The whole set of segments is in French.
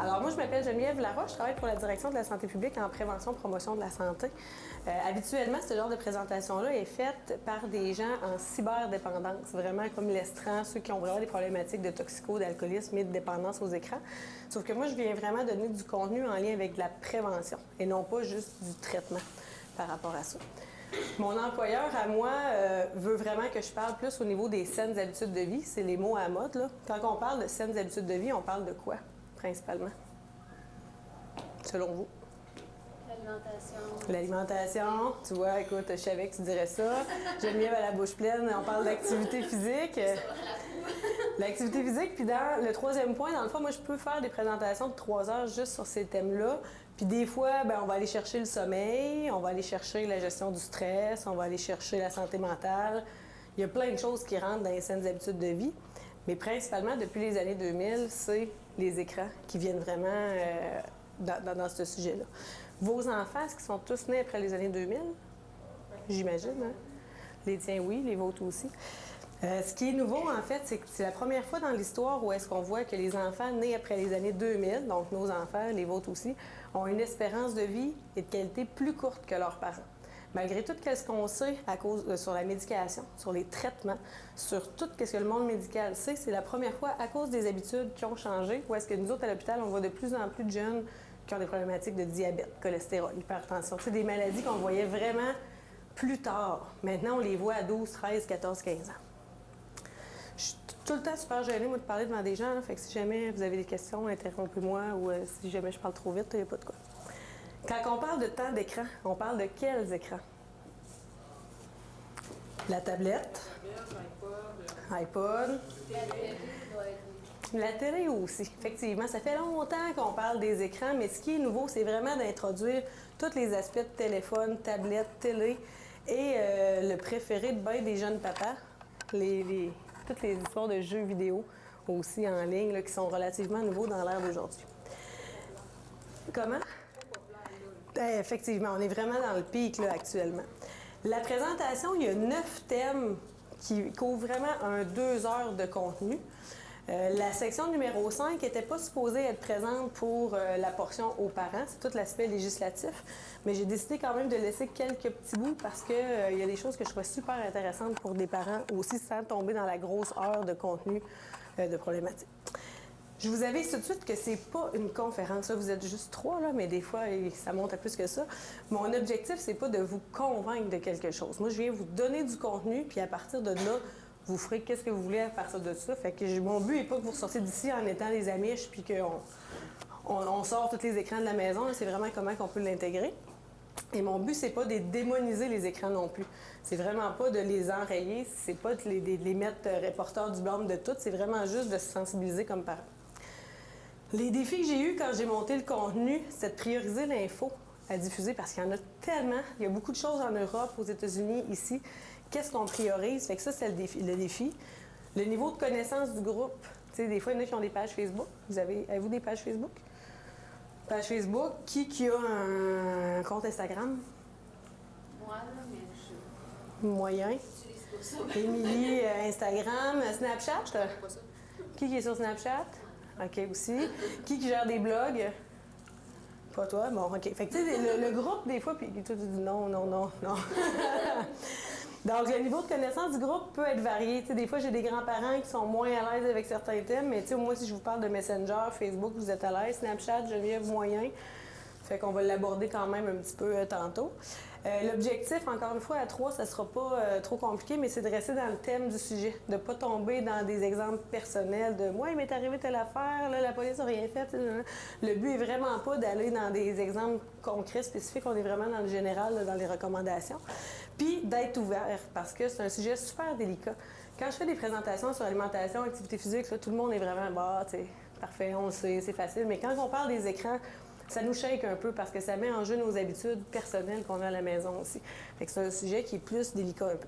Alors, moi, je m'appelle Geneviève Laroche, je travaille pour la Direction de la santé publique en prévention et promotion de la santé. Habituellement, ce genre de présentation-là est faite par des gens en cyberdépendance, vraiment comme l'estran, ceux qui ont vraiment des problématiques de toxico, d'alcoolisme et de dépendance aux écrans. Sauf que moi, je viens vraiment donner du contenu en lien avec de la prévention et non pas juste du traitement par rapport à ça. Mon employeur, à moi, veut vraiment que je parle plus au niveau des saines habitudes de vie. C'est les mots à la mode, là. Quand on parle de saines habitudes de vie, on parle de quoi, principalement? Selon vous? L'alimentation. L'alimentation, tu vois, écoute, je savais que tu dirais ça. Geneviève à la bouche pleine, on parle d'activité physique. L'activité physique, puis dans le troisième point, dans le fond, moi, je peux faire des présentations de 3 heures juste sur ces thèmes-là. Puis des fois, ben, on va aller chercher le sommeil, on va aller chercher la gestion du stress, on va aller chercher la santé mentale. Il y a plein de choses qui rentrent dans les saines habitudes de vie. Mais principalement, depuis les années 2000, c'est les écrans qui viennent vraiment dans ce sujet-là. Vos enfants, est-ce qu'ils sont tous nés après les années 2000? J'imagine, hein? Les tiens, oui, les vôtres aussi. Ce qui est nouveau, en fait, c'est que c'est la première fois dans l'histoire où est-ce qu'on voit que les enfants nés après les années 2000, donc nos enfants, les vôtres aussi, ont une espérance de vie et de qualité plus courte que leurs parents. Malgré tout ce qu'on sait à cause, sur la médication, sur les traitements, sur tout ce que le monde médical sait, c'est la première fois à cause des habitudes qui ont changé, où est-ce que nous autres à l'hôpital, on voit de plus en plus de jeunes qui ont des problématiques de diabète, cholestérol, hypertension. C'est des maladies qu'on voyait vraiment plus tard. Maintenant, on les voit à 12, 13, 14, 15 ans. Je suis tout le temps super gênée, moi, de parler devant des gens. Là, fait que si jamais vous avez des questions, interrompez-moi ou si jamais je parle trop vite, il n'y a pas de quoi. Quand on parle de temps d'écran, on parle de quels écrans? La tablette, iPod, la télé aussi. Effectivement, ça fait longtemps qu'on parle des écrans, mais ce qui est nouveau, c'est vraiment d'introduire tous les aspects de téléphone, tablette, télé et le préféré de bien des jeunes papas, toutes les histoires de jeux vidéo aussi en ligne là, qui sont relativement nouveaux dans l'ère d'aujourd'hui. Comment? Effectivement, on est vraiment dans le pic là, actuellement. La présentation, il y a 9 thèmes qui couvrent vraiment 2 heures de contenu. La section numéro 5 n'était pas supposée être présente pour la portion aux parents, c'est tout l'aspect législatif, mais j'ai décidé quand même de laisser quelques petits bouts parce qu'il y a des choses que je trouvais super intéressantes pour des parents aussi sans tomber dans la grosse heure de contenu de problématiques. Je vous avise tout de suite que c'est pas une conférence. Là, vous êtes juste 3, là, mais des fois, ça monte à plus que ça. Mon objectif, c'est pas de vous convaincre de quelque chose. Moi, je viens vous donner du contenu, puis à partir de là, vous ferez qu'est-ce que vous voulez à partir de ça. Fait que mon but n'est pas que vous ressortiez d'ici en étant les amiches, puis qu'on sort tous les écrans de la maison. C'est vraiment comment on peut l'intégrer. Et mon but, c'est pas de démoniser les écrans non plus. C'est vraiment pas de les enrayer, c'est pas de les mettre reporters du blâme de tout, c'est vraiment juste de se sensibiliser comme parents. Les défis que j'ai eus quand j'ai monté le contenu, c'est de prioriser l'info à diffuser parce qu'il y en a tellement. Il y a beaucoup de choses en Europe, aux États-Unis, ici. Qu'est-ce qu'on priorise? Fait que ça, c'est le défi. Le niveau de connaissance du groupe. Tu sais, des fois, il y en a qui ont des pages Facebook. Avez-vous des pages Facebook? Page Facebook. Qui a un compte Instagram? Moi, là, mais je Moyen. n'utilise pas ça. Émilie, Instagram. Snapchat? Pas ça. Qui est sur Snapchat? OK, aussi. Qui gère des blogs? Pas toi? Bon, OK. Fait que, tu sais, le groupe, des fois, puis toi, tu dis non. Donc, le niveau de connaissance du groupe peut être varié. Tu sais, des fois, j'ai des grands-parents qui sont moins à l'aise avec certains thèmes, mais tu sais, moi, si je vous parle de Messenger, Facebook, vous êtes à l'aise. Snapchat, Geneviève, moyen. Fait qu'on va l'aborder quand même un petit peu tantôt. L'objectif, encore une fois, à 3, ça sera pas trop compliqué, mais c'est de rester dans le thème du sujet, de pas tomber dans des exemples personnels de « moi, il m'est arrivé telle affaire, là, la police n'a rien fait ». Le but est vraiment pas d'aller dans des exemples concrets, spécifiques, on est vraiment dans le général, là, dans les recommandations. Puis d'être ouvert, parce que c'est un sujet super délicat. Quand je fais des présentations sur alimentation, activité physique, là, tout le monde est vraiment « bah, tu sais, parfait, on le sait, c'est facile ». Mais quand on parle des écrans, ça nous shake un peu parce que ça met en jeu nos habitudes personnelles qu'on a à la maison aussi. Fait que c'est un sujet qui est plus délicat un peu.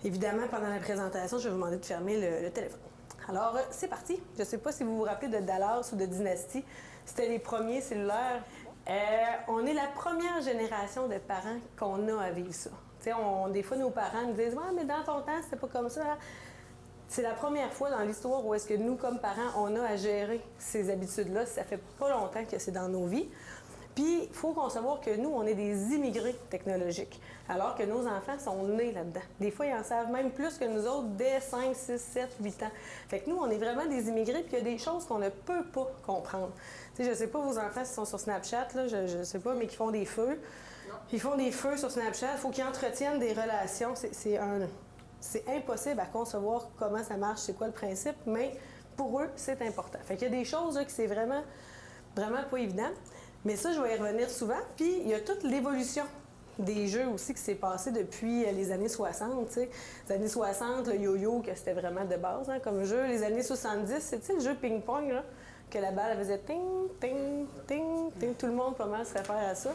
Évidemment, pendant la présentation, je vais vous demander de fermer le téléphone. Alors, c'est parti. Je ne sais pas si vous vous rappelez de Dallas ou de Dynasty. C'était les premiers cellulaires. On est la première génération de parents qu'on a à vivre ça. Des fois, nos parents nous disent « Ouais, mais dans ton temps, c'était pas comme ça. » c'est la première fois dans l'histoire où est-ce que nous, comme parents, on a à gérer ces habitudes-là. Ça fait pas longtemps que c'est dans nos vies. Puis, il faut concevoir que nous, on est des immigrés technologiques, alors que nos enfants sont nés là-dedans. Des fois, ils en savent même plus que nous autres dès 5, 6, 7, 8 ans. Fait que nous, on est vraiment des immigrés, puis il y a des choses qu'on ne peut pas comprendre. Tu sais, je sais pas, vos enfants, s'ils sont sur Snapchat, là, je sais pas, mais qui font des feux. Non. Ils font des feux sur Snapchat. Il faut qu'ils entretiennent des relations. C'est impossible à concevoir comment ça marche, c'est quoi le principe, mais pour eux, c'est important. Fait qu'il y a des choses là, que c'est vraiment pas évident. Mais ça, je vais y revenir souvent. Puis, il y a toute l'évolution des jeux aussi qui s'est passée depuis les années 60. T'sais. Les années 60, le yo-yo, que c'était vraiment de base comme jeu. Les années 70, c'était le jeu ping-pong, là, que la balle faisait ting, ting, ting, ting. Tout le monde, pas mal, se réfère à ça.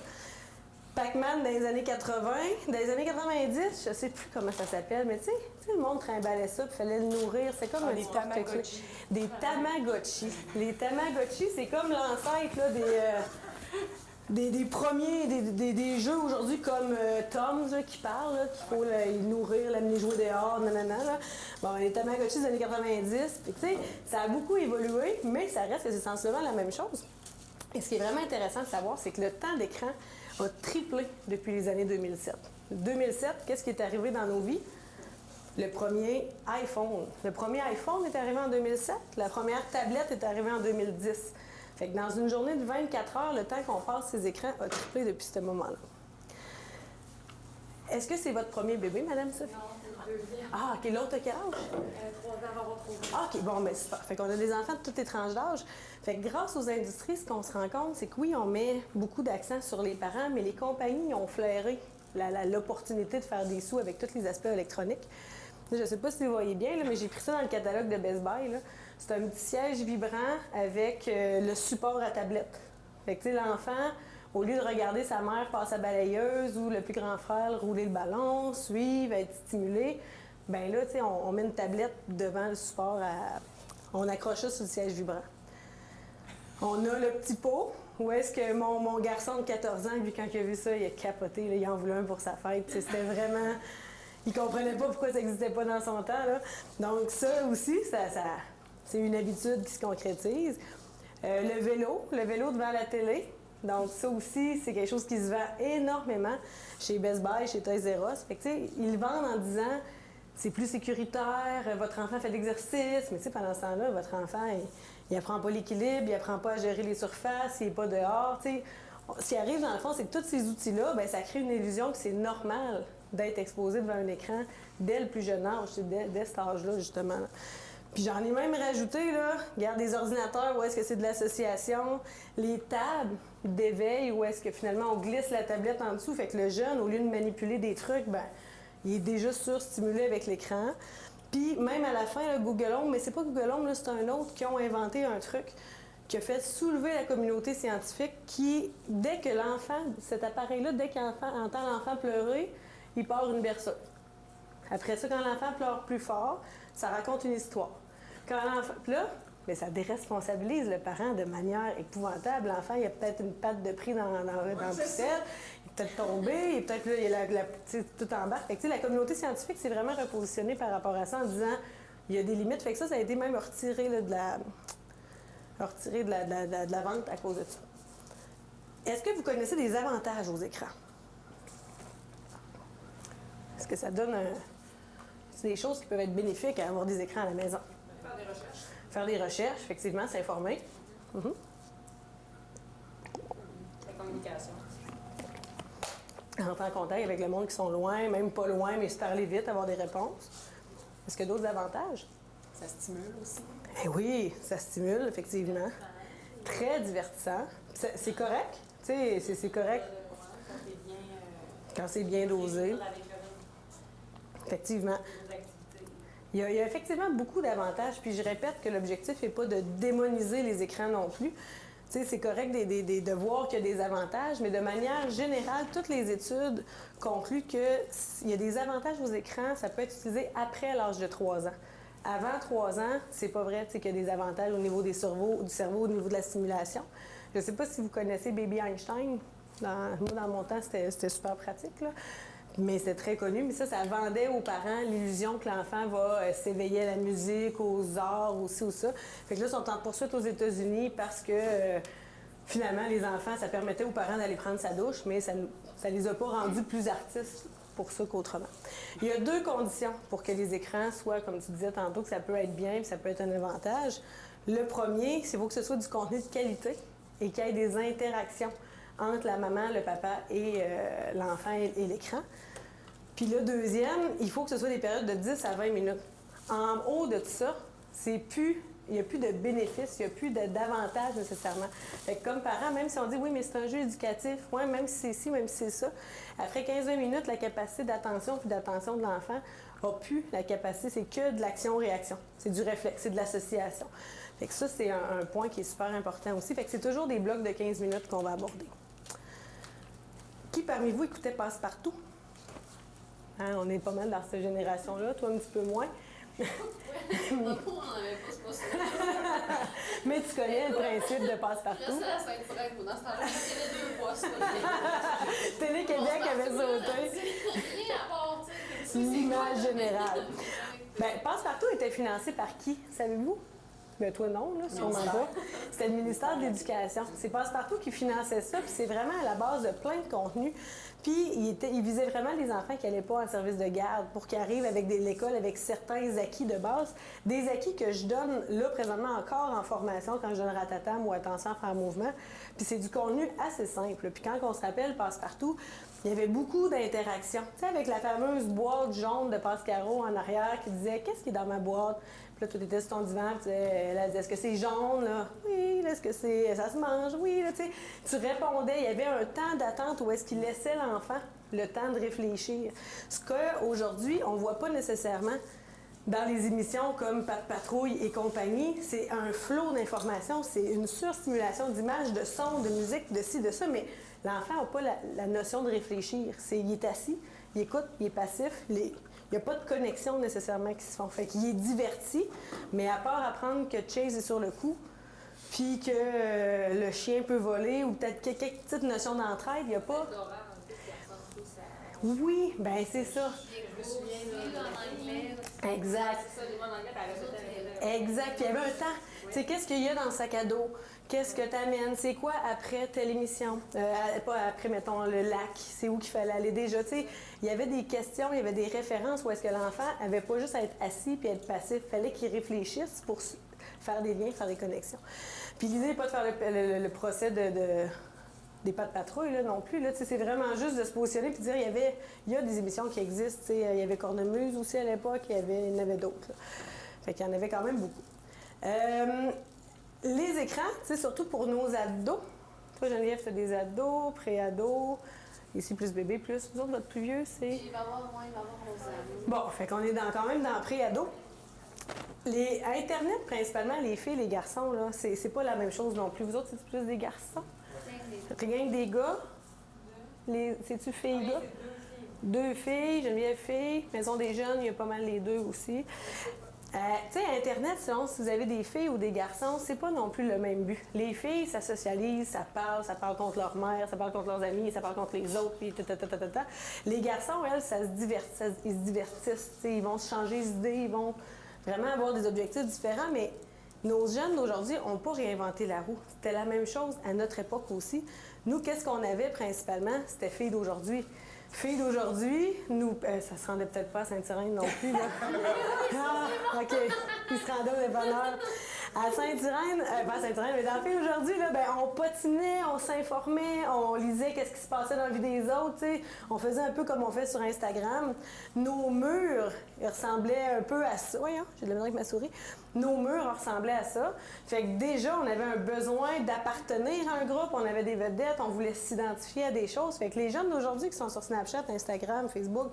Pac-Man dans les années 80, dans les années 90, je sais plus comment ça s'appelle, mais tu sais, le monde trimballait ça, puis il fallait le nourrir. C'est comme des Tamagotchi. Des Tamagotchi. Les Tamagotchi, c'est comme l'ancêtre là, des premiers, des jeux aujourd'hui comme Tom's là, qui parle, là, qu'il faut le nourrir, l'amener jouer dehors, nanana. Là. Bon, les Tamagotchi des années 90, puis tu sais, ça a beaucoup évolué, mais ça reste que c'est sensiblement la même chose. Et ce qui est vraiment intéressant de savoir, c'est que le temps d'écran a triplé depuis les années 2007. 2007, qu'est-ce qui est arrivé dans nos vies? Le premier iPhone. Le premier iPhone est arrivé en 2007. La première tablette est arrivée en 2010. Fait que dans une journée de 24 heures, le temps qu'on passe ces écrans a triplé depuis ce moment-là. Est-ce que c'est votre premier bébé, Madame Sophie? Non, c'est le deuxième. Ah, OK. L'autre a quel âge? 3 ans, va avoir 3 ans. Ah, OK. Bon, bien, super. Fait qu'on a des enfants de toutes les tranches d'âge. Fait que grâce aux industries, ce qu'on se rend compte, c'est que oui, on met beaucoup d'accent sur les parents, mais les compagnies ont flairé l'opportunité de faire des sous avec tous les aspects électroniques. Je ne sais pas si vous voyez bien, là, mais j'ai pris ça dans le catalogue de Best Buy. Là. C'est un petit siège vibrant avec le support à tablette. Fait que, tu sais, l'enfant, au lieu de regarder sa mère passer sa balayeuse ou le plus grand frère rouler le ballon, suivre, être stimulé, bien là, tu sais, on met une tablette devant le support on accroche ça sur le siège vibrant. On a le petit pot, où est-ce que mon garçon de 14 ans, lui, quand il a vu ça, il a capoté, là, il en voulait un pour sa fête. C'était vraiment... Il comprenait pas pourquoi ça n'existait pas dans son temps. Là. Donc ça aussi, c'est une habitude qui se concrétise. Le vélo devant la télé. Donc ça aussi, c'est quelque chose qui se vend énormément chez Best Buy, chez Toys R Us. Fait que, tu sais, ils le vendent en disant c'est plus sécuritaire, votre enfant fait de l'exercice, mais tu sais, pendant ce temps-là, votre enfant, il apprend pas l'équilibre, il apprend pas à gérer les surfaces, il est pas dehors, tu sais. Ce qui arrive, dans le fond, c'est que tous ces outils-là, bien, ça crée une illusion que c'est normal d'être exposé devant un écran dès le plus jeune âge, dès cet âge-là, justement. Là. Puis j'en ai même rajouté, là, regarde, des ordinateurs où est-ce que c'est de l'association, les tables d'éveil où est-ce que finalement on glisse la tablette en dessous, fait que le jeune, au lieu de manipuler des trucs, ben il est déjà surstimulé avec l'écran. Puis même à la fin, là, Google Home, mais c'est pas Google Home, là, c'est un autre qui ont inventé un truc qui a fait soulever la communauté scientifique qui, dès que l'enfant, cet appareil-là, dès qu'il entend l'enfant pleurer, il part une berceuse. Après ça, quand l'enfant pleure plus fort, ça raconte une histoire. Quand l'enfant... Puis là, bien, ça déresponsabilise le parent de manière épouvantable. L'enfant, il a peut-être une patte de pris dans la poussière, il est peut-être tombé, il est peut-être là, il a tout en bas. Fait que, la communauté scientifique s'est vraiment repositionnée par rapport à ça en disant il y a des limites. Fait que ça a été même retiré là, de la vente à cause de ça. Est-ce que vous connaissez des avantages aux écrans? Est-ce que ça donne c'est des choses qui peuvent être bénéfiques à avoir des écrans à la maison? Faire des recherches. Faire des recherches, effectivement, s'informer. La communication. Entrer en contact avec le monde qui sont loin, même pas loin, mais se parler vite, avoir des réponses. Est-ce qu'il y a d'autres avantages? Ça stimule aussi. Eh oui, ça stimule, effectivement. Très divertissant. C'est correct. Tu sais, c'est correct quand c'est bien dosé. Effectivement. Il y a effectivement beaucoup d'avantages. Puis je répète que l'objectif n'est pas de démoniser les écrans non plus. Tu sais, c'est correct de voir qu'il y a des avantages, mais de manière générale, toutes les études concluent qu'il y a des avantages aux écrans. Ça peut être utilisé après l'âge de 3 ans. Avant 3 ans, c'est pas vrai qu'il y a des avantages au niveau du cerveau, au niveau de la stimulation. Je ne sais pas si vous connaissez Baby Einstein. Moi, dans mon temps, c'était super pratique. Là. Mais c'est très connu, mais ça vendait aux parents l'illusion que l'enfant va s'éveiller à la musique, aux arts, aussi ou ça. Fait que là, ils sont en poursuite aux États-Unis parce que finalement, les enfants, ça permettait aux parents d'aller prendre sa douche, mais ça les a pas rendus plus artistes pour ça qu'autrement. Il y a 2 conditions pour que les écrans soient, comme tu disais tantôt, que ça peut être bien et ça peut être un avantage. Le premier, c'est qu'il faut que ce soit du contenu de qualité et qu'il y ait des interactions entre la maman, le papa et l'enfant et l'écran. Puis le deuxième, il faut que ce soit des périodes de 10 à 20 minutes. En haut de tout ça, il n'y a plus de bénéfices, il n'y a plus d'avantages nécessairement. Fait que comme parent, même si on dit oui, mais c'est un jeu éducatif, ouais, même si c'est ci, même si c'est ça, après 15-20 minutes, la capacité d'attention puis d'attention de l'enfant n'a plus la capacité, c'est que de l'action-réaction. C'est du réflexe, c'est de l'association. Fait que ça, c'est un point qui est super important aussi. Fait que c'est toujours des blocs de 15 minutes qu'on va aborder. Qui parmi vous écoutait Passe-Partout? Hein, on est pas mal dans cette génération-là, toi un petit peu moins. Mais tu connais le principe de Passe-Partout. Là, ça va être vrai, dans ce temps-là, il y avait 2 postes. Télé Québec avait sauté. Rien à voir, tu sais. L'image générale. Bien, Passe-Partout était financé par qui, savez-vous? Ben toi non, là, sûrement pas. C'était le ministère de l'Éducation. C'est Passe-Partout qui finançait ça, puis c'est vraiment à la base de plein de contenus. Puis il visait vraiment les enfants qui n'allaient pas en service de garde pour qu'ils arrivent avec l'école avec certains acquis de base. Des acquis que je donne là présentement encore en formation quand je donne Ratatam ou Attention à faire mouvement. Puis c'est du contenu assez simple. Puis quand on se rappelle Passe-Partout, il y avait beaucoup d'interactions. Tu sais, avec la fameuse boîte jaune de Pascaro en arrière qui disait « Qu'est-ce qui est dans ma boîte? » Puis là, tu étais sur ton divan, puis elle disait « Est-ce que c'est jaune? » là? Oui. Est-ce que ça se mange? Oui. Là, tu sais. Tu répondais. Il y avait un temps d'attente où est-ce qu'il laissait l'enfant le temps de réfléchir. Ce qu'aujourd'hui, on ne voit pas nécessairement dans les émissions comme Pat' Patrouille et compagnie. C'est un flot d'informations. C'est une surstimulation d'images, de sons, de musique, de ci, de ça. Mais l'enfant n'a pas la notion de réfléchir. Il est assis, il écoute, il est passif. Il n'y a pas de connexion nécessairement qui se font. Fait qu'il est diverti, mais à part apprendre que Chase est sur le coup, puis que le chien peut voler, ou peut-être quelques petites notions d'entraide, il n'y a pas... Oui, ben c'est ça. Je me souviens en anglais. Exact. C'est ça, les mots en anglais, t'avais Exact. Puis il y avait un temps. Tu sais, qu'est-ce qu'il y a dans le sac à dos? Qu'est-ce que tu amènes? C'est quoi après telle émission? Pas après, mettons, le lac. C'est où qu'il fallait aller déjà? Tu sais, il y avait des questions, il y avait des références où est-ce que l'enfant avait pas juste à être assis puis être passif. Il fallait qu'il réfléchisse pour faire des liens, faire des connexions. Puis l'idée n'est pas de faire le procès des Pat' Patrouille là, non plus. Là, c'est vraiment juste de se positionner et de dire il y a des émissions qui existent. Il y avait Cornemuse aussi à l'époque, il y en avait d'autres. Là. Fait qu'il y en avait quand même beaucoup. Les écrans, surtout pour nos ados. Toi, Geneviève, tu as des ados, pré-ados, ici plus bébé, plus. Vous autres, votre plus vieux, c'est... Il va y avoir Rosanne. Bon, fait qu'on est quand même dans pré-ado. Internet, principalement, les filles et les garçons, là, c'est pas la même chose non plus. Vous autres, c'est plus des garçons? Rien que des gars? C'est-tu filles-gars? 2 filles, Geneviève fille, Maison des jeunes, il y a pas mal les 2 aussi. Tu sais, Internet, selon si vous avez des filles ou des garçons, c'est pas non plus le même but. Les filles, ça socialise, ça parle contre leur mère, ça parle contre leurs amis, ça parle contre les autres, puis ta. Les garçons, elles, ils se divertissent, ils vont se changer les idées, ils vont vraiment avoir des objectifs différents, mais nos jeunes d'aujourd'hui n'ont pas réinventé la roue. C'était la même chose à notre époque aussi. Nous, qu'est-ce qu'on avait principalement? C'était filles d'aujourd'hui. Filles d'aujourd'hui, nous, ça se rendait peut-être pas à Saint-Irène non plus, là. Ah, OK. Ils se rendaient au dépanneur. À Saint-Irène, pas à Saint-Irène, mais dans les filles aujourd'hui, là, ben, on patinait, on s'informait, on lisait qu'est-ce qui se passait dans la vie des autres, t'sais. On faisait un peu comme on fait sur Instagram. Nos murs, ils ressemblaient un peu à ça. Voyons, j'ai de la misère avec ma souris. Nos murs ressemblaient à ça. Fait que déjà, on avait un besoin d'appartenir à un groupe, on avait des vedettes, on voulait s'identifier à des choses. Fait que les jeunes d'aujourd'hui qui sont sur Snapchat, Instagram, Facebook,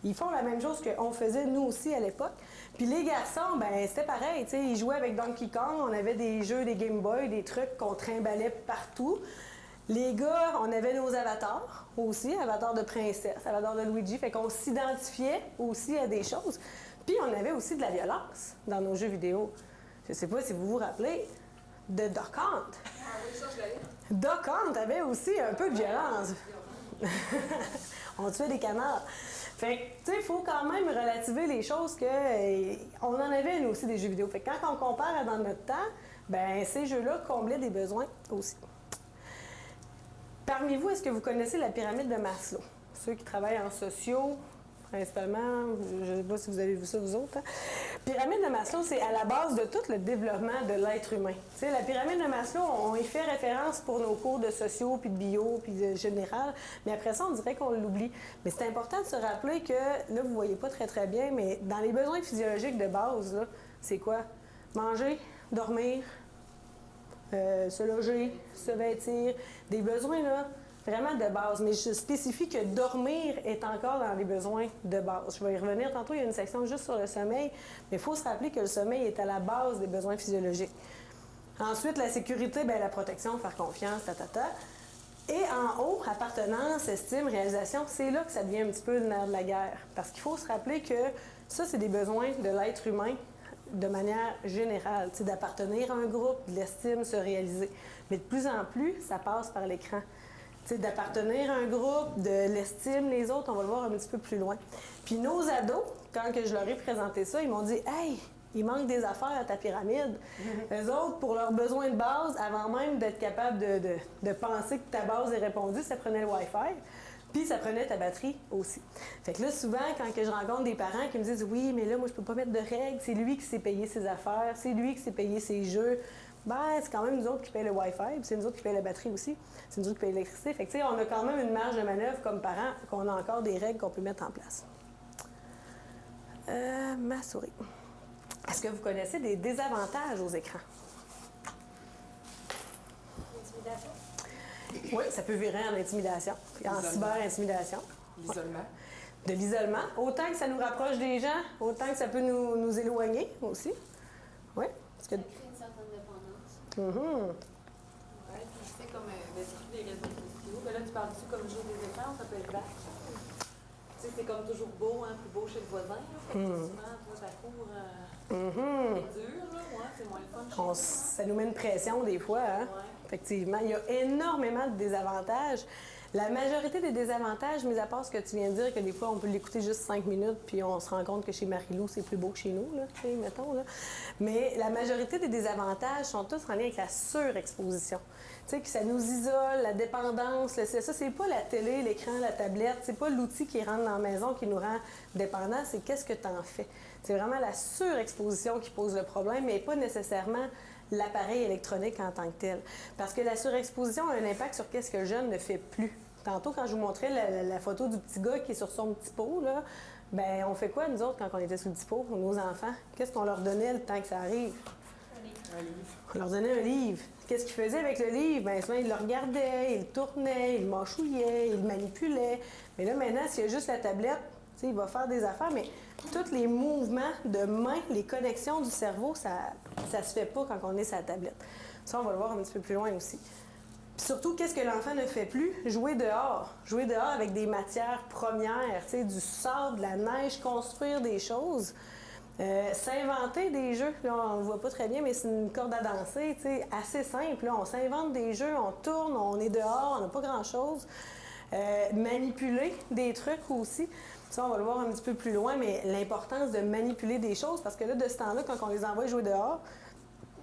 ils font la même chose qu'on faisait nous aussi à l'époque. Puis les garçons, ben c'était pareil, tu sais, ils jouaient avec Donkey Kong, on avait des jeux, des Game Boy, des trucs qu'on trimballait partout. Les gars, on avait nos avatars aussi, avatars de princesse, avatars de Luigi, fait qu'on s'identifiait aussi à des choses. Puis on avait aussi de la violence dans nos jeux vidéo. Je sais pas si vous vous rappelez de Duck Hunt. Ah oui, ça, je l'ai. Duck Hunt avait aussi un peu de violence. On tuait des canards. Fait que, tu sais, il faut quand même relativer les choses on en avait, nous aussi, des jeux vidéo. Fait que quand on compare à dans notre temps, ben ces jeux-là comblaient des besoins aussi. Parmi vous, est-ce que vous connaissez la pyramide de Maslow? Ceux qui travaillent en sociaux, principalement, je ne sais pas si vous avez vu ça vous autres. Hein? Pyramide de Maslow, c'est à la base de tout le développement de l'être humain. Tu sais, la pyramide de Maslow, on y fait référence pour nos cours de sociaux, puis de bio, puis de général, mais après ça, on dirait qu'on l'oublie. Mais c'est important de se rappeler que, là, vous ne voyez pas très très bien, mais dans les besoins physiologiques de base, là, c'est quoi? Manger, dormir, se loger, se vêtir, des besoins, là, vraiment de base, mais je spécifie que dormir est encore dans les besoins de base. Je vais y revenir tantôt, il y a une section juste sur le sommeil, mais il faut se rappeler que le sommeil est à la base des besoins physiologiques. Ensuite, la sécurité, bien, la protection, faire confiance, Et en haut, appartenance, estime, réalisation, c'est là que ça devient un petit peu le nerf de la guerre. Parce qu'il faut se rappeler que ça, c'est des besoins de l'être humain de manière générale, d'appartenir à un groupe, de l'estime, se réaliser. Mais de plus en plus, ça passe par l'écran. D'appartenir à un groupe, de l'estime, les autres, on va le voir un petit peu plus loin. Puis nos ados, quand que je leur ai présenté ça, ils m'ont dit « Hey, il manque des affaires à ta pyramide. » Eux autres, pour leurs besoins de base, avant même d'être capable de penser que ta base est répondue, ça prenait le Wi-Fi, puis ça prenait ta batterie aussi. Fait que là, souvent, quand que je rencontre des parents qui me disent « Oui, mais là, moi, je peux pas mettre de règles, c'est lui qui s'est payé ses affaires, c'est lui qui s'est payé ses jeux. » Ben, c'est quand même nous autres qui payent le Wi-Fi, puis c'est nous autres qui payent la batterie aussi. C'est nous autres qui payent l'électricité. Fait que, tu sais, on a quand même une marge de manœuvre comme parents, qu'on a encore des règles qu'on peut mettre en place. Ma souris. Est-ce que vous connaissez des désavantages aux écrans? Intimidation. Oui, ça peut virer en intimidation, en cyber-intimidation. L'isolement. De l'isolement. Autant que ça nous rapproche des gens, autant que ça peut nous éloigner aussi. Oui. Ça crée une certaine dépendance. Ouais, puis tu sais, comme surtout les réseaux sociaux. Ben là, tu parles dessus comme jeu des écrans, ça peut être vache. Tu sais, c'est comme toujours beau, hein, plus beau chez le voisin. Là. Fait que souvent, toi, ta cour est dure, là. Ouais, c'est moins le fun chez nous. Ça nous met une pression des fois, hein? Ouais. Effectivement. Il y a énormément de désavantages. La majorité des désavantages, mis à part ce que tu viens de dire, que des fois, on peut l'écouter juste 5 minutes, puis on se rend compte que chez Marie-Lou, c'est plus beau que chez nous, là, tu sais, mettons, là. Mais la majorité des désavantages sont tous en lien avec la surexposition. Tu sais, que ça nous isole, la dépendance, ça, c'est pas la télé, l'écran, la tablette, c'est pas l'outil qui rentre dans la maison qui nous rend dépendants, c'est qu'est-ce que tu en fais. C'est vraiment la surexposition qui pose le problème, mais pas nécessairement l'appareil électronique en tant que tel. Parce que la surexposition a un impact sur qu'est-ce que le jeune ne fait plus. Tantôt, quand je vous montrais la photo du petit gars qui est sur son petit pot, là, ben on fait quoi, nous autres, quand on était sur le petit pot, nos enfants? Qu'est-ce qu'on leur donnait le temps que ça arrive? Un livre. On leur donnait un livre. Qu'est-ce qu'ils faisaient avec le livre? Bien, souvent, ils le regardaient, ils le tournaient, ils le mâchouillaient, ils le manipulaient. Mais là, maintenant, s'il y a juste la tablette, tu sais, il va faire des affaires, mais tous les mouvements de main, les connexions du cerveau, ça se fait pas quand on est sur la tablette. Ça, on va le voir un petit peu plus loin aussi. Puis surtout, qu'est-ce que l'enfant ne fait plus? Jouer dehors. Jouer dehors avec des matières premières, tu sais, du sable, de la neige, construire des choses. S'inventer des jeux, là, on ne le voit pas très bien, mais c'est une corde à danser, tu sais, assez simple. Là. On s'invente des jeux, on tourne, on est dehors, on n'a pas grand-chose. Manipuler des trucs aussi. Ça, on va le voir un petit peu plus loin, mais l'importance de manipuler des choses, parce que là, de ce temps-là, quand on les envoie jouer dehors,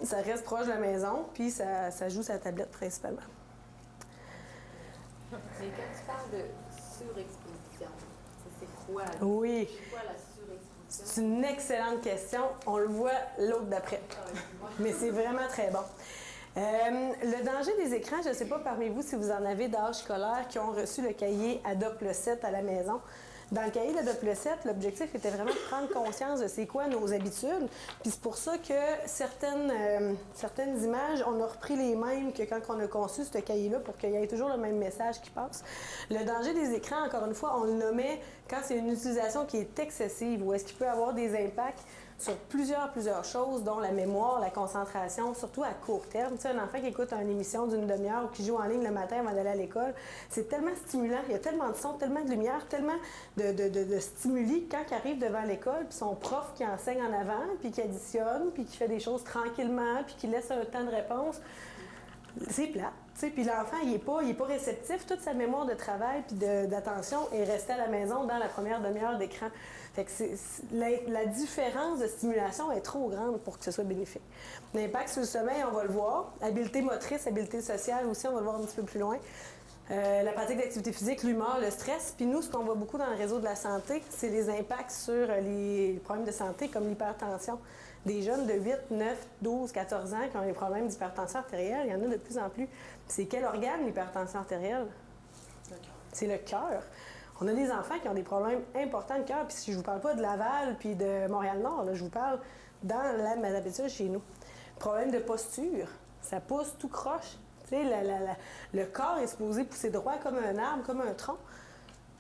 ça reste proche de la maison, puis ça joue sa tablette principalement. Mais quand tu parles de surexposition, c'est quoi? Là? Oui, C'est quoi la surexposition? c'est une excellente question. On le voit l'autre d'après. Mais c'est vraiment très bon. Le danger des écrans, je ne sais pas parmi vous si vous en avez d'âge scolaire qui ont reçu le cahier Adopte le 7 à la maison. Dans le cahier d'Adopte le 7, l'objectif était vraiment de prendre conscience de c'est quoi nos habitudes. Puis c'est pour ça que certaines images, on a repris les mêmes que quand on a conçu ce cahier-là pour qu'il y ait toujours le même message qui passe. Le danger des écrans, encore une fois, on le nommait quand c'est une utilisation qui est excessive ou est-ce qu'il peut avoir des impacts sur plusieurs choses, dont la mémoire, la concentration, surtout à court terme. Tu sais, un enfant qui écoute une émission d'une demi-heure ou qui joue en ligne le matin avant d'aller à l'école, c'est tellement stimulant, il y a tellement de son, tellement de lumière, tellement de stimuli quand il arrive devant l'école, puis son prof qui enseigne en avant, puis qui additionne, puis qui fait des choses tranquillement, puis qui laisse un temps de réponse. C'est plat. sais, puis l'enfant, il est pas réceptif. Toute sa mémoire de travail puis d'attention est restée à la maison dans la première demi-heure d'écran. Fait que la différence de stimulation est trop grande pour que ce soit bénéfique. L'impact sur le sommeil, on va le voir. Habileté motrice, habileté sociale aussi, on va le voir un petit peu plus loin. La pratique d'activité physique, l'humeur, le stress. Puis nous, ce qu'on voit beaucoup dans le réseau de la santé, c'est les impacts sur les problèmes de santé comme l'hypertension. Des jeunes de 8, 9, 12, 14 ans qui ont des problèmes d'hypertension artérielle, il y en a de plus en plus. C'est quel organe l'hypertension artérielle? C'est le cœur. On a des enfants qui ont des problèmes importants de cœur. Puis si je vous parle pas de Laval puis de Montréal-Nord, là, je vous parle dans la Madapétule chez nous. Problème de posture. Ça pousse tout croche. Tu sais, le corps est supposé pousser droit comme un arbre, comme un tronc.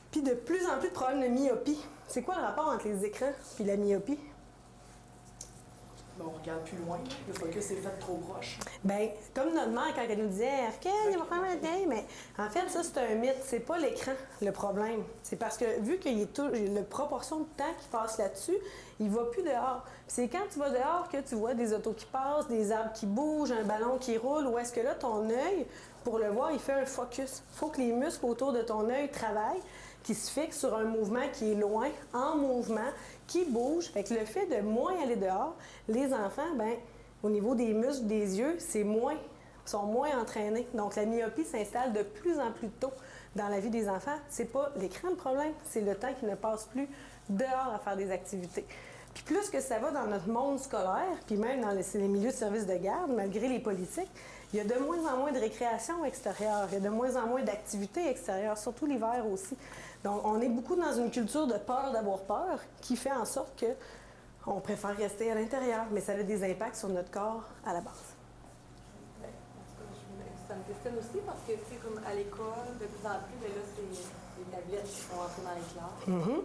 Puis de plus en plus de problèmes de myopie. C'est quoi le rapport entre les écrans et la myopie? Bon, on regarde plus loin, le focus est fait trop proche. Bien, comme notre mère, quand elle nous disait « Arcade, il va prendre un game », mais en fait, ça, c'est un mythe. C'est pas l'écran, le problème. C'est parce que, vu qu'il y a la proportion de temps qui passe là-dessus, il va plus dehors. Puis c'est quand tu vas dehors que tu vois des autos qui passent, des arbres qui bougent, un ballon qui roule, ou est-ce que là, ton œil, pour le voir, il fait un focus. Il faut que les muscles autour de ton œil travaillent, qui se fixent sur un mouvement qui est loin, en mouvement, qui bouge. Fait que le fait de moins aller dehors, les enfants, ben, au niveau des muscles des yeux, sont moins entraînés. Donc la myopie s'installe de plus en plus tôt dans la vie des enfants. C'est pas l'écran le problème, c'est le temps qu'ils ne passent plus dehors à faire des activités. Puis plus que ça va dans notre monde scolaire, puis même dans les milieux de service de garde, malgré les politiques, il y a de moins en moins de récréation extérieure, il y a de moins en moins d'activités extérieures, surtout l'hiver aussi. Donc, on est beaucoup dans une culture de peur d'avoir peur qui fait en sorte que on préfère rester à l'intérieur, mais ça a des impacts sur notre corps à la base. Ben, en tout cas, ça me questionne aussi parce que, tu sais, comme à l'école, de plus en plus, ben là, c'est les tablettes qui sont entrées dans les classes. Mm-hmm.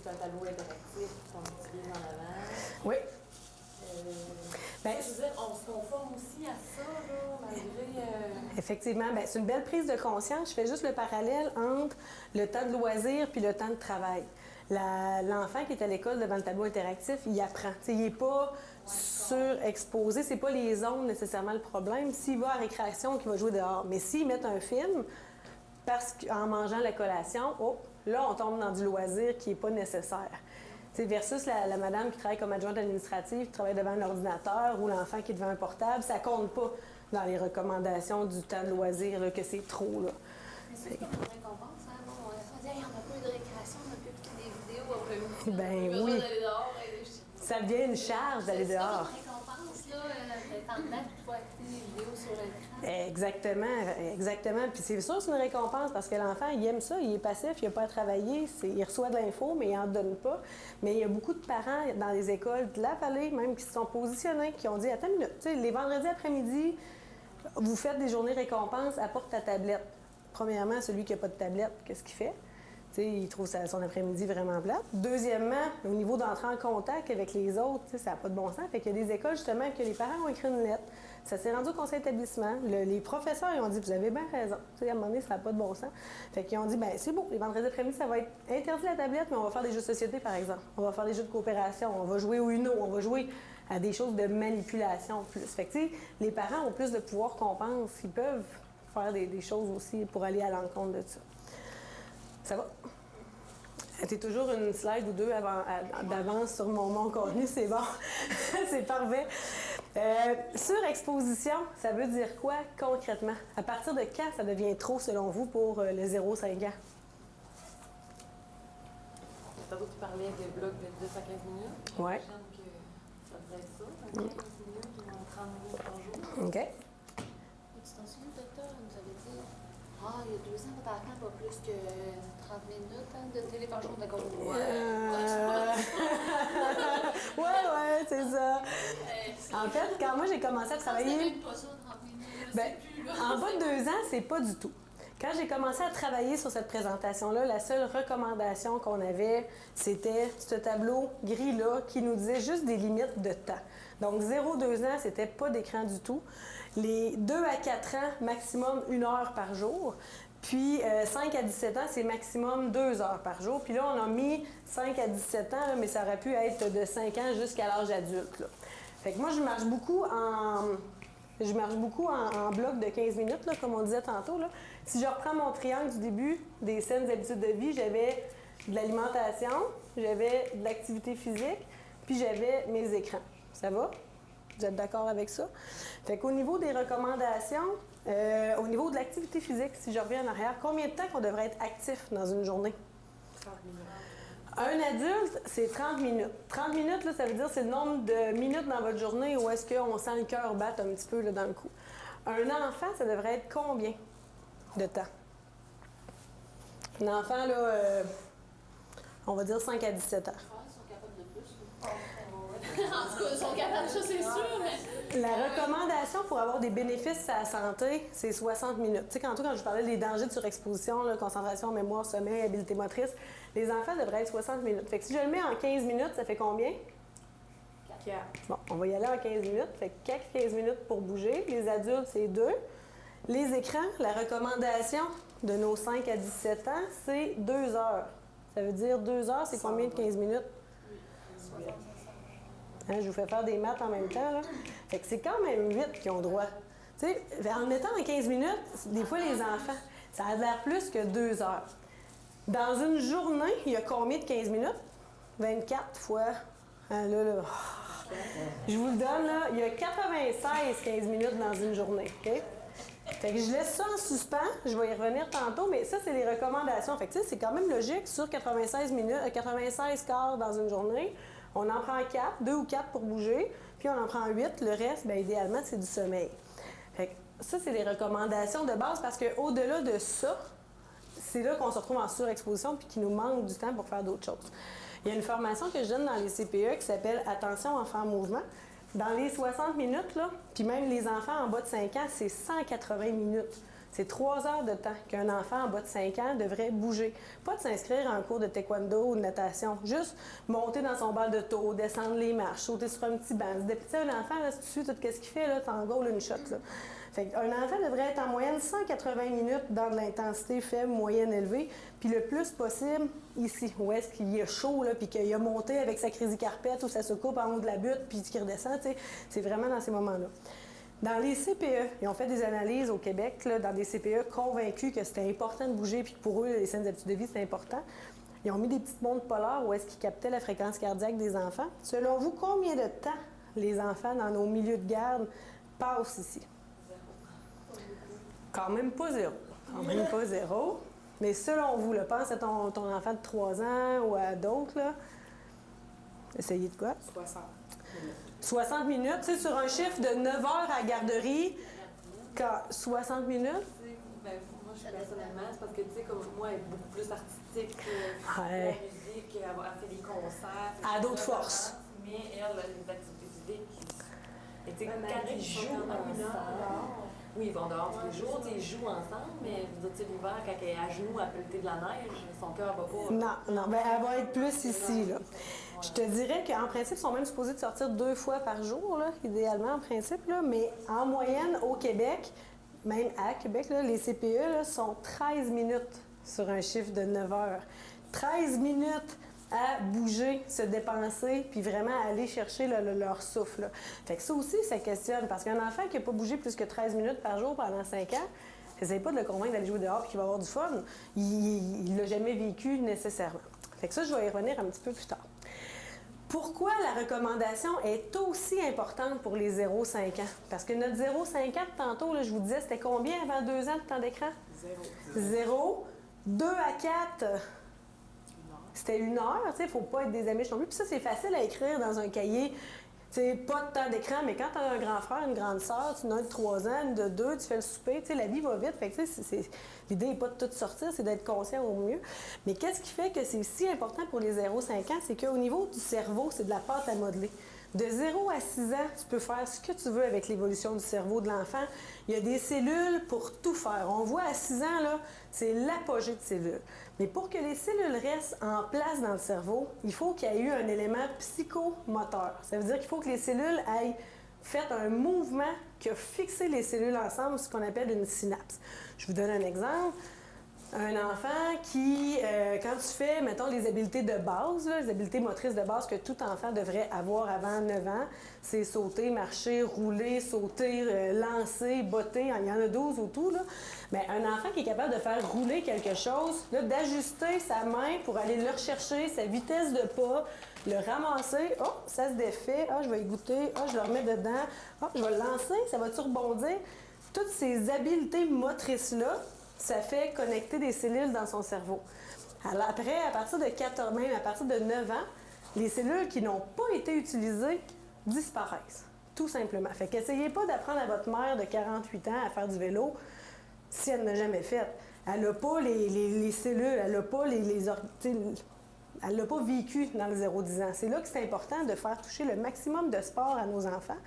C'est un tableau interactif qu'on utilise en avant. Oui. Je veux dire, on se conforme aussi à ça, là, malgré... Effectivement, bien, c'est une belle prise de conscience. Je fais juste le parallèle entre le temps de loisir puis le temps de travail. L'enfant qui est à l'école devant le tableau interactif, il apprend. T'sais, il n'est pas surexposé. C'est pas les ondes nécessairement le problème. S'il va à récréation, qu'il va jouer dehors. Mais s'ils mettent un film, parce qu'en mangeant la collation, là, on tombe dans du loisir qui n'est pas nécessaire. T'sais, versus la madame qui travaille comme adjointe administrative, qui travaille devant un ordinateur, ou l'enfant qui est devant un portable, ça compte pas dans les recommandations du temps de loisir, là, que c'est trop. Là. Mais c'est comme une récompense, hein? Bon, on va dire, on n'a pas eu de récréation, on a pu écouter des vidéos après-midi. Ben oui. D'aller dehors, ça devient une charge d'aller dehors. C'est comme une récompense, là, d'être en dedans, puis de pouvoir écouter des vidéos sur l'écran. Exactement. Puis c'est sûr que c'est une récompense parce que l'enfant, il aime ça, il est passif, il n'a pas à travailler, il reçoit de l'info, mais il n'en donne pas. Mais il y a beaucoup de parents dans les écoles de la vallée, même, qui se sont positionnés, qui ont dit « Attends une minute, les vendredis après-midi, vous faites des journées récompenses, apporte ta tablette. » Premièrement, celui qui n'a pas de tablette, qu'est-ce qu'il fait? Il trouve son après-midi vraiment plate. Deuxièmement, au niveau d'entrer en contact avec les autres, ça n'a pas de bon sens. Fait qu'il y a des écoles, justement, que les parents ont écrit une lettre. Ça s'est rendu au conseil d'établissement. Les professeurs, ils ont dit, vous avez bien raison. À un moment donné, ça n'a pas de bon sens. Fait qu'ils ont dit, bien, c'est beau, les vendredis après-midi, ça va être interdit la tablette, mais on va faire des jeux de société, par exemple. On va faire des jeux de coopération, on va jouer au Uno, on va jouer à des choses de manipulation plus. Fait que, les parents ont plus de pouvoir qu'on pense. Ils peuvent faire des choses aussi pour aller à l'encontre de ça. Ça va? C'est toujours une slide ou deux d'avance sur mon contenu, c'est bon. C'est parfait. Surexposition, ça veut dire quoi concrètement? À partir de quand ça devient trop, selon vous, pour le 0-5 ans? Tantôt, tu parlais de blocs de 10 à 15 minutes. Oui. J'aime que ça devrait être ça, 15 minutes ou 30 minutes par jour. OK. Et tu t'en souviens, docteur, elle nous avait dit, il y a 2 ans, votre enfant n'a pas plus que 30 minutes de télé par jour. D'accord, ouais, c'est ça. En fait, quand moi j'ai commencé à travailler... pas ça, 30 minutes, Ben, en bas de 2 ans, c'est pas du tout. Quand j'ai commencé à travailler sur cette présentation-là, la seule recommandation qu'on avait, c'était ce tableau gris-là qui nous disait juste des limites de temps. Donc, 0-2 ans, c'était pas d'écran du tout. Les 2 à 4 ans, maximum 1 heure par jour. Puis, 5 à 17 ans, c'est maximum 2 heures par jour. Puis là, on a mis 5 à 17 ans, là, mais ça aurait pu être de 5 ans jusqu'à l'âge adulte, là. Fait que moi, je marche beaucoup Je marche beaucoup en bloc de 15 minutes, là, comme on disait tantôt. Là. Si je reprends mon triangle du début des saines habitudes de vie, j'avais de l'alimentation, j'avais de l'activité physique, puis j'avais mes écrans. Ça va? Vous êtes d'accord avec ça? Fait qu'au niveau des recommandations, au niveau de l'activité physique, si je reviens en arrière, combien de temps qu'on devrait être actif dans une journée? 30 minutes. Un adulte, c'est 30 minutes. 30 minutes, là, ça veut dire c'est le nombre de minutes dans votre journée où est-ce qu'on sent le cœur battre un petit peu là, dans le cou. Un enfant, ça devrait être combien de temps? Un enfant, là, on va dire 5 à 17 ans. Ils sont capables de plus. En tout cas, ils sont capables de ça, c'est sûr, mais... La recommandation pour avoir des bénéfices à la santé, c'est 60 minutes. Tu sais, quand je parlais des dangers de surexposition, là, concentration, mémoire, sommeil, habileté motrice, les enfants devraient être 60 minutes. Fait que si je le mets en 15 minutes, ça fait combien? 4. Bon, on va y aller en 15 minutes. Fait que 15 minutes pour bouger. Les adultes, c'est 2. Les écrans, la recommandation de nos 5 à 17 ans, c'est 2 heures. Ça veut dire 2 heures, c'est combien de 15 minutes? Hein, je vous fais faire des maths en même temps, là. Fait que c'est quand même 8 qui ont droit. Tu sais, en le mettant en 15 minutes, des fois, les enfants, ça a l'air plus que 2 heures. Dans une journée, il y a combien de 15 minutes? 24 fois... Hein, là. Je vous le donne, là. Il y a 96 15 minutes dans une journée, OK? Fait que je laisse ça en suspens. Je vais y revenir tantôt, mais ça, c'est les recommandations. Fait que, tu sais, c'est quand même logique. Sur 96 minutes, 96 quarts dans une journée, on en prend 4, 2 ou 4 pour bouger, puis on en prend 8. Le reste, bien, idéalement, c'est du sommeil. Fait que ça, c'est les recommandations de base parce qu'au-delà de ça, c'est là qu'on se retrouve en surexposition puis qu'il nous manque du temps pour faire d'autres choses. Il y a une formation que je donne dans les CPE qui s'appelle « Attention, enfant en mouvement ». Dans les 60 minutes, là, puis même les enfants en bas de 5 ans, c'est 180 minutes. C'est 3 heures de temps qu'un enfant en bas de 5 ans devrait bouger. Pas de s'inscrire en cours de taekwondo ou de natation, juste monter dans son bal de taux, descendre les marches, sauter sur un petit banc. Depuis un enfant, là, si tu suis tout ce qu'il fait, là, t'en gaules une shot. Là. Fait qu'un enfant devrait être en moyenne 180 minutes dans de l'intensité faible, moyenne, élevée, puis le plus possible ici, où est-ce qu'il y a chaud, là, puis qu'il a monté avec sa crise-carpette ou ça se coupe en haut de la butte, puis qu'il redescend, tu sais, c'est vraiment dans ces moments-là. Dans les CPE, ils ont fait des analyses au Québec, là, dans des CPE convaincus que c'était important de bouger, puis que pour eux, les saines habitudes de vie, c'est important. Ils ont mis des petites montres polaires où est-ce qu'ils captaient la fréquence cardiaque des enfants. Selon vous, combien de temps les enfants dans nos milieux de garde passent ici? Quand même pas zéro. Quand même pas zéro. Mais selon vous, là, pense à ton enfant de 3 ans ou à d'autres, là. Essayez de quoi? 60. 60 minutes, tu sais, sur un chiffre de 9 heures à la garderie, 60 minutes? Ben, moi, je personnellement, c'est parce que, tu sais, comme moi, elle est beaucoup plus artistique, Ouais. la musique, elle fait des concerts. Elle a d'autres forces. Mais elle, les activités physiques, et tu sais, Un quand ami ils qui jouent sont quand même une heure ensemble, oui, ils vont dehors tous les jours, ils jouent ensemble, mais je veux dire, l'hiver, quand elle est à genoux, à pelleter de la neige, son cœur va pas. Non, ben elle va être plus ici, là. Je te dirais qu'en principe, ils sont même supposés de sortir 2 fois par jour, là, idéalement, en principe, là, mais en moyenne, au Québec, même à Québec, là, les CPE là, sont 13 minutes sur un chiffre de 9 heures. 13 minutes à bouger, se dépenser, puis vraiment aller chercher leur souffle. Là. Fait que ça aussi, ça questionne, parce qu'un enfant qui n'a pas bougé plus que 13 minutes par jour pendant 5 ans, n'essaye pas de le convaincre d'aller jouer dehors et qu'il va avoir du fun. Il ne l'a jamais vécu nécessairement. Fait que ça, je vais y revenir un petit peu plus tard. Pourquoi la recommandation est aussi importante pour les 0-5 ans? Parce que notre 0-5 ans, tantôt, là, je vous disais, c'était combien avant 2 ans de temps d'écran? 0. 2 à 4, c'était 1 heure. Il ne faut pas être des amis non plus. Puis ça, c'est facile à écrire dans un cahier. T'sais, pas de temps d'écran, mais quand tu as un grand frère, une grande sœur, tu en as de 3 ans, une de 2, tu fais le souper, la vie va vite. Fait que, l'idée n'est pas de tout sortir, c'est d'être conscient au mieux. Mais qu'est-ce qui fait que c'est si important pour les 0-5 ans? C'est qu'au niveau du cerveau, c'est de la pâte à modeler. De 0 à 6 ans, tu peux faire ce que tu veux avec l'évolution du cerveau de l'enfant. Il y a des cellules pour tout faire. On voit à 6 ans, là, c'est l'apogée de cellules. Mais pour que les cellules restent en place dans le cerveau, il faut qu'il y ait eu un élément psychomoteur. Ça veut dire qu'il faut que les cellules aient fait un mouvement qui a fixé les cellules ensemble, ce qu'on appelle une synapse. Je vous donne un exemple. Un enfant qui, quand tu fais, mettons, les habiletés de base, là, les habiletés motrices de base que tout enfant devrait avoir avant 9 ans, c'est sauter, marcher, rouler, sauter, lancer, botter, il y en a 12 au tout, là. Mais un enfant qui est capable de faire rouler quelque chose, là, d'ajuster sa main pour aller le rechercher, sa vitesse de pas, le ramasser, oh, ça se défait, ah, je vais y goûter, ah, je le remets dedans, ah, je vais le lancer, ça va-tu rebondir? Toutes ces habiletés motrices-là, ça fait connecter des cellules dans son cerveau. Alors après, à partir de 14, même à partir de 9 ans, les cellules qui n'ont pas été utilisées disparaissent, tout simplement. Fait qu'essayez pas d'apprendre à votre mère de 48 ans à faire du vélo si elle n'a jamais fait. Elle n'a pas les cellules, elle n'a pas elle l'a pas vécu dans le 0-10 ans. C'est là que c'est important de faire toucher le maximum de sport à nos enfants.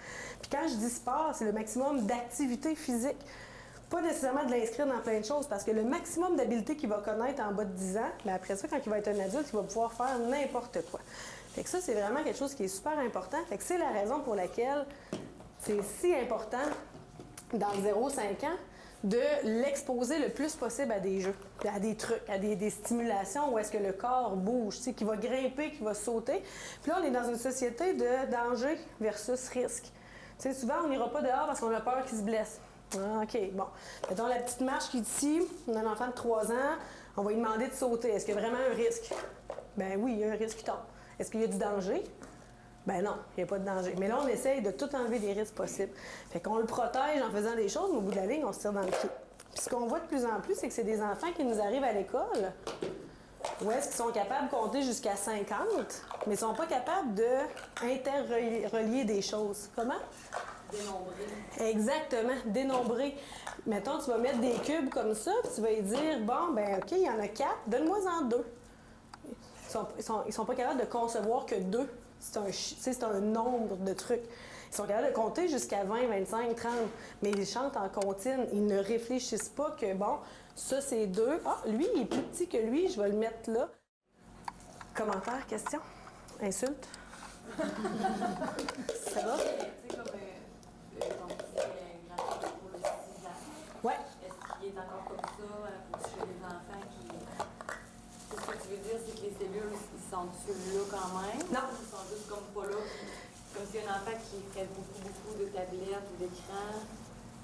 Puis quand je dis sport, c'est le maximum d'activité physique. Pas nécessairement de l'inscrire dans plein de choses, parce que le maximum d'habiletés qu'il va connaître en bas de 10 ans, mais après ça, quand il va être un adulte, il va pouvoir faire n'importe quoi. Fait que ça, c'est vraiment quelque chose qui est super important. Fait que c'est la raison pour laquelle c'est si important, dans le 0-5 ans, de l'exposer le plus possible à des jeux, à des trucs, à des stimulations où est-ce que le corps bouge, tu sais, qui va grimper, qui va sauter. Puis là, on est dans une société de danger versus risque. Tu sais, souvent, on n'ira pas dehors parce qu'on a peur qu'il se blesse. Ah, OK, bon. Mettons la petite marche qui est ici, on a un enfant de 3 ans, on va lui demander de sauter. Est-ce qu'il y a vraiment un risque? Ben oui, il y a un risque qui tombe. Est-ce qu'il y a du danger? Ben non, il n'y a pas de danger. Mais là, on essaye de tout enlever des risques possibles. Fait qu'on le protège en faisant des choses, mais au bout de la ligne, on se tire dans le pied. Puis ce qu'on voit de plus en plus, c'est que c'est des enfants qui nous arrivent à l'école où est-ce qu'ils sont capables de compter jusqu'à 50, mais ils ne sont pas capables d'interrelier des choses. Comment? Dénombrer. Exactement, dénombrer. Mettons, tu vas mettre des cubes comme ça, puis tu vas lui dire, bon, ben OK, il y en a 4, donne-moi-en 2. Ils sont pas capables de concevoir que 2. C'est un nombre de trucs. Ils sont capables de compter jusqu'à 20, 25, 30, mais ils chantent en comptine. Ils ne réfléchissent pas que, bon, ça c'est 2. Ah, lui, il est plus petit que lui, je vais le mettre là. Commentaire, question? Insulte? Ça va? Tu sais, comme ton petit graphique pour le 6 ans. Ouais. Est-ce qu'il est encore comme ça pour chez les enfants qui. Ce que tu veux dire, c'est que les cellules, ils sont-tu là quand même? Non. Ils sont juste comme pas là. Comme si un enfant qui ferait beaucoup de tablettes ou d'écrans,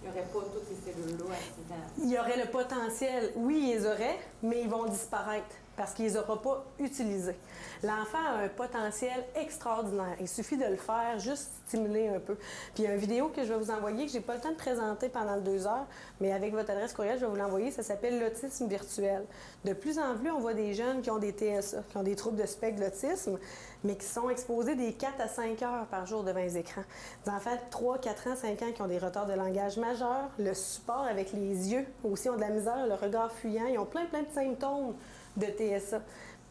il n'y aurait pas toutes ces cellules-là à 6 ans. Il y aurait le potentiel. Oui, ils les auraient, mais ils vont disparaître parce qu'ils ne les auront pas utilisés. L'enfant a un potentiel extraordinaire. Il suffit de le faire, juste stimuler un peu. Puis il y a une vidéo que je vais vous envoyer, que je n'ai pas le temps de présenter pendant le 2 heures, mais avec votre adresse courriel, je vais vous l'envoyer. Ça s'appelle l'autisme virtuel. De plus en plus, on voit des jeunes qui ont des TSA, qui ont des troubles de spectre de l'autisme, mais qui sont exposés des 4 à 5 heures par jour devant les écrans. Des enfants de 3, 4 ans, 5 ans qui ont des retards de langage majeurs, le support avec les yeux aussi ont de la misère, le regard fuyant, ils ont plein de symptômes de TSA.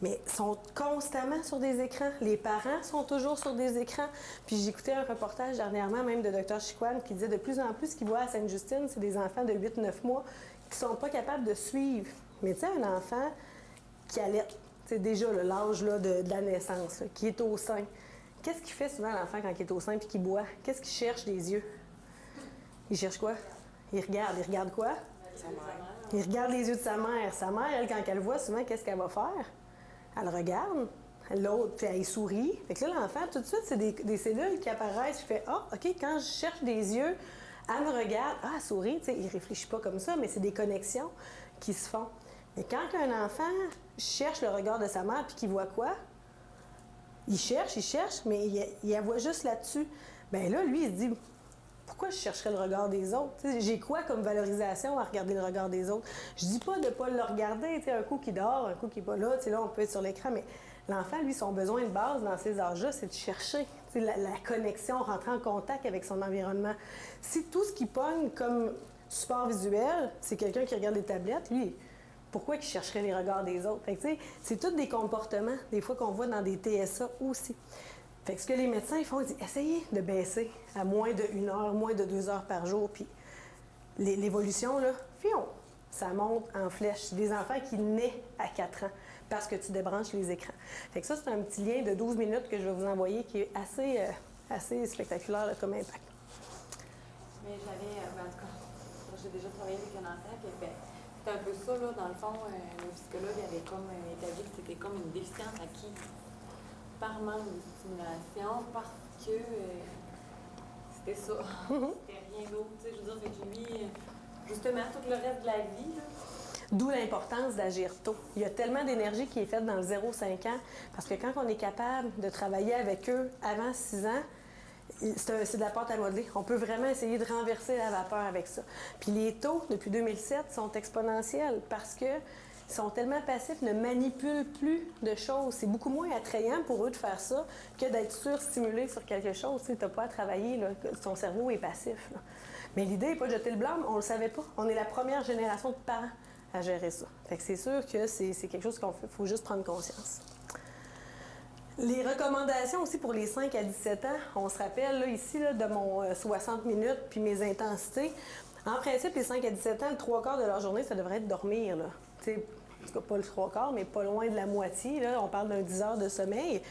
Mais sont constamment sur des écrans. Les parents sont toujours sur des écrans. Puis j'écoutais un reportage dernièrement, même de Dr. Chiquan, qui disait de plus en plus ce qu'il voit à Sainte-Justine, c'est des enfants de 8-9 mois qui ne sont pas capables de suivre. Mais tu sais, un enfant qui allait, c'est déjà l'âge de la naissance, là, qui est au sein. Qu'est-ce qu'il fait souvent l'enfant quand il est au sein et qu'il boit? Qu'est-ce qu'il cherche des yeux? Il cherche quoi? Il regarde quoi? Il regarde les yeux de sa mère. Sa mère, elle, quand elle voit, souvent, qu'est-ce qu'elle va faire? Elle regarde. L'autre, puis elle sourit. Fait que là, l'enfant, tout de suite, c'est des cellules qui apparaissent. Il fait « Ah, OK, quand je cherche des yeux, elle me regarde. Ah, elle sourit. » Tu sais, il ne réfléchit pas comme ça, mais c'est des connexions qui se font. Mais quand un enfant cherche le regard de sa mère puis qu'il voit quoi? Il cherche, mais il la voit juste là-dessus. Bien là, lui, il se dit « Pourquoi je chercherais le regard des autres? J'ai quoi comme valorisation à regarder le regard des autres? » Je dis pas de ne pas le regarder, un coup qui dort, un coup qui n'est pas là, là, on peut être sur l'écran, mais l'enfant, lui, son besoin de base dans ces âges-là, c'est de chercher la connexion, rentrer en contact avec son environnement. Si tout ce qui pogne comme support visuel, c'est quelqu'un qui regarde les tablettes, lui, pourquoi il chercherait les regards des autres? Fait que, c'est tous des comportements, des fois, qu'on voit dans des TSA aussi. Fait que ce que les médecins ils font, ils disent essayez de baisser à moins de 1 heure, moins de 2 heures par jour. Puis l'évolution, là, ça monte en flèche. Des enfants qui naissent à 4 ans parce que tu débranches les écrans. Fait que ça, c'est un petit lien de 12 minutes que je vais vous envoyer qui est assez spectaculaire là, comme impact. Mais j'avais, en tout cas, j'ai déjà travaillé avec un enfant qui C'est un peu ça, là, dans le fond, le psychologue avait comme établi que c'était comme une déficience acquise par manque de stimulation parce que c'était ça. C'était rien d'autre, tu sais, je veux dire, fait que lui, justement, tout le reste de la vie, là. D'où l'importance d'agir tôt. Il y a tellement d'énergie qui est faite dans le 0-5 ans, parce que quand on est capable de travailler avec eux avant 6 ans, c'est de la pâte à modeler. On peut vraiment essayer de renverser la vapeur avec ça. Puis les taux, depuis 2007, sont exponentiels parce que ils sont tellement passifs, ne manipulent plus de choses. C'est beaucoup moins attrayant pour eux de faire ça que d'être surstimulé sur quelque chose. Tu n'as pas à travailler, là, ton cerveau est passif. Là. Mais l'idée n'est pas de jeter le blâme, on ne le savait pas. On est la première génération de parents à gérer ça. Fait que c'est sûr que c'est quelque chose qu'il faut juste prendre conscience. Les recommandations aussi pour les 5 à 17 ans, on se rappelle là, ici là, de mon 60 minutes puis mes intensités. En principe, les 5 à 17 ans, le 3/4 de leur journée, ça devrait être dormir. Là. En tout cas, pas le 3/4, mais pas loin de la moitié. Là. On parle d'un 10 heures de sommeil.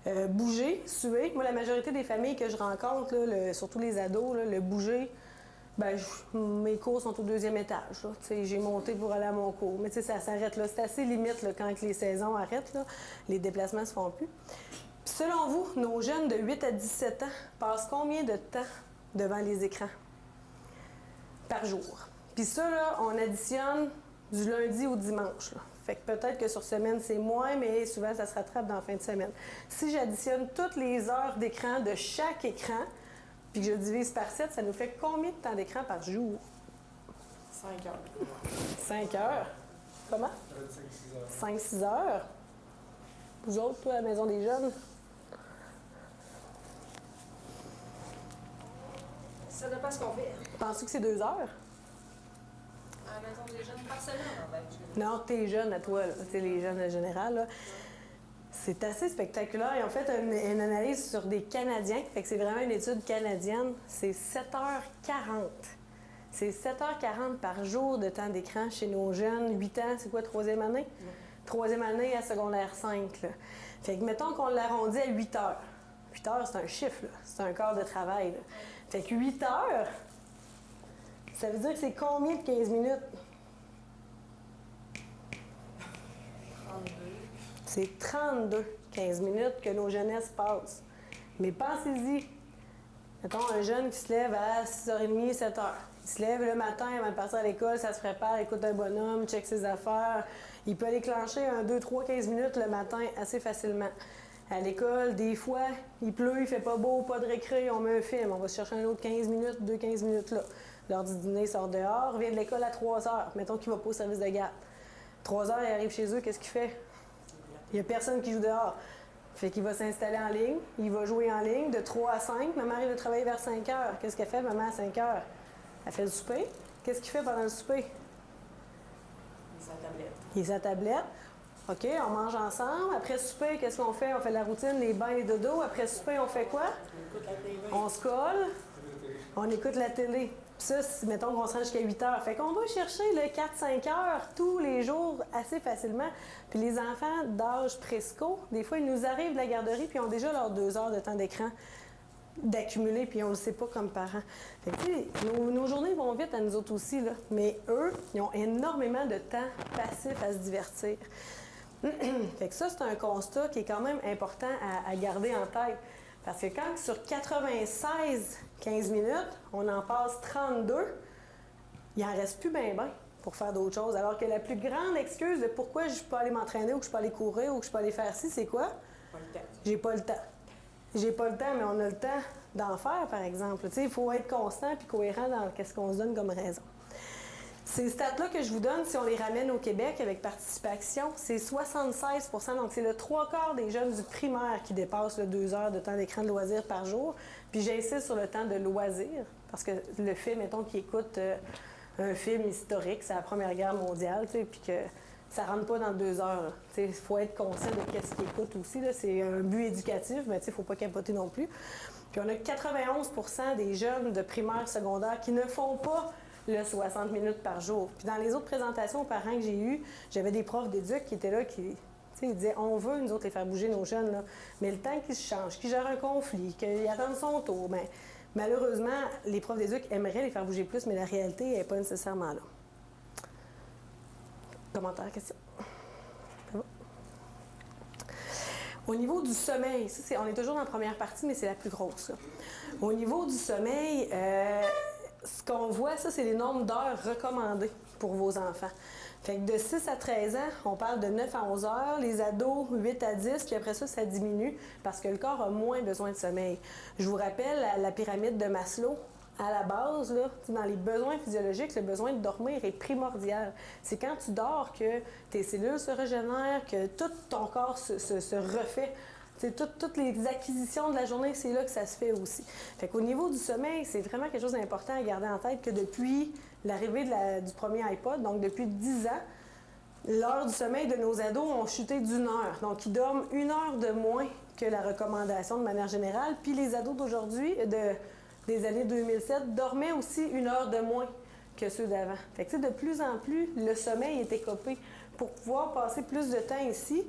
Bouger, suer. Moi, la majorité des familles que je rencontre, là, surtout les ados, là, le bouger, ben, mes cours sont au 2e étage. J'ai monté pour aller à mon cours. Mais ça s'arrête là. C'est assez limite là, quand les saisons arrêtent. Là, les déplacements ne se font plus. Puis, selon vous, nos jeunes de 8 à 17 ans passent combien de temps devant les écrans par jour? Puis ça, là, on additionne du lundi au dimanche. Là. Fait que peut-être que sur semaine, c'est moins, mais souvent, ça se rattrape dans la fin de semaine. Si j'additionne toutes les heures d'écran de chaque écran, puis que je divise par 7, ça nous fait combien de temps d'écran par jour? 5 heures. 5 heures. Comment? 5-6 heures. Vous autres, toi, à la maison des jeunes? Ça dépend ce qu'on fait. Penses-tu que c'est 2 heures? À la maison des jeunes par semaine, Non, t'es jeune à toi, là. T'sais, les jeunes en général, là. C'est assez spectaculaire. Ils ont fait une analyse sur des Canadiens. Fait que c'est vraiment une étude canadienne. C'est 7h40. C'est 7h40 par jour de temps d'écran chez nos jeunes. 8 ans, c'est quoi, 3e année? 3e année à secondaire 5. Là. Fait que mettons qu'on l'arrondit à 8 heures. 8 heures, c'est un chiffre, là. C'est un quart de travail. Là. Fait que 8 heures, ça veut dire que c'est combien de 15 minutes? 32. C'est 32 15 minutes que nos jeunesses passent. Mais pensez-y. Mettons un jeune qui se lève à 6h30, 7h. Il se lève le matin avant de partir à l'école, ça se prépare, écoute un bonhomme, check ses affaires. Il peut aller clencher un 2, 3, 15 minutes le matin assez facilement. À l'école, des fois, il pleut, il fait pas beau, pas de récré, on met un film. On va se chercher un autre 15 minutes, 15 minutes là. L'heure du dîner sort dehors, vient de l'école à 3h. Mettons qu'il va pas au service de garde. 3h, il arrive chez eux, qu'est-ce qu'il fait? Il n'y a personne qui joue dehors. Fait qu'il va s'installer en ligne, il va jouer en ligne de 3 à 5. Maman arrive de travailler vers 5 heures. Qu'est-ce qu'elle fait, maman, à 5 heures? Elle fait le souper. Qu'est-ce qu'il fait pendant le souper? Sa tablette. Il est sa tablette. OK, on mange ensemble. Après souper, qu'est-ce qu'on fait? On fait la routine, les bains, les dodos. Après souper, on fait quoi? On écoute la télé. On se colle. On écoute la télé. Puis ça, mettons qu'on se rend jusqu'à 8 heures. Fait qu'on va chercher le 4-5 heures tous les jours assez facilement. Puis les enfants d'âge présco, des fois, ils nous arrivent de la garderie puis ils ont déjà leurs 2 heures de temps d'écran d'accumuler, puis on le sait pas comme parents. Fait que, nos journées vont vite à nous autres aussi, là. Mais eux, ils ont énormément de temps passif à se divertir. Fait que ça, c'est un constat qui est quand même important à garder en tête. Parce que quand sur 96 15 minutes, on en passe 32, il en reste plus ben pour faire d'autres choses. Alors que la plus grande excuse de pourquoi je peux aller m'entraîner ou que je peux aller courir ou que je peux aller faire ci, c'est quoi? Pas le temps. J'ai pas le temps. J'ai pas le temps, mais on a le temps d'en faire, par exemple. Il faut être constant et cohérent dans ce qu'on se donne comme raison. Ces stats-là que je vous donne, si on les ramène au Québec avec participation, c'est 76 %. Donc, c'est le 3/4 des jeunes du primaire qui dépassent le 2 heures de temps d'écran de loisirs par jour. Puis j'insiste sur le temps de loisirs, parce que le fait, mettons, qu'ils écoutent un film historique, c'est la Première Guerre mondiale, puis que ça rentre pas dans 2 heures. Il faut être conscient de ce qu'ils écoutent aussi. C'est un but éducatif, mais il ne faut pas capoter non plus. Puis on a 91 % des jeunes de primaire, secondaire qui ne font pas le 60 minutes par jour. Puis dans les autres présentations aux parents que j'ai eues, j'avais des profs d'éduc qui étaient là, qui ils disaient, on veut, nous autres, les faire bouger, nos jeunes, là, mais le temps qu'ils se changent, qu'ils gèrent un conflit, qu'ils attendent son tour, bien, malheureusement, les profs d'éduc aimeraient les faire bouger plus, mais la réalité n'est pas nécessairement là. Commentaires, questions? Ça va? Au niveau du sommeil, ça, on est toujours dans la première partie, mais c'est la plus grosse. Là. Au niveau du sommeil, ce qu'on voit, ça, c'est les nombres d'heures recommandées pour vos enfants. Fait que de 6 à 13 ans, on parle de 9 à 11 heures, les ados 8 à 10, puis après ça, ça diminue parce que le corps a moins besoin de sommeil. Je vous rappelle la pyramide de Maslow. À la base, là, dans les besoins physiologiques, le besoin de dormir est primordial. C'est quand tu dors que tes cellules se régénèrent, que tout ton corps se refait. Toutes les acquisitions de la journée, c'est là que ça se fait aussi. Fait qu'au niveau du sommeil, c'est vraiment quelque chose d'important à garder en tête que depuis l'arrivée du premier iPod, donc depuis 10 ans, l'heure du sommeil de nos ados ont chuté d'1 heure. Donc, ils dorment 1 heure de moins que la recommandation de manière générale. Puis les ados d'aujourd'hui, des années 2007, dormaient aussi 1 heure de moins que ceux d'avant. Fait que, de plus en plus, le sommeil est écopé. Pour pouvoir passer plus de temps ici,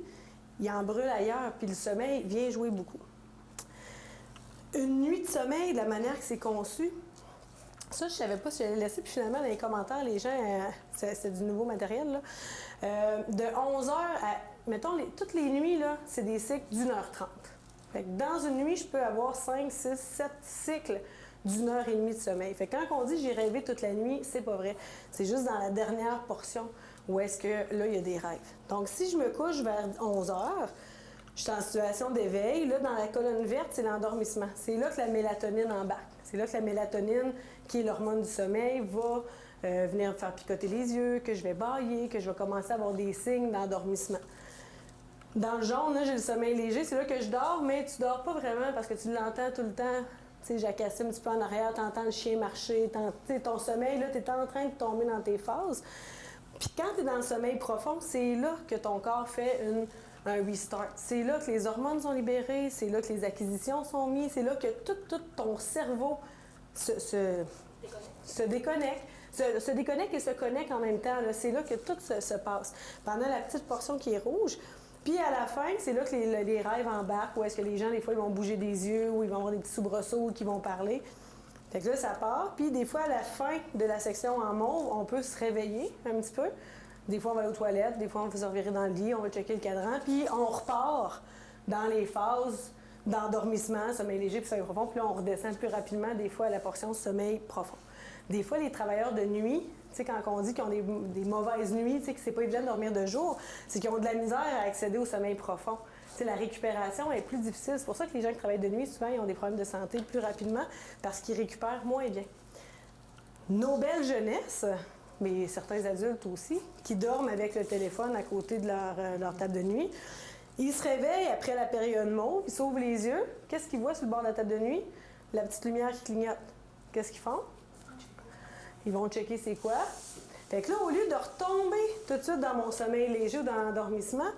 il en brûle ailleurs, puis le sommeil vient jouer beaucoup. Une nuit de sommeil, de la manière que c'est conçu, ça, je ne savais pas si j'allais laisser, puis finalement, dans les commentaires, les gens, c'est du nouveau matériel, là. De 11h à, mettons, toutes les nuits, là, c'est des cycles d'1h30. Fait que dans une nuit, je peux avoir 5, 6, 7 cycles d'1h30 de sommeil. Fait que quand on dit « j'ai rêvé toute la nuit », c'est pas vrai. C'est juste dans la dernière portion où est-ce que, là, il y a des rêves. Donc, si je me couche vers 11h, je suis en situation d'éveil. Là, dans la colonne verte, c'est l'endormissement. C'est là que la mélatonine embarque. C'est là que la mélatonine, qui est l'hormone du sommeil, va venir me faire picoter les yeux, que je vais bâiller, que je vais commencer à avoir des signes d'endormissement. Dans le jaune, là, j'ai le sommeil léger. C'est là que je dors, mais tu dors pas vraiment parce que tu l'entends tout le temps. Tu sais, jacassé un petit peu en arrière, tu entends le chien marcher. Ton sommeil, là, tu es en train de tomber dans tes phases. Puis quand tu es dans le sommeil profond, c'est là que ton corps fait un restart. C'est là que les hormones sont libérées, c'est là que les acquisitions sont mises, c'est là que tout ton cerveau se déconnecte. Se déconnecte et se connecte en même temps. C'est là que tout se passe. Pendant la petite portion qui est rouge, puis à la fin, c'est là que les rêves embarquent, où est-ce que les gens, des fois, ils vont bouger des yeux, ou ils vont avoir des petits soubresauts, qui vont parler. Fait que là, ça part. Puis des fois, à la fin de la section en mauve, on peut se réveiller un petit peu. Des fois, on va aller aux toilettes, des fois, on va se revirer dans le lit, on va checker le cadran, puis on repart dans les phases d'endormissement, sommeil léger puis sommeil profond, puis là, on redescend plus rapidement, des fois, à la portion sommeil profond. Des fois, les travailleurs de nuit, tu sais, quand on dit qu'ils ont des mauvaises nuits, tu sais, que c'est pas évident de dormir de jour, c'est qu'ils ont de la misère à accéder au sommeil profond. Tu sais, la récupération est plus difficile. C'est pour ça que les gens qui travaillent de nuit, souvent, ils ont des problèmes de santé plus rapidement parce qu'ils récupèrent moins bien. Nos belles jeunesses, mais certains adultes aussi, qui dorment avec le téléphone à côté de leur table de nuit, ils se réveillent après la période mauve, ils s'ouvrent les yeux. Qu'est-ce qu'ils voient sur le bord de la table de nuit? La petite lumière qui clignote. Qu'est-ce qu'ils font? Ils vont checker c'est quoi. Fait que là, au lieu de retomber tout de suite dans mon sommeil léger ou dans l'endormissement,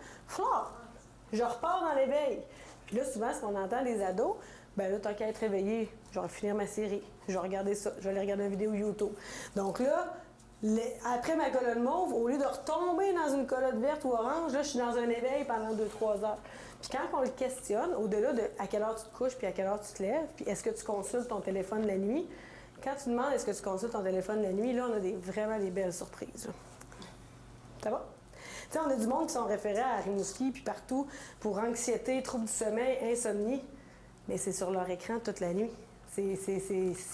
je repars dans l'éveil. Puis là, souvent, ce qu'on entend des ados, ben là, tant qu'à être réveillé, je vais finir ma série, je vais regarder ça, je vais aller regarder une vidéo YouTube. Donc là, après ma colonne mauve, au lieu de retomber dans une colonne verte ou orange, là, je suis dans un éveil pendant 2-3 heures. Puis quand on le questionne, au-delà de à quelle heure tu te couches puis à quelle heure tu te lèves, puis est-ce que tu consultes ton téléphone la nuit, quand tu demandes est-ce que tu consultes ton téléphone la nuit, là, on a vraiment des belles surprises. Là. Ça va? Tu sais, on a du monde qui sont référés à Rimouski puis partout pour anxiété, troubles du sommeil, insomnie, mais c'est sur leur écran toute la nuit. Il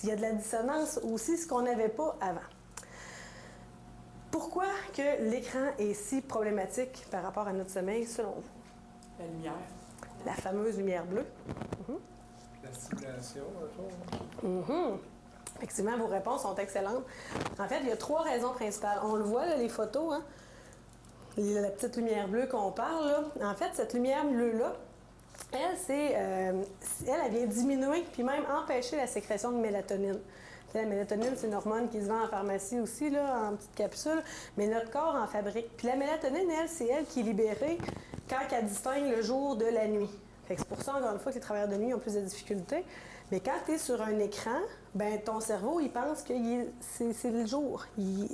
y a de la dissonance aussi, ce qu'on n'avait pas avant. Pourquoi que l'écran est si problématique par rapport à notre sommeil, selon vous? La lumière. La fameuse lumière bleue. La stimulation, un jour. Effectivement, vos réponses sont excellentes. En fait, il y a 3 raisons principales. On le voit, là, les photos, hein? La petite lumière bleue qu'on parle, là. En fait, cette lumière bleue-là, elle vient diminuer puis même empêcher la sécrétion de mélatonine. La mélatonine, c'est une hormone qui se vend en pharmacie aussi, là, en petites capsules, mais notre corps en fabrique. Puis la mélatonine, c'est elle qui est libérée quand elle distingue le jour de la nuit. Fait que c'est pour ça, encore une fois, que les travailleurs de nuit ont plus de difficultés. Mais quand tu es sur un écran, ben ton cerveau, il pense que c'est le jour.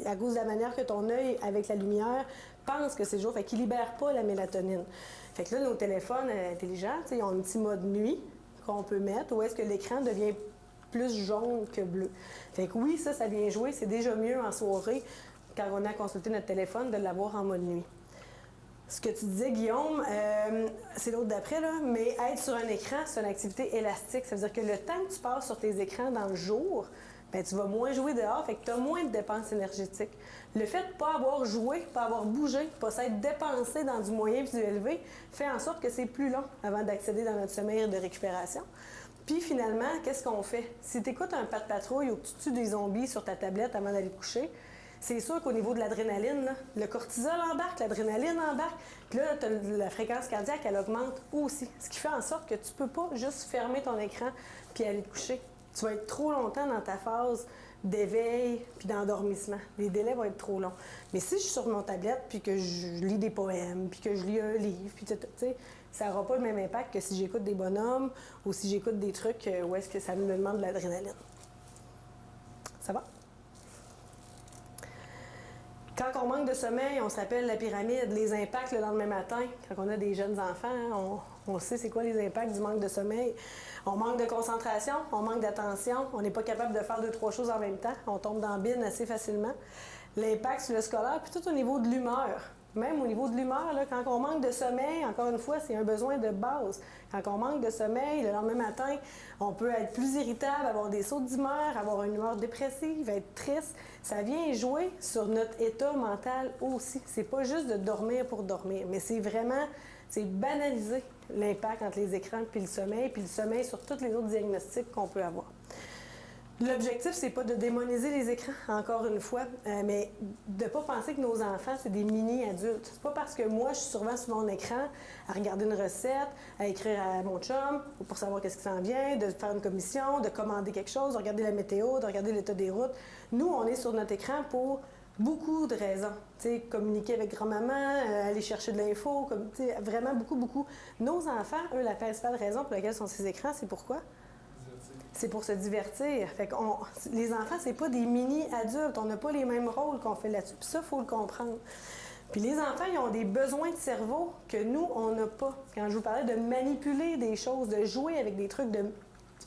À cause de la manière que ton œil, avec la lumière, pense que c'est le jour. Fait qu'il ne libère pas la mélatonine. Fait que là, nos téléphones intelligents, ils ont un petit mode nuit qu'on peut mettre, où est-ce que l'écran devient plus jaune que bleu. Fait que oui, ça vient jouer. C'est déjà mieux en soirée quand on a consulté notre téléphone, de l'avoir en mode nuit. Ce que tu disais, Guillaume, c'est l'autre d'après, là, mais être sur un écran, c'est une activité élastique. Ça veut dire que le temps que tu passes sur tes écrans dans le jour, bien, tu vas moins jouer dehors, fait que tu as moins de dépenses énergétiques. Le fait de ne pas avoir joué, pas avoir bougé, pas s'être dépensé dans du moyen puis du élevé, fait en sorte que c'est plus long avant d'accéder dans notre sommeil de récupération. Puis finalement, qu'est-ce qu'on fait? Si tu écoutes un pas de patrouille ou que tu tues des zombies sur ta tablette avant d'aller te coucher, c'est sûr qu'au niveau de l'adrénaline, là, le cortisol embarque, l'adrénaline embarque, puis là, la fréquence cardiaque, elle augmente aussi. Ce qui fait en sorte que tu peux pas juste fermer ton écran puis aller te coucher. Tu vas être trop longtemps dans ta phase d'éveil puis d'endormissement. Les délais vont être trop longs. Mais si je suis sur mon tablette puis que je lis des poèmes puis que je lis un livre, puis tu sais, ça n'aura pas le même impact que si j'écoute des bonhommes ou si j'écoute des trucs où est-ce que ça me demande de l'adrénaline. Ça va? Quand on manque de sommeil, on se rappelle la pyramide, les impacts le lendemain matin. Quand on a des jeunes enfants, hein, on sait c'est quoi les impacts du manque de sommeil. On manque de concentration, on manque d'attention, on n'est pas capable de faire 2-3 choses en même temps. On tombe dans le bine assez facilement. L'impact sur le scolaire, puis tout au niveau de l'humeur. Même au niveau de l'humeur, là, quand on manque de sommeil, encore une fois, c'est un besoin de base. Quand on manque de sommeil, le lendemain matin, on peut être plus irritable, avoir des sauts d'humeur, avoir une humeur dépressive, être triste. Ça vient jouer sur notre état mental aussi. C'est pas juste de dormir pour dormir, mais c'est vraiment, c'est banaliser l'impact entre les écrans puis le sommeil sur tous les autres diagnostics qu'on peut avoir. L'objectif, c'est pas de démoniser les écrans, encore une fois, mais de pas penser que nos enfants, c'est des mini-adultes. C'est pas parce que moi, je suis souvent sur mon écran à regarder une recette, à écrire à mon chum pour savoir qu'est-ce qui s'en vient, de faire une commission, de commander quelque chose, de regarder la météo, de regarder l'état des routes. Nous, on est sur notre écran pour beaucoup de raisons. T'sais, communiquer avec grand-maman, aller chercher de l'info, vraiment beaucoup. Nos enfants, eux, la principale raison pour laquelle sont ces écrans, c'est pourquoi? C'est pour se divertir. Fait que les enfants, c'est pas des mini-adultes. On n'a pas les mêmes rôles qu'on fait là-dessus. Puis ça, il faut le comprendre. Puis les enfants, ils ont des besoins de cerveau que nous, on n'a pas. Quand je vous parlais de manipuler des choses, de jouer avec des trucs,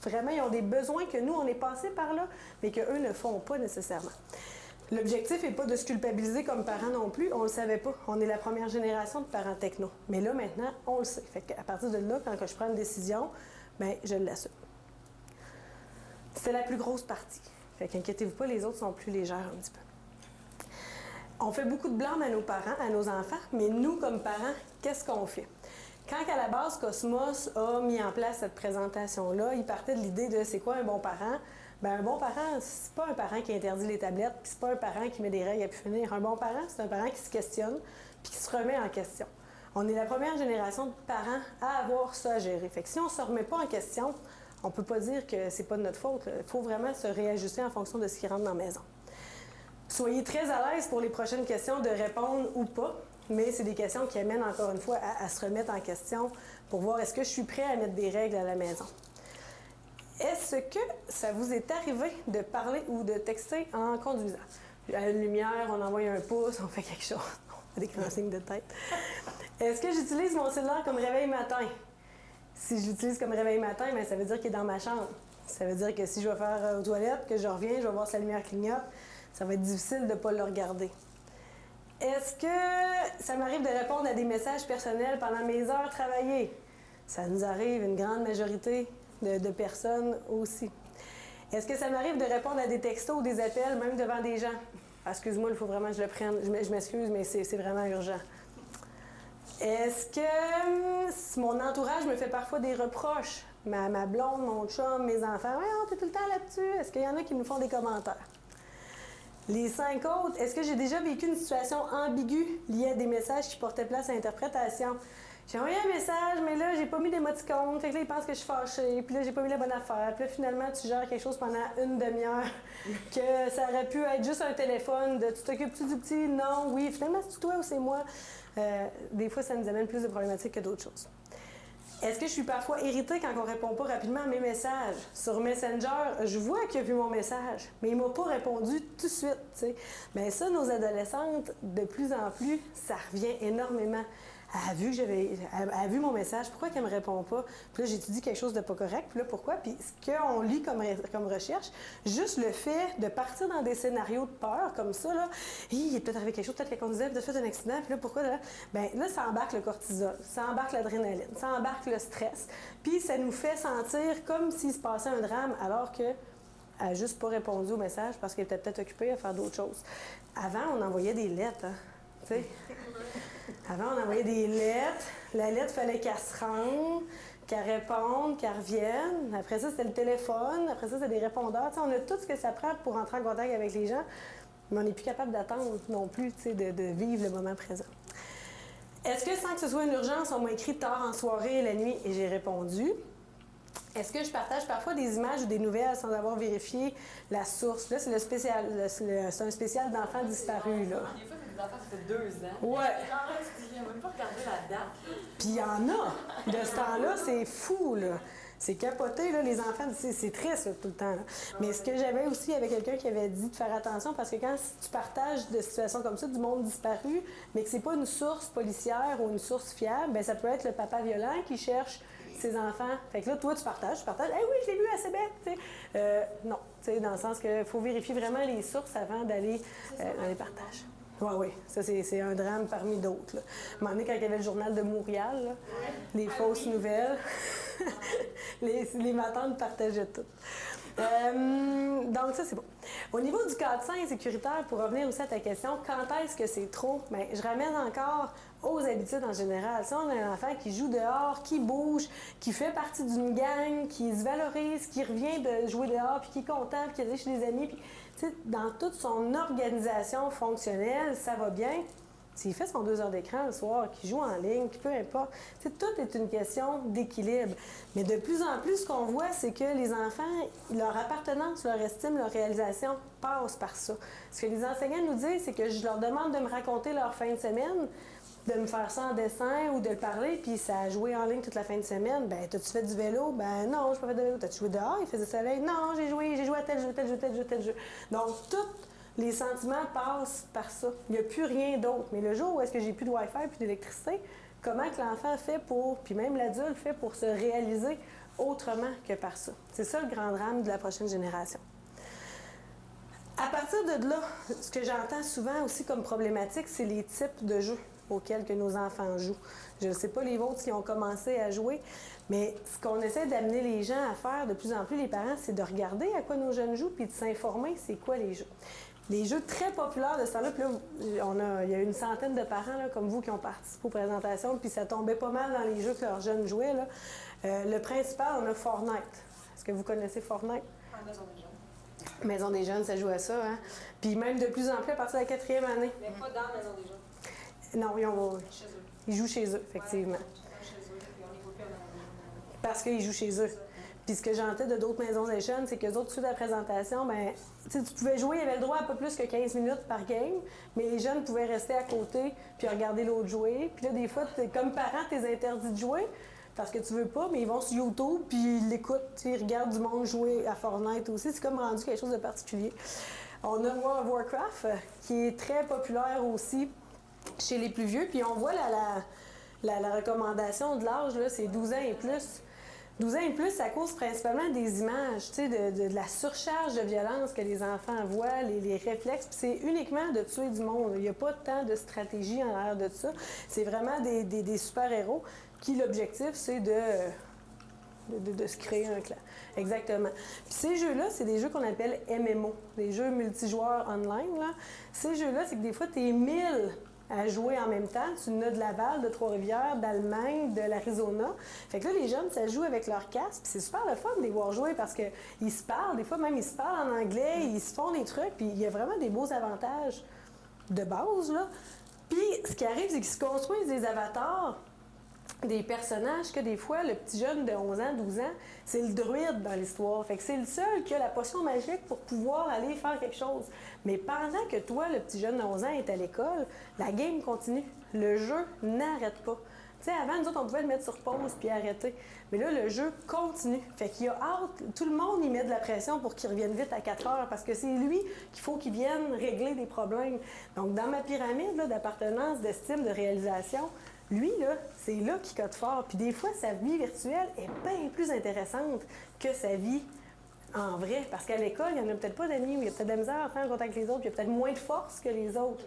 vraiment, ils ont des besoins que nous, on est passé par là, mais qu'eux ne font pas nécessairement. L'objectif n'est pas de se culpabiliser comme parents non plus. On ne le savait pas. On est la première génération de parents techno. Mais là, maintenant, on le sait. Fait qu'à partir de là, quand je prends une décision, bien, je l'assume. C'était la plus grosse partie. Fait qu'inquiétez-vous pas, les autres sont plus légères un petit peu. On fait beaucoup de blâme à nos parents, à nos enfants, mais nous, comme parents, qu'est-ce qu'on fait? Quand à la base, Cosmos a mis en place cette présentation-là, il partait de l'idée de c'est quoi un bon parent? Bien, un bon parent, c'est pas un parent qui interdit les tablettes, puis c'est pas un parent qui met des règles à pu finir. Un bon parent, c'est un parent qui se questionne, puis qui se remet en question. On est la première génération de parents à avoir ça à gérer. Fait que si on ne se remet pas en question, on ne peut pas dire que c'est pas de notre faute. Il faut vraiment se réajuster en fonction de ce qui rentre dans la maison. Soyez très à l'aise pour les prochaines questions de répondre ou pas, mais c'est des questions qui amènent encore une fois à se remettre en question pour voir est-ce que je suis prêt à mettre des règles à la maison. Est-ce que ça vous est arrivé de parler ou de texter en conduisant? À une lumière, on envoie un pouce, on fait quelque chose. On fait des grands signes de tête. Est-ce que j'utilise mon cellulaire comme réveil matin? Si je l'utilise comme réveil matin, bien, ça veut dire qu'il est dans ma chambre. Ça veut dire que si je vais faire aux toilettes, que je reviens, je vais voir si la lumière clignote, ça va être difficile de ne pas le regarder. Est-ce que ça m'arrive de répondre à des messages personnels pendant mes heures travaillées? Ça nous arrive, une grande majorité de personnes aussi. Est-ce que ça m'arrive de répondre à des textos ou des appels, même devant des gens? Ah, excuse-moi, il faut vraiment que je le prenne. Je m'excuse, mais c'est vraiment urgent. Est-ce que mon entourage me fait parfois des reproches? Ma blonde, mon chum, mes enfants, « Ouais, t'es tout le temps là-dessus. » Est-ce qu'il y en a qui me font des commentaires? Les 5 autres, est-ce que j'ai déjà vécu une situation ambiguë liée à des messages qui portaient place à l'interprétation? J'ai envoyé un message, mais là, j'ai pas mis d'émoticône. Fait que là, ils pensent que je suis fâchée. Puis là, j'ai pas mis la bonne affaire. Puis là, finalement, tu gères quelque chose pendant une demi-heure. Que ça aurait pu être juste un téléphone. Tu t'occupes-tu du petit? Non, oui. Finalement, c'est toi ou c'est moi? Des fois, ça nous amène plus de problématiques que d'autres choses. Est-ce que je suis parfois irritée quand on répond pas rapidement à mes messages? Sur Messenger, je vois qu'il a vu mon message, mais il m'a pas répondu tout de suite. Bien ça, nos adolescentes, de plus en plus, ça revient énormément. elle a vu que elle a vu mon message, pourquoi qu'elle me répond pas? Puis là, j'ai dit quelque chose de pas correct, puis là, pourquoi? Puis ce qu'on lit comme recherche, juste le fait de partir dans des scénarios de peur comme ça, là, il est peut-être arrivé quelque chose, peut-être qu'elle conduisait, peut-être fait un accident, puis là, pourquoi? Là, ben là, ça embarque le cortisol, ça embarque l'adrénaline, ça embarque le stress, puis ça nous fait sentir comme s'il se passait un drame, alors que elle n'a juste pas répondu au message parce qu'elle était peut-être occupée à faire d'autres choses. Avant, on envoyait des lettres, hein, tu sais. Avant, on envoyait des lettres. La lettre, il fallait qu'elle se rende, qu'elle réponde, qu'elle revienne. Après ça, c'était le téléphone. Après ça, c'était des répondeurs. Tu sais, on a tout ce que ça prend pour entrer en contact avec les gens, mais on n'est plus capable d'attendre non plus, tu sais, de vivre le moment présent. Est-ce que sans que ce soit une urgence, on m'a écrit tard en soirée, la nuit, et j'ai répondu? Est-ce que je partage parfois des images ou des nouvelles sans avoir vérifié la source? Là, c'est c'est un spécial d'enfants disparus, là. Des fois, c'est des enfants, ça fait 2 ans. Ouais. Genre, là, tu dis, il n'a même pas regardé la date. Puis il y en a. De ce temps-là, c'est fou, là. C'est capoté, là, les enfants, c'est triste, là, tout le temps. Là. Mais ce que j'avais aussi avec quelqu'un qui avait dit de faire attention, parce que quand tu partages de situations comme ça, du monde disparu, mais que c'est pas une source policière ou une source fiable, bien, ça peut être le papa violent qui cherche ses enfants. Fait que là, toi, tu partages. Hey, oui, je l'ai vu à Sébec, tu sais. Non, tu sais, dans le sens qu'il faut vérifier vraiment les sources avant d'aller dans les partages. Oui, ça, c'est un drame parmi d'autres. Là. À un moment donné, quand il y avait le journal de Montréal, là, les fausses nouvelles, les matantes partageaient tout. Donc ça, c'est bon. Au niveau du cadre sain et sécuritaire, pour revenir aussi à ta question, quand est-ce que c'est trop? Bien, je ramène encore aux habitudes en général. Si on a un enfant qui joue dehors, qui bouge, qui fait partie d'une gang, qui se valorise, qui revient de jouer dehors, puis qui est content, puis qui est chez des amis, puis dans toute son organisation fonctionnelle, ça va bien. S'il fait son 2 heures d'écran le soir, qu'il joue en ligne, peu importe, tout est une question d'équilibre. Mais de plus en plus, ce qu'on voit, c'est que les enfants, leur appartenance, leur estime, leur réalisation passe par ça. Ce que les enseignants nous disent, c'est que je leur demande de me raconter leur fin de semaine, de me faire ça en dessin ou de le parler, puis ça a joué en ligne toute la fin de semaine. Ben, t'as-tu fait du vélo? Ben non, je n'ai pas fait de vélo. T'as-tu joué dehors? Il faisait soleil? Non, j'ai joué à tel jeu, tel jeu, tel jeu, tel jeu. Donc, les sentiments passent par ça. Il n'y a plus rien d'autre. Mais le jour où est-ce que j'ai plus de Wi-Fi, plus d'électricité, comment que l'enfant fait pour, puis même l'adulte fait pour se réaliser autrement que par ça? C'est ça le grand drame de la prochaine génération. À partir de là, ce que j'entends souvent aussi comme problématique, c'est les types de jeux auxquels que nos enfants jouent. Je ne sais pas les vôtres qui ont commencé à jouer, mais ce qu'on essaie d'amener les gens à faire de plus en plus, les parents, c'est de regarder à quoi nos jeunes jouent puis de s'informer c'est quoi les jeux. Les jeux très populaires de ce temps-là, puis là, il y a une centaine de parents là, comme vous qui ont participé aux présentations, puis ça tombait pas mal dans les jeux que leurs jeunes jouaient. Là. Le principal, on a Fortnite. Est-ce que vous connaissez Fortnite? Maison des jeunes. Maison des jeunes, ça joue à ça. Hein? Puis même de plus en plus à partir de la 4e année. Mais pas dans Maison des jeunes. Non, Chez eux. ils jouent chez eux, effectivement. Ouais, chez eux, puis on les voit plus Parce qu'ils jouent chez eux. Puis ce que j'entends de d'autres maisons des jeunes, c'est que les autres, suite à la présentation, ben, tu pouvais jouer, il y avait le droit à pas plus que 15 minutes par game, mais les jeunes pouvaient rester à côté puis regarder l'autre jouer. Puis là, des fois, comme parent, tu es interdit de jouer parce que tu veux pas, mais ils vont sur YouTube puis ils l'écoutent, ils regardent du monde jouer à Fortnite aussi. C'est comme rendu quelque chose de particulier. On a World of Warcraft, qui est très populaire aussi chez les plus vieux. Puis on voit la recommandation de l'âge, là, c'est 12 ans et plus. 12 ans et plus, ça cause principalement des images, tu sais, de la surcharge de violence que les enfants voient, les réflexes. Puis c'est uniquement de tuer du monde. Il n'y a pas tant de stratégie en l'air de ça. C'est vraiment des super-héros qui, l'objectif, c'est de se créer un clan. Exactement. Puis ces jeux-là, c'est des jeux qu'on appelle MMO, des jeux multijoueurs online. Là. Ces jeux-là, c'est que des fois, tu es 1000 à jouer en même temps. Tu en as de Laval, de Trois-Rivières, d'Allemagne, de l'Arizona. Fait que là, les jeunes, ça joue avec leur casque. Puis c'est super le fun de les voir jouer parce qu'ils se parlent. Des fois, même, ils se parlent en anglais. Ils se font des trucs. Puis il y a vraiment des beaux avantages de base, là. Puis ce qui arrive, c'est qu'ils se construisent des avatars, des personnages que des fois, le petit jeune de 11 ans, 12 ans, c'est le druide dans l'histoire. Fait que c'est le seul qui a la potion magique pour pouvoir aller faire quelque chose. Mais pendant que toi, le petit jeune de 11 ans, est à l'école, la game continue. Le jeu n'arrête pas. Tu sais, avant, nous autres, on pouvait le mettre sur pause puis arrêter. Mais là, le jeu continue. Fait qu'il y a hâte. Tout le monde y met de la pression pour qu'il revienne vite à 4 heures parce que c'est lui qu'il faut qu'il vienne régler des problèmes. Donc, dans ma pyramide là, d'appartenance, d'estime, de réalisation, Lui, là, c'est là qu'il cote fort. Puis des fois, sa vie virtuelle est bien plus intéressante que sa vie en vrai. Parce qu'à l'école, il n'y en a peut-être pas d'amis, ou il y a peut-être de la misère à faire en contact avec les autres, puis il y a peut-être moins de force que les autres.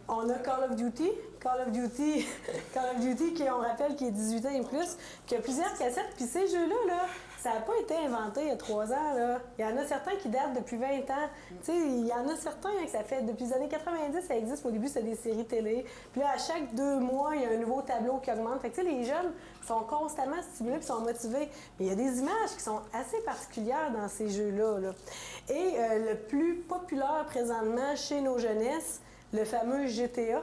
On a Call of Duty, Call of Duty qui, on rappelle, qui est 18 ans et plus, qui a plusieurs cassettes. Puis ces jeux-là, là, ça n'a pas été inventé il y a 3 ans. Là. Il y en a certains qui datent depuis 20 ans. Tu sais, il y en a certains que ça fait depuis les années 90, ça existe. Au début, c'est des séries télé. Puis là, à chaque 2 mois, il y a un nouveau tableau qui augmente. Fait que tu sais, les jeunes sont constamment stimulés et sont motivés. Mais il y a des images qui sont assez particulières dans ces jeux-là. Là. Et le plus populaire présentement chez nos jeunesses, le fameux GTA.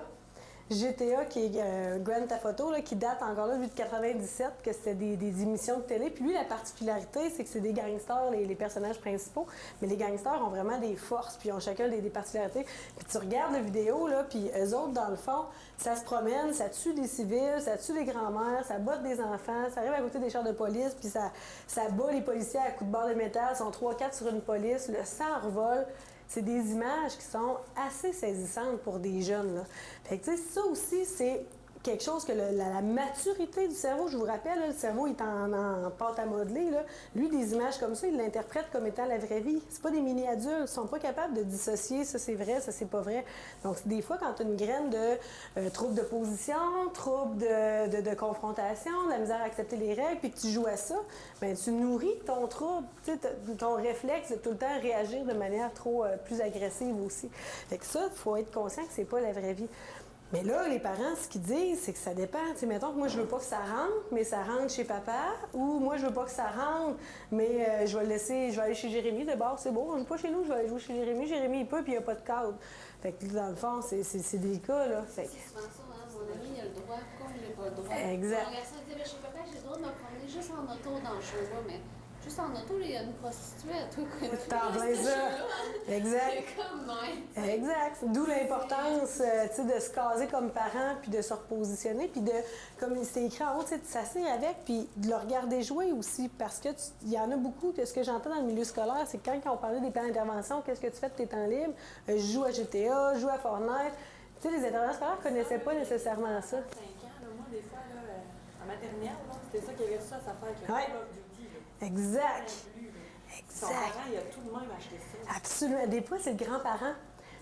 GTA, qui est Grand Theft Auto, là, qui date encore là, lui, de 97, que c'était des émissions de télé. Puis lui, la particularité, c'est que c'est des gangsters, les personnages principaux. Mais les gangsters ont vraiment des forces, puis ils ont chacun des particularités. Puis tu regardes la vidéo, là, puis eux autres, dans le fond, ça se promène, ça tue des civils, ça tue des grands-mères, ça botte des enfants, ça arrive à côté des chars de police, puis ça bat les policiers à coups de barre de métal, ils sont 3-4 sur une police, le sang revole. C'est des images qui sont assez saisissantes pour des jeunes. Là. Fait que, tu sais, ça aussi, c'est quelque chose que la maturité du cerveau, je vous rappelle, là, le cerveau est en pâte à modeler. Là. Lui, des images comme ça, il l'interprète comme étant la vraie vie. C'est pas des mini-adultes, ils sont pas capables de dissocier ça c'est vrai, ça c'est pas vrai. Donc, des fois, quand tu as une graine de trouble de position, trouble de confrontation, de la misère à accepter les règles, puis que tu joues à ça, bien, tu nourris ton trouble, ton réflexe de tout le temps réagir de manière plus agressive aussi. Fait que ça, il faut être conscient que c'est pas la vraie vie. Mais là, les parents, ce qu'ils disent, c'est que ça dépend. Tu sais, mettons que moi, je veux pas que ça rentre, mais ça rentre chez papa. Ou moi, je veux pas que ça rentre, mais je vais le laisser, je vais aller chez Jérémy. De bord, c'est bon, on joue pas chez nous, je vais aller jouer chez Jérémy. Jérémy, il peut, puis il n'y a pas de cadre. Fait que dans le fond, c'est délicat, là. Fait que... C'est souvent ça, hein? Mon ami, il a le droit, pourquoi moi, j'ai pas le droit? Exact. Mon garçon dit, chez papa, j'ai le droit de me promener juste en auto dans le show-là, mais juste en auto, il y a une prostituée à toi. T'en plein ça. Exact. C'est comme même. Exact. D'où l'importance tu sais, de se caser comme parent, puis de se repositionner, puis de, comme c'est écrit en haut, tu sais, de s'asseoir avec, puis de le regarder jouer aussi, parce que il y en a beaucoup, que ce que j'entends dans le milieu scolaire, c'est que quand on parlait des plans d'intervention, qu'est-ce que tu fais de tes temps libres? Je joue à GTA, je joue à Fortnite. Tu sais, les intervenants scolaires ne connaissaient pas nécessairement ça. 5 ans, là, moi, des fois, là, en maternelle, là, c'était ça qu'il y avait ça à faire avec le Ouais. Call of Duty. Là. Exact. Son parent, il a tout de même acheté ça. Absolument. Des fois, c'est le grand-parent.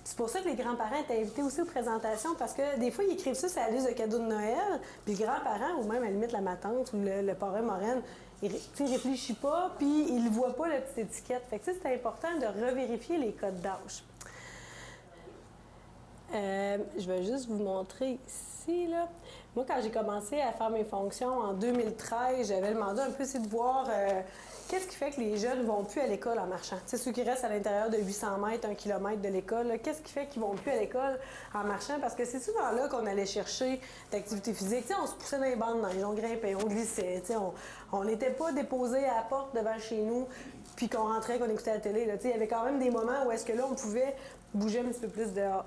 C'est pour ça que les grands-parents étaient invités aussi aux présentations, parce que des fois, ils écrivent ça sur la liste de cadeaux de Noël, puis le grand-parent, ou même à la limite la matante ou le parrain-marraine, il ne réfléchit pas, puis il ne voit pas la petite étiquette. Fait que c'est important de revérifier les codes d'âge. Je vais juste vous montrer ici, là. Moi, quand j'ai commencé à faire mes fonctions en 2013, j'avais demandé un peu de voir qu'est-ce qui fait que les jeunes ne vont plus à l'école en marchant. Tu sais, ceux qui restent à l'intérieur de 800 mètres, 1 kilomètre de l'école, là, qu'est-ce qui fait qu'ils ne vont plus à l'école en marchant? Parce que c'est souvent là qu'on allait chercher d'activité physique. Tu sais, on se poussait dans les bandes, on grimpait, on glissait. Tu sais, on n'était pas déposé à la porte devant chez nous, puis qu'on rentrait, qu'on écoutait la télé. Là. Tu sais, il y avait quand même des moments où est-ce que là, on pouvait bouger un petit peu plus dehors.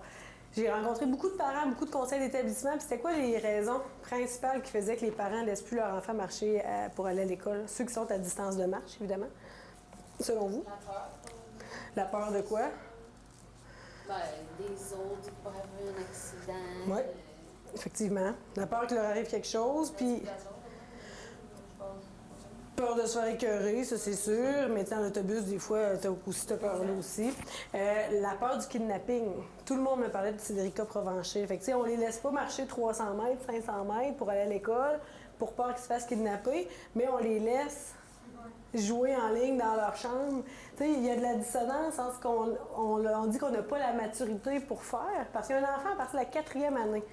J'ai rencontré beaucoup de parents, beaucoup de conseils d'établissement. Puis c'était quoi les raisons principales qui faisaient que les parents ne laissent plus leur enfant marcher pour aller à l'école? Ceux qui sont à distance de marche, évidemment. Selon vous? La peur. La peur de quoi? Ben, des autres, il pourrait avoir un accident. Oui, effectivement. La peur qu'il leur arrive quelque chose, puis peur de se faire écœurer, ça c'est sûr, mais dans l'autobus, des fois, t'as aussi cette peur-là aussi. La peur du kidnapping. Tout le monde me parlait de Cédrica Provencher. Fait que, tu sais, on les laisse pas marcher 300 mètres, 500 mètres pour aller à l'école, pour peur qu'ils se fassent kidnapper, mais on les laisse jouer en ligne dans leur chambre. Tu sais, il y a de la dissonance en ce qu'on dit qu'on n'a pas la maturité pour faire, parce qu'un enfant, à partir de la 4e année,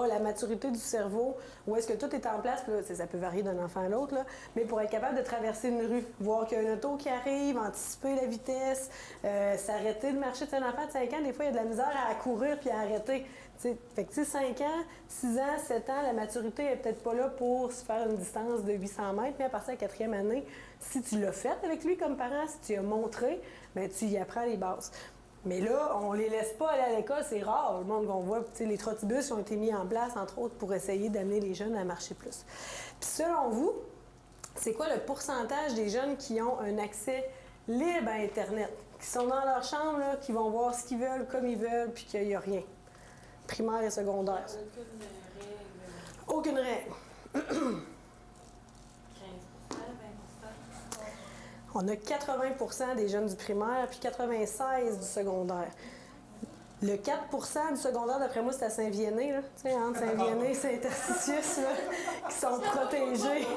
la maturité du cerveau, où est-ce que tout est en place, puis là, ça peut varier d'un enfant à l'autre, là, mais pour être capable de traverser une rue, voir qu'il y a un auto qui arrive, anticiper la vitesse, s'arrêter de marcher. Tu sais, un enfant de 5 ans, des fois, il y a de la misère à courir puis à arrêter. T'sais, fait que, 5 ans, 6 ans, 7 ans, la maturité n'est peut-être pas là pour se faire une distance de 800 mètres, mais à partir de la 4e année, si tu l'as fait avec lui comme parent, si tu as montré, bien, tu y apprends les bases. Mais là, on les laisse pas aller à l'école, c'est rare. Le monde qu'on voit, les trottibus ont été mis en place, entre autres, pour essayer d'amener les jeunes à marcher plus. Puis selon vous, c'est quoi le pourcentage des jeunes qui ont un accès libre à Internet, qui sont dans leur chambre, là, qui vont voir ce qu'ils veulent, comme ils veulent, puis qu'il n'y a rien? Primaire et secondaire. Il n'y a aucune règle On a 80 des jeunes du primaire, puis 96 du secondaire. Le 4 du secondaire, d'après moi, c'est à Saint-Vianney, là. Tu sais, entre Saint-Vianney et Saint-Tarcisius, là, qui sont protégés,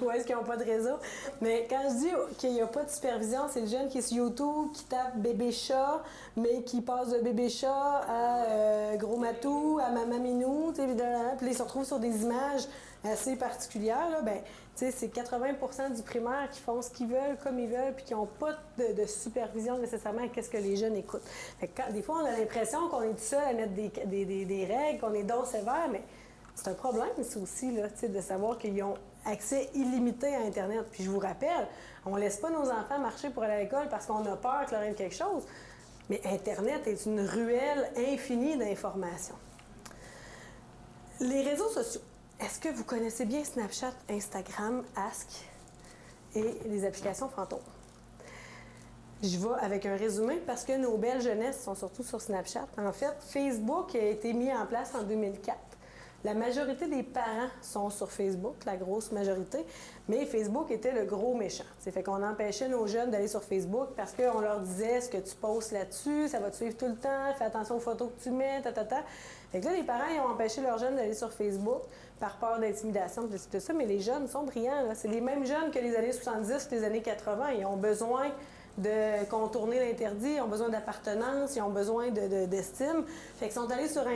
ou est-ce qu'ils n'ont pas de réseau. Mais quand je dis qu'il n'y a pas de supervision, c'est le jeune qui est sur YouTube, qui tape bébé chat, mais qui passe de bébé chat à gros matou, à maman minou, tu sais, puis là, il se retrouve sur des images assez particulières, là. Ben, tu sais, c'est 80 du primaire qui font ce qu'ils veulent, comme ils veulent, puis qui n'ont pas de supervision nécessairement à qu'est-ce que les jeunes écoutent. Fait que des fois, on a l'impression qu'on est tout seul à mettre des règles, qu'on est donc sévère, mais c'est un problème, c'est aussi, là, tu sais, de savoir qu'ils ont accès illimité à Internet. Puis je vous rappelle, on ne laisse pas nos enfants marcher pour aller à l'école parce qu'on a peur qu'il leur arrive quelque chose, mais Internet est une ruelle infinie d'informations. Les réseaux sociaux. Est-ce que vous connaissez bien Snapchat, Instagram, Ask et les applications fantômes? Je vais avec un résumé parce que nos belles jeunesses sont surtout sur Snapchat. En fait, Facebook a été mis en place en 2004. La majorité des parents sont sur Facebook, la grosse majorité, mais Facebook était le gros méchant. C'est fait qu'on empêchait nos jeunes d'aller sur Facebook parce qu'on leur disait ce que tu postes là-dessus, ça va te suivre tout le temps, fais attention aux photos que tu mets, ta. Fait que là, les parents, ils ont empêché leurs jeunes d'aller sur Facebook par peur d'intimidation, tout ça, mais les jeunes sont brillants, là. C'est les mêmes jeunes que les années 70, les années 80. Ils ont besoin de contourner l'interdit, ils ont besoin d'appartenance, ils ont besoin d'estime. Fait qu'ils sont allés sur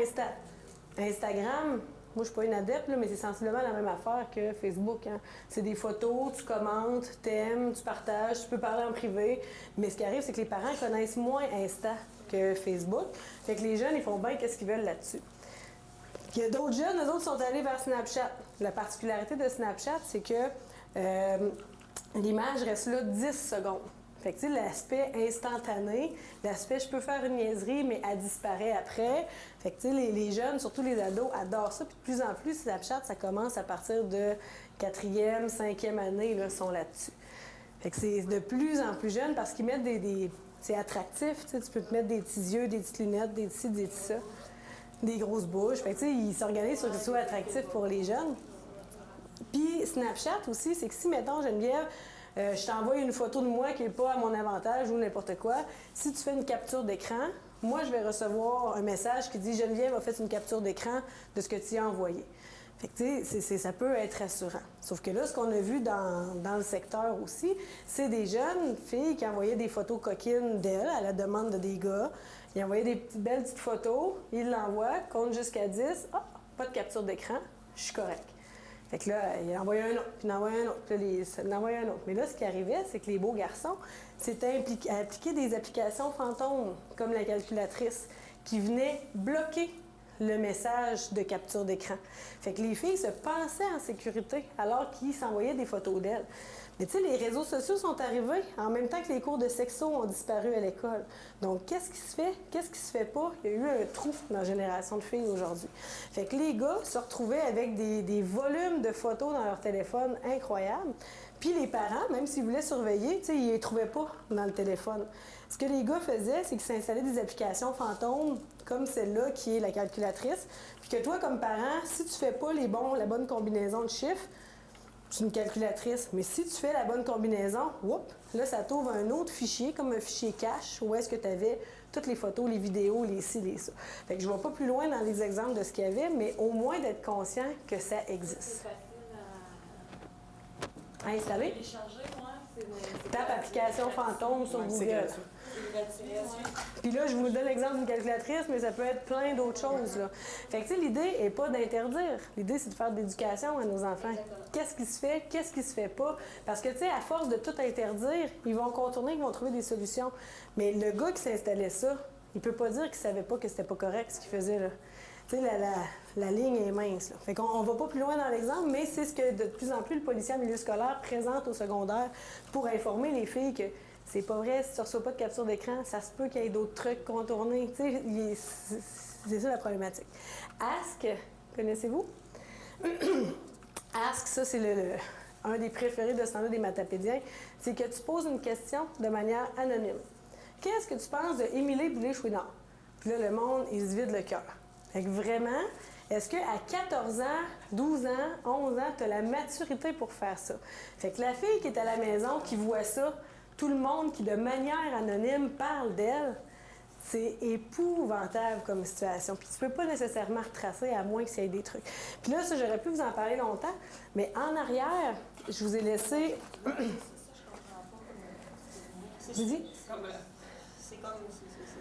Instagram, moi, je ne suis pas une adepte, là, mais c'est sensiblement la même affaire que Facebook. Hein. C'est des photos, tu commentes, t'aimes, tu partages, tu peux parler en privé. Mais ce qui arrive, c'est que les parents connaissent moins Insta que Facebook. Fait que les jeunes, ils font bien qu'est-ce qu'ils veulent là-dessus. Il y a d'autres jeunes, eux autres sont allés vers Snapchat. La particularité de Snapchat, c'est que l'image reste là 10 secondes. Fait que, tu sais, l'aspect instantané, l'aspect je peux faire une niaiserie, mais elle disparaît après. Fait que, tu sais, les jeunes, surtout les ados, adorent ça. Puis de plus en plus, Snapchat, ça commence à partir de 4e, 5e année, là, sont là-dessus. Fait que c'est de plus en plus jeune parce qu'ils mettent c'est attractif, tu sais, tu peux te mettre des petits yeux, des petites lunettes, des petits, des ça, des grosses bouches. Fait que, tu sais, ils s'organisent pour que ce soit attractif pour les jeunes. Puis Snapchat aussi, c'est que si, mettons, Geneviève, je t'envoie une photo de moi qui n'est pas à mon avantage ou n'importe quoi. Si tu fais une capture d'écran, moi, je vais recevoir un message qui dit « Geneviève a fait une capture d'écran de ce que tu as envoyé ». Fait que, tu sais, ça peut être rassurant. Sauf que là, ce qu'on a vu dans le secteur aussi, c'est des jeunes filles qui envoyaient des photos coquines d'elles à la demande des gars. Ils envoyaient des belles petites photos, ils l'envoient, comptent jusqu'à 10. Ah, pas de capture d'écran, je suis correct. Fait que là, il envoyait un autre, puis il envoyait un autre, puis il envoyait un autre. Mais là, ce qui arrivait, c'est que les beaux garçons, c'était à appliquer des applications fantômes, comme la calculatrice, qui venaient bloquer le message de capture d'écran. Fait que les filles se pensaient en sécurité alors qu'ils s'envoyaient des photos d'elles. Mais tu sais, les réseaux sociaux sont arrivés en même temps que les cours de sexo ont disparu à l'école. Donc, qu'est-ce qui se fait? Qu'est-ce qui se fait pas? Il y a eu un trou dans la génération de filles aujourd'hui. Fait que les gars se retrouvaient avec des volumes de photos dans leur téléphone incroyables. Puis les parents, même s'ils voulaient surveiller, tu sais, ils les trouvaient pas dans le téléphone. Ce que les gars faisaient, c'est qu'ils s'installaient des applications fantômes comme celle-là qui est la calculatrice. Puis que toi, comme parent, si tu fais pas la bonne combinaison de chiffres, c'est une calculatrice. Mais si tu fais la bonne combinaison, là, ça t'ouvre un autre fichier, comme un fichier cache, où est-ce que tu avais toutes les photos, les vidéos, les ci, les ça. Fait que je ne vais pas plus loin dans les exemples de ce qu'il y avait, mais au moins d'être conscient que ça existe. C'est facile à installer. Télécharger, moi. Tape application fantôme sur Google. Puis là, je vous donne l'exemple d'une calculatrice, mais ça peut être plein d'autres choses, là. Fait que, tu sais, l'idée n'est pas d'interdire. L'idée, c'est de faire de l'éducation à nos enfants. Qu'est-ce qui se fait? Qu'est-ce qui se fait pas? Parce que, tu sais, à force de tout interdire, ils vont contourner, ils vont trouver des solutions. Mais le gars qui s'installait ça, il peut pas dire qu'il savait pas que c'était pas correct ce qu'il faisait, là. Tu sais, la ligne est mince, là. Fait qu'on va pas plus loin dans l'exemple, mais c'est ce que de plus en plus le policier en milieu scolaire présente au secondaire pour informer les filles que c'est pas vrai, si tu reçois pas de capture d'écran, ça se peut qu'il y ait d'autres trucs contournés. Tu sais, c'est ça la problématique. Ask, connaissez-vous? Ask, ça, c'est un des préférés de ce temps-là des matapédiens. C'est que tu poses une question de manière anonyme. Qu'est-ce que tu penses de Émilie Boulay-Chouinard? Puis là, le monde, il se vide le cœur. Fait que vraiment, est-ce qu'à 14 ans, 12 ans, 11 ans, tu as la maturité pour faire ça? Fait que la fille qui est à la maison, qui voit ça, tout le monde qui, de manière anonyme, parle d'elle. C'est épouvantable comme situation. Puis tu peux pas nécessairement retracer à moins qu'il y ait des trucs. Puis là, ça, j'aurais pu vous en parler longtemps, mais en arrière, je vous ai laissé... C'est ça, je comprends pas. Vas-y. C'est comme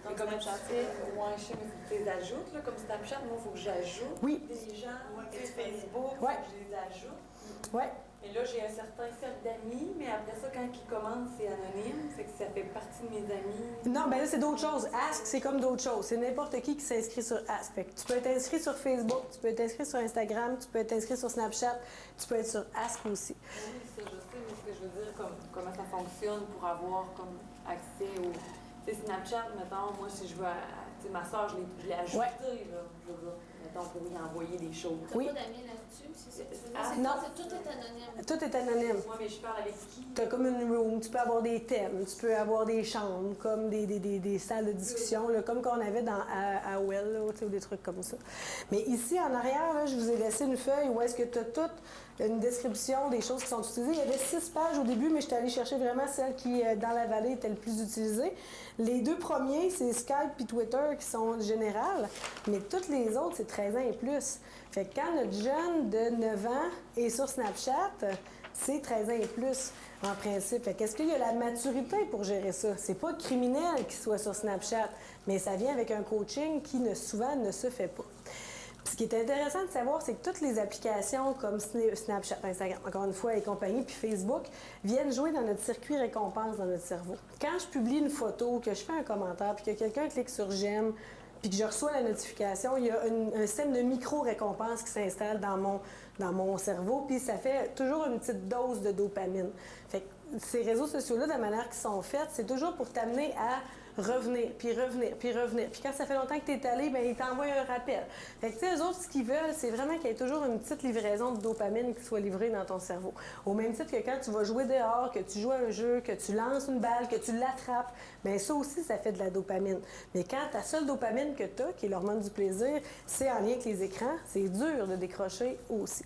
C'est comme Snapchat. ouais, je sais, mais faut que tu les ajoutes, là, comme Snapchat, moi, il faut que j'ajoute Oui. des gens. Ouais, Tu sais, que tu Facebook, Ouais. faut que je les ajoute. Ouais. Et là, j'ai un certain cercle d'amis, mais après ça, quand ils commandent, c'est anonyme. Fait que ça fait partie de mes amis. Non, ben là, c'est d'autres choses. Ask, c'est comme d'autres choses. C'est n'importe qui s'inscrit sur Ask. Fait que tu peux être inscrit sur Facebook, tu peux être inscrit sur Instagram, tu peux être inscrit sur Snapchat, tu peux être sur Ask aussi. Oui, ça, je sais, mais ce que je veux dire, comment ça fonctionne pour avoir comme accès au. Tu sais, Snapchat, mettons, moi, si je veux. Tu sais, ma soeur, je l'ai ajoutée, là. Je veux, mettons, pour y envoyer des choses. T'as Oui. pas d'amis là-dessus, c'est ça que tu veux dire? Ah, C'est non. tout est anonyme. Tout est anonyme. Moi, mais je parle avec qui? Tu as comme une room, tu peux avoir des thèmes, tu peux avoir des chambres, comme des salles de discussion, là, comme qu'on avait dans AOL, là, ou des trucs comme ça. Mais ici, en arrière, là, je vous ai laissé une feuille où est-ce que tu as toute une description des choses qui sont utilisées. Il y avait 6 pages au début, mais je suis allée chercher vraiment celle qui, dans la vallée, était le plus utilisée. Les 2 premiers, c'est Skype et Twitter qui sont générales, mais toutes les autres, c'est 13 ans et plus. Fait que quand notre jeune de 9 ans est sur Snapchat, c'est 13 ans et plus, en principe. Fait qu'est-ce qu'il y a la maturité pour gérer ça? C'est pas criminel qu'il soit sur Snapchat, mais ça vient avec un coaching qui, souvent, ne se fait pas. Ce qui est intéressant de savoir, c'est que toutes les applications comme Snapchat, Instagram, encore une fois, et compagnie, puis Facebook, viennent jouer dans notre circuit récompense dans notre cerveau. Quand je publie une photo, que je fais un commentaire, puis que quelqu'un clique sur « j'aime », puis que je reçois la notification, il y a un système de micro-récompense qui s'installe dans mon cerveau, puis ça fait toujours une petite dose de dopamine. Fait que ces réseaux sociaux-là, de la manière qu'ils sont faits, c'est toujours pour t'amener à revenir, puis revenir, puis revenir. Puis quand ça fait longtemps que tu es allé, bien, ils t'envoient un rappel. Fait que, tu sais, eux autres, ce qu'ils veulent, c'est vraiment qu'il y ait toujours une petite livraison de dopamine qui soit livrée dans ton cerveau. Au même titre que quand tu vas jouer dehors, que tu joues à un jeu, que tu lances une balle, que tu l'attrapes, bien, ça aussi, ça fait de la dopamine. Mais quand ta seule dopamine que tu as, qui est l'hormone du plaisir, c'est en lien avec les écrans, c'est dur de décrocher aussi.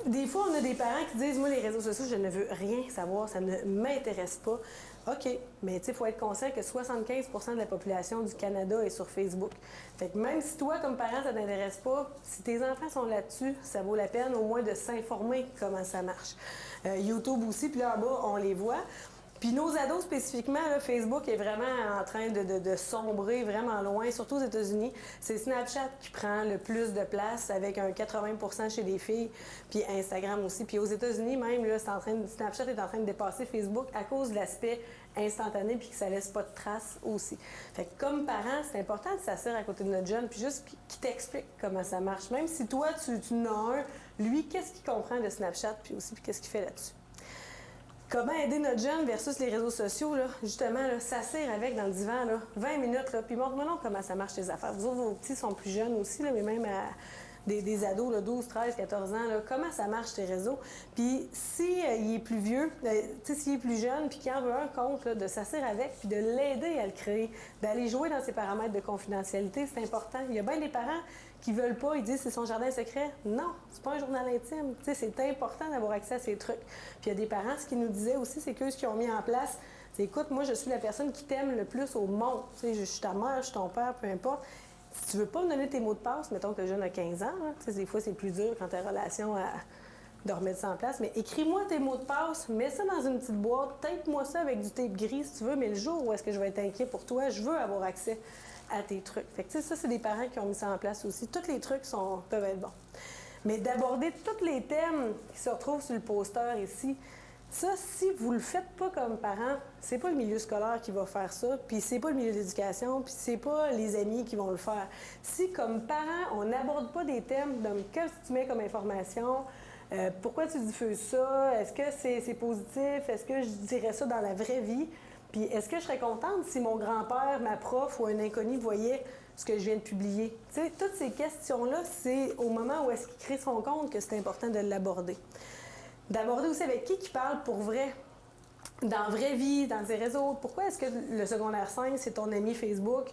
Des fois, on a des parents qui disent « Moi, les réseaux sociaux, je ne veux rien savoir, ça ne m'intéresse pas. » OK, mais tu sais, il faut être conscient que 75 % de la population du Canada est sur Facebook. Fait que même si toi, comme parent, ça ne t'intéresse pas, si tes enfants sont là-dessus, ça vaut la peine au moins de s'informer comment ça marche. YouTube aussi, puis là en bas, on les voit. Puis nos ados spécifiquement, là, Facebook est vraiment en train de sombrer vraiment loin, surtout aux États-Unis. C'est Snapchat qui prend le plus de place avec un 80 % chez les filles, puis Instagram aussi. Puis aux États-Unis même, là, Snapchat est en train de dépasser Facebook à cause de l'aspect instantané puis que ça laisse pas de traces aussi. Fait que comme parent, c'est important de s'asseoir à côté de notre jeune puis juste qu'il t'explique comment ça marche. Même si toi, tu en as un, lui, qu'est-ce qu'il comprend de Snapchat puis aussi puis qu'est-ce qu'il fait là-dessus. Comment aider notre jeune versus les réseaux sociaux, là, justement, là, s'asseoir avec dans le divan, là, 20 minutes, là, puis montre-moi non comment ça marche tes affaires. Vous autres, vos petits sont plus jeunes aussi, là, mais même à des ados, là, 12, 13, 14 ans, là, comment ça marche tes réseaux. Puis s'il est plus vieux, s'il est plus jeune, puis qu'il en veut un compte, là, de s'asseoir avec, puis de l'aider à le créer, d'aller jouer dans ses paramètres de confidentialité, c'est important. Il y a bien des parents qui veulent pas, ils disent c'est son jardin secret. Non, c'est pas un journal intime. Tu sais, c'est important d'avoir accès à ces trucs. Puis il y a des parents, ce qu'ils nous disaient aussi, c'est qu'eux, ce qu'ils ont mis en place, c'est écoute, moi, je suis la personne qui t'aime le plus au monde. Tu sais, je suis ta mère, je suis ton père, peu importe. Si tu veux pas me donner tes mots de passe, mettons que le jeune a 15 ans, là, tu sais, des fois, c'est plus dur quand ta relation de remettre ça en place, mais écris-moi tes mots de passe, mets ça dans une petite boîte, tape-moi ça avec du tape gris si tu veux, mais le jour où est-ce que je vais être inquiet pour toi, je veux avoir accès à tes trucs. Fait que, tu sais, ça, c'est des parents qui ont mis ça en place aussi. Tous les trucs peuvent être bons. Mais d'aborder tous les thèmes qui se retrouvent sur le poster ici, ça, si vous le faites pas comme parent, c'est pas le milieu scolaire qui va faire ça, puis c'est pas le milieu d'éducation, puis c'est pas les amis qui vont le faire. Si, comme parent, on n'aborde pas des thèmes de qu'est-ce que tu mets comme information, pourquoi tu diffuses ça, est-ce que c'est positif, est-ce que je dirais ça dans la vraie vie, puis est-ce que je serais contente si mon grand-père, ma prof ou un inconnu voyait ce que je viens de publier? Tu sais, toutes ces questions-là, c'est au moment où est-ce qu'il crée son compte que c'est important de l'aborder. D'aborder aussi avec qui parle pour vrai, dans la vraie vie, dans ses réseaux. Pourquoi est-ce que le secondaire 5, c'est ton ami Facebook?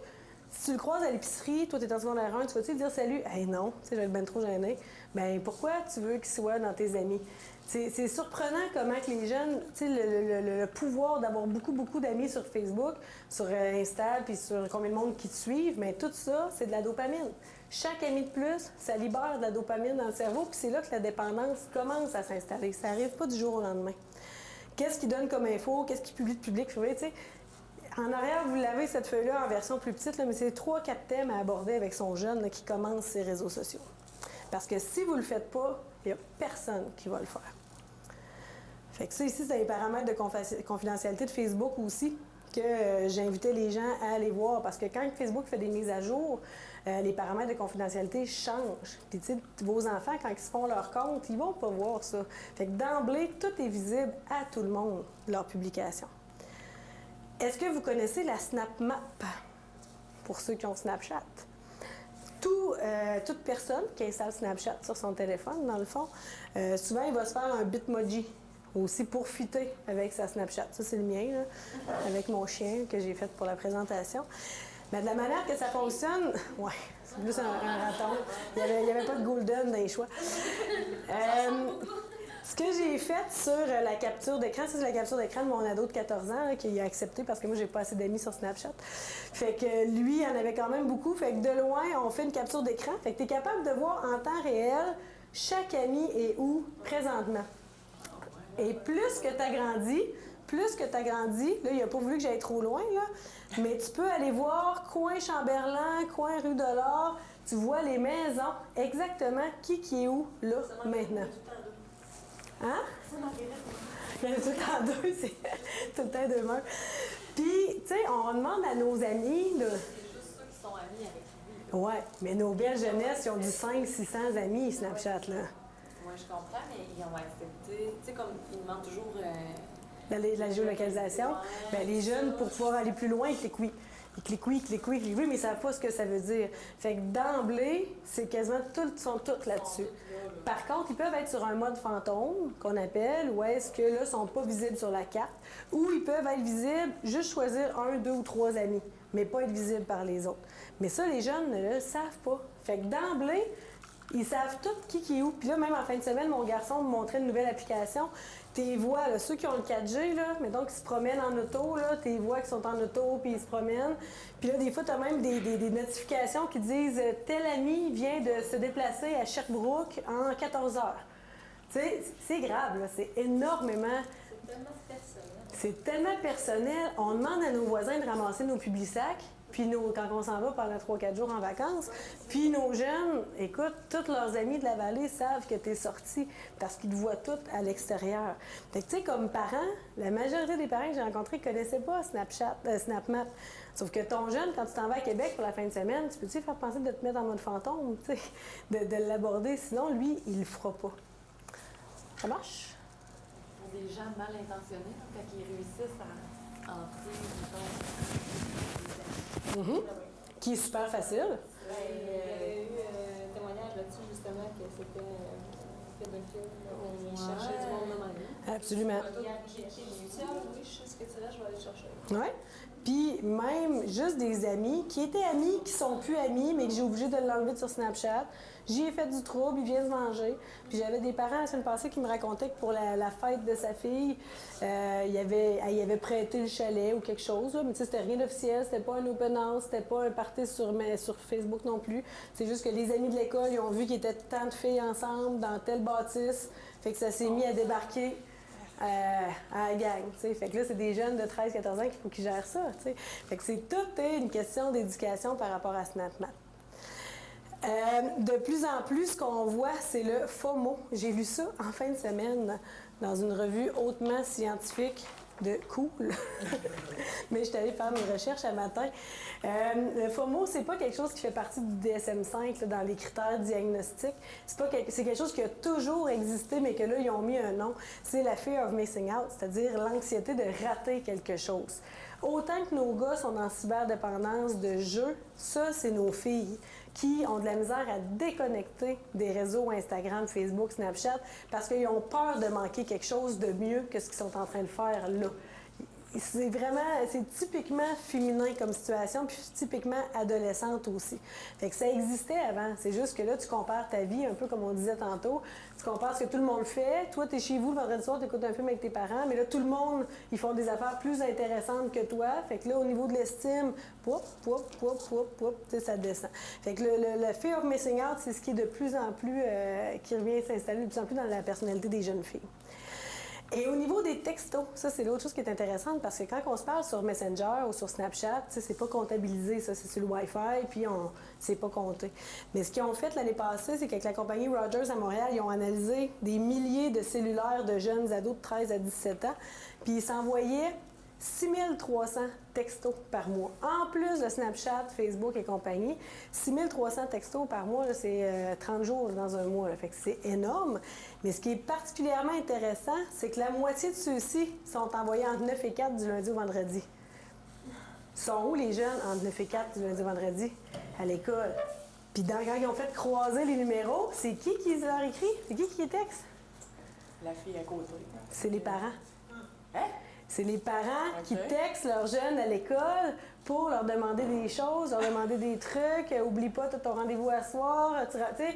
Si tu le croises à l'épicerie, toi, tu es en secondaire 1, tu vas-tu lui dire salut? Hey, non, tu sais, je vais être bien trop gênée. Ben pourquoi tu veux qu'il soit dans tes amis? C'est surprenant comment que les jeunes, tu sais, le pouvoir d'avoir beaucoup d'amis sur Facebook, sur Insta, puis sur combien de monde qui te suivent, mais tout ça, c'est de la dopamine. Chaque ami de plus, ça libère de la dopamine dans le cerveau, puis c'est là que la dépendance commence à s'installer. Ça n'arrive pas du jour au lendemain. Qu'est-ce qu'il donne comme info? Qu'est-ce qu'il publie de public? Tu sais, en arrière, vous l'avez, cette feuille-là, en version plus petite, là, mais c'est 3-4 thèmes à aborder avec son jeune là, qui commence ses réseaux sociaux. Parce que si vous ne le faites pas, il n'y a personne qui va le faire. Fait que ça, ici, c'est les paramètres de confidentialité de Facebook aussi que j'invitais les gens à aller voir. Parce que quand Facebook fait des mises à jour, les paramètres de confidentialité changent. Puis, tu sais, vos enfants, quand ils se font leur compte, ils vont pas voir ça. Fait que d'emblée, tout est visible à tout le monde, leur publication. Est-ce que vous connaissez la Snap Map? Pour ceux qui ont Snapchat. Toute personne qui installe Snapchat sur son téléphone, dans le fond, souvent, il va se faire un Bitmoji aussi pour fitter avec sa Snapchat. Ça, c'est le mien, là, avec mon chien que j'ai fait pour la présentation. Mais de la manière que ça fonctionne, ouais, c'est plus un raton. Il n'y avait pas de golden dans les choix. Ce que j'ai fait sur la capture d'écran, ça, c'est la capture d'écran de mon ado de 14 ans là, qui a accepté parce que moi, j'ai pas assez d'amis sur Snapchat. Fait que lui, il en avait quand même beaucoup. Fait que de loin, on fait une capture d'écran. Fait que tu es capable de voir en temps réel chaque ami est où présentement. Et plus que tu as grandi, là, il n'a pas voulu que j'aille trop loin, là, mais tu peux aller voir coin Chamberlain, coin rue de l'Or, tu vois les maisons, exactement qui est où, là, maintenant. Hein? Il y en a tout le temps deux, c'est tout le temps deux meubles. Puis, tu sais, on demande à nos amis, là. C'est juste ceux qui sont amis avec lui. Ouais, mais nos belles jeunesses, ils ont du 500-600 amis, Snapchat, là. Moi, je comprends, mais ils ont accepté. Tu sais, comme ils demandent toujours. La géolocalisation. Ouais, bien, les jeunes, pour pouvoir aller plus loin, ils cliquent oui. Ils cliquent oui, mais ils ne savent pas ce que ça veut dire. Fait que d'emblée, c'est quasiment sont toutes là-dessus. Par contre, ils peuvent être sur un mode fantôme, qu'on appelle, où est-ce que là, ils ne sont pas visibles sur la carte, ou ils peuvent être visibles, juste choisir 1, 2 ou 3 amis, mais pas être visibles par les autres. Mais ça, les jeunes ne le savent pas. Fait que d'emblée, ils savent tout qui est où. Puis là, même en fin de semaine, mon garçon me montrait une nouvelle application. Tes voix, là, ceux qui ont le 4G, là, mettons qu'ils se promènent en auto, là, tes voix qui sont en auto, puis ils se promènent. Puis là, des fois, tu as même des notifications qui disent « Tel ami vient de se déplacer à Sherbrooke en 14 heures. » Tu sais, c'est grave, là, c'est énormément... C'est tellement personnel. C'est tellement personnel. On demande à nos voisins de ramasser nos publisacs, puis quand on s'en va pendant 3-4 jours en vacances, puis nos jeunes, écoute, tous leurs amis de la vallée savent que tu es sorti parce qu'ils te voient tous à l'extérieur. Fait que tu sais, comme parents, la majorité des parents que j'ai rencontrés ne connaissaient pas SnapMap. Sauf que ton jeune, quand tu t'en vas à Québec pour la fin de semaine, tu peux-tu faire penser de te mettre en mode fantôme, tu sais, de l'aborder, sinon lui, il le fera pas. Ça marche? Pour des gens mal intentionnés, quand ils réussissent à entrer, Qui est super facile. Il y avait eu un témoignage là-dessus, justement, que c'était pédophile. On cherchait du monde de même. Absolument. J'ai dit, oui, je sais ce que tu là, je vais aller chercher. Oui. Puis même juste des amis qui étaient amis, qui sont plus amis, mais que j'ai obligé de l'enlever sur Snapchat. J'y ai fait du trouble, il vient se manger. Puis j'avais des parents la semaine passée qui me racontaient que pour la fête de sa fille, il avait prêté le chalet ou quelque chose. Là, mais tu sais, c'était rien d'officiel, c'était pas un open house, c'était pas un party sur Facebook non plus. C'est juste que les amis de l'école, ils ont vu qu'il y était tant de filles ensemble dans telle bâtisse. Fait que ça s'est mis à débarquer. À la gang, t'sais. Fait que là, c'est des jeunes de 13-14 ans qu'il faut qu'ils gèrent ça, t'sais. Fait que c'est toute une question d'éducation par rapport à SnapMap. De plus en plus, ce qu'on voit, c'est le FOMO. J'ai lu ça en fin de semaine dans une revue hautement scientifique de cool. Mais je suis allée faire mes recherches un matin. Le FOMO, c'est pas quelque chose qui fait partie du DSM-5 là, dans les critères diagnostiques. C'est quelque chose qui a toujours existé, mais que là, ils ont mis un nom. C'est la fear of missing out, c'est-à-dire l'anxiété de rater quelque chose. Autant que nos gars sont en cyberdépendance de jeux, ça, c'est nos filles qui ont de la misère à déconnecter des réseaux Instagram, Facebook, Snapchat, parce qu'ils ont peur de manquer quelque chose de mieux que ce qu'ils sont en train de faire là. c'est typiquement féminin comme situation, puis typiquement adolescente aussi. Fait que ça existait avant. C'est juste que là, tu compares ta vie, un peu comme on disait tantôt. Tu compares ce que tout le monde fait. Toi, tu es chez vous le vendredi soir, tu écoutes un film avec tes parents, mais là, tout le monde, ils font des affaires plus intéressantes que toi. Fait que là, au niveau de l'estime, ça descend. Fait que le fear of missing out, c'est ce qui est de plus en plus, qui revient s'installer de plus en plus dans la personnalité des jeunes filles. Et au niveau des textos, ça, c'est l'autre chose qui est intéressante parce que quand on se parle sur Messenger ou sur Snapchat, c'est pas comptabilisé, ça, c'est sur le Wi-Fi, puis c'est pas compté. Mais ce qu'ils ont fait l'année passée, c'est qu'avec la compagnie Rogers à Montréal, ils ont analysé des milliers de cellulaires de jeunes ados de 13 à 17 ans, puis ils s'envoyaient 6300 textos par mois. En plus de Snapchat, Facebook et compagnie, 6300 textos par mois, là, c'est 30 jours dans un mois. Là. Fait que c'est énorme. Mais ce qui est particulièrement intéressant, c'est que la moitié de ceux-ci sont envoyés entre 9 et 4 du lundi au vendredi. Sont où les jeunes entre 9 et 4 du lundi au vendredi? À l'école. Puis quand ils ont fait croiser les numéros, c'est qui leur écrit? C'est qui les texte? La fille à côté. C'est les parents. Hein? C'est les parents qui OK. textent leurs jeunes à l'école pour leur demander des choses, leur demander des trucs. Oublie pas, t'as ton rendez-vous à soir. Tu sais.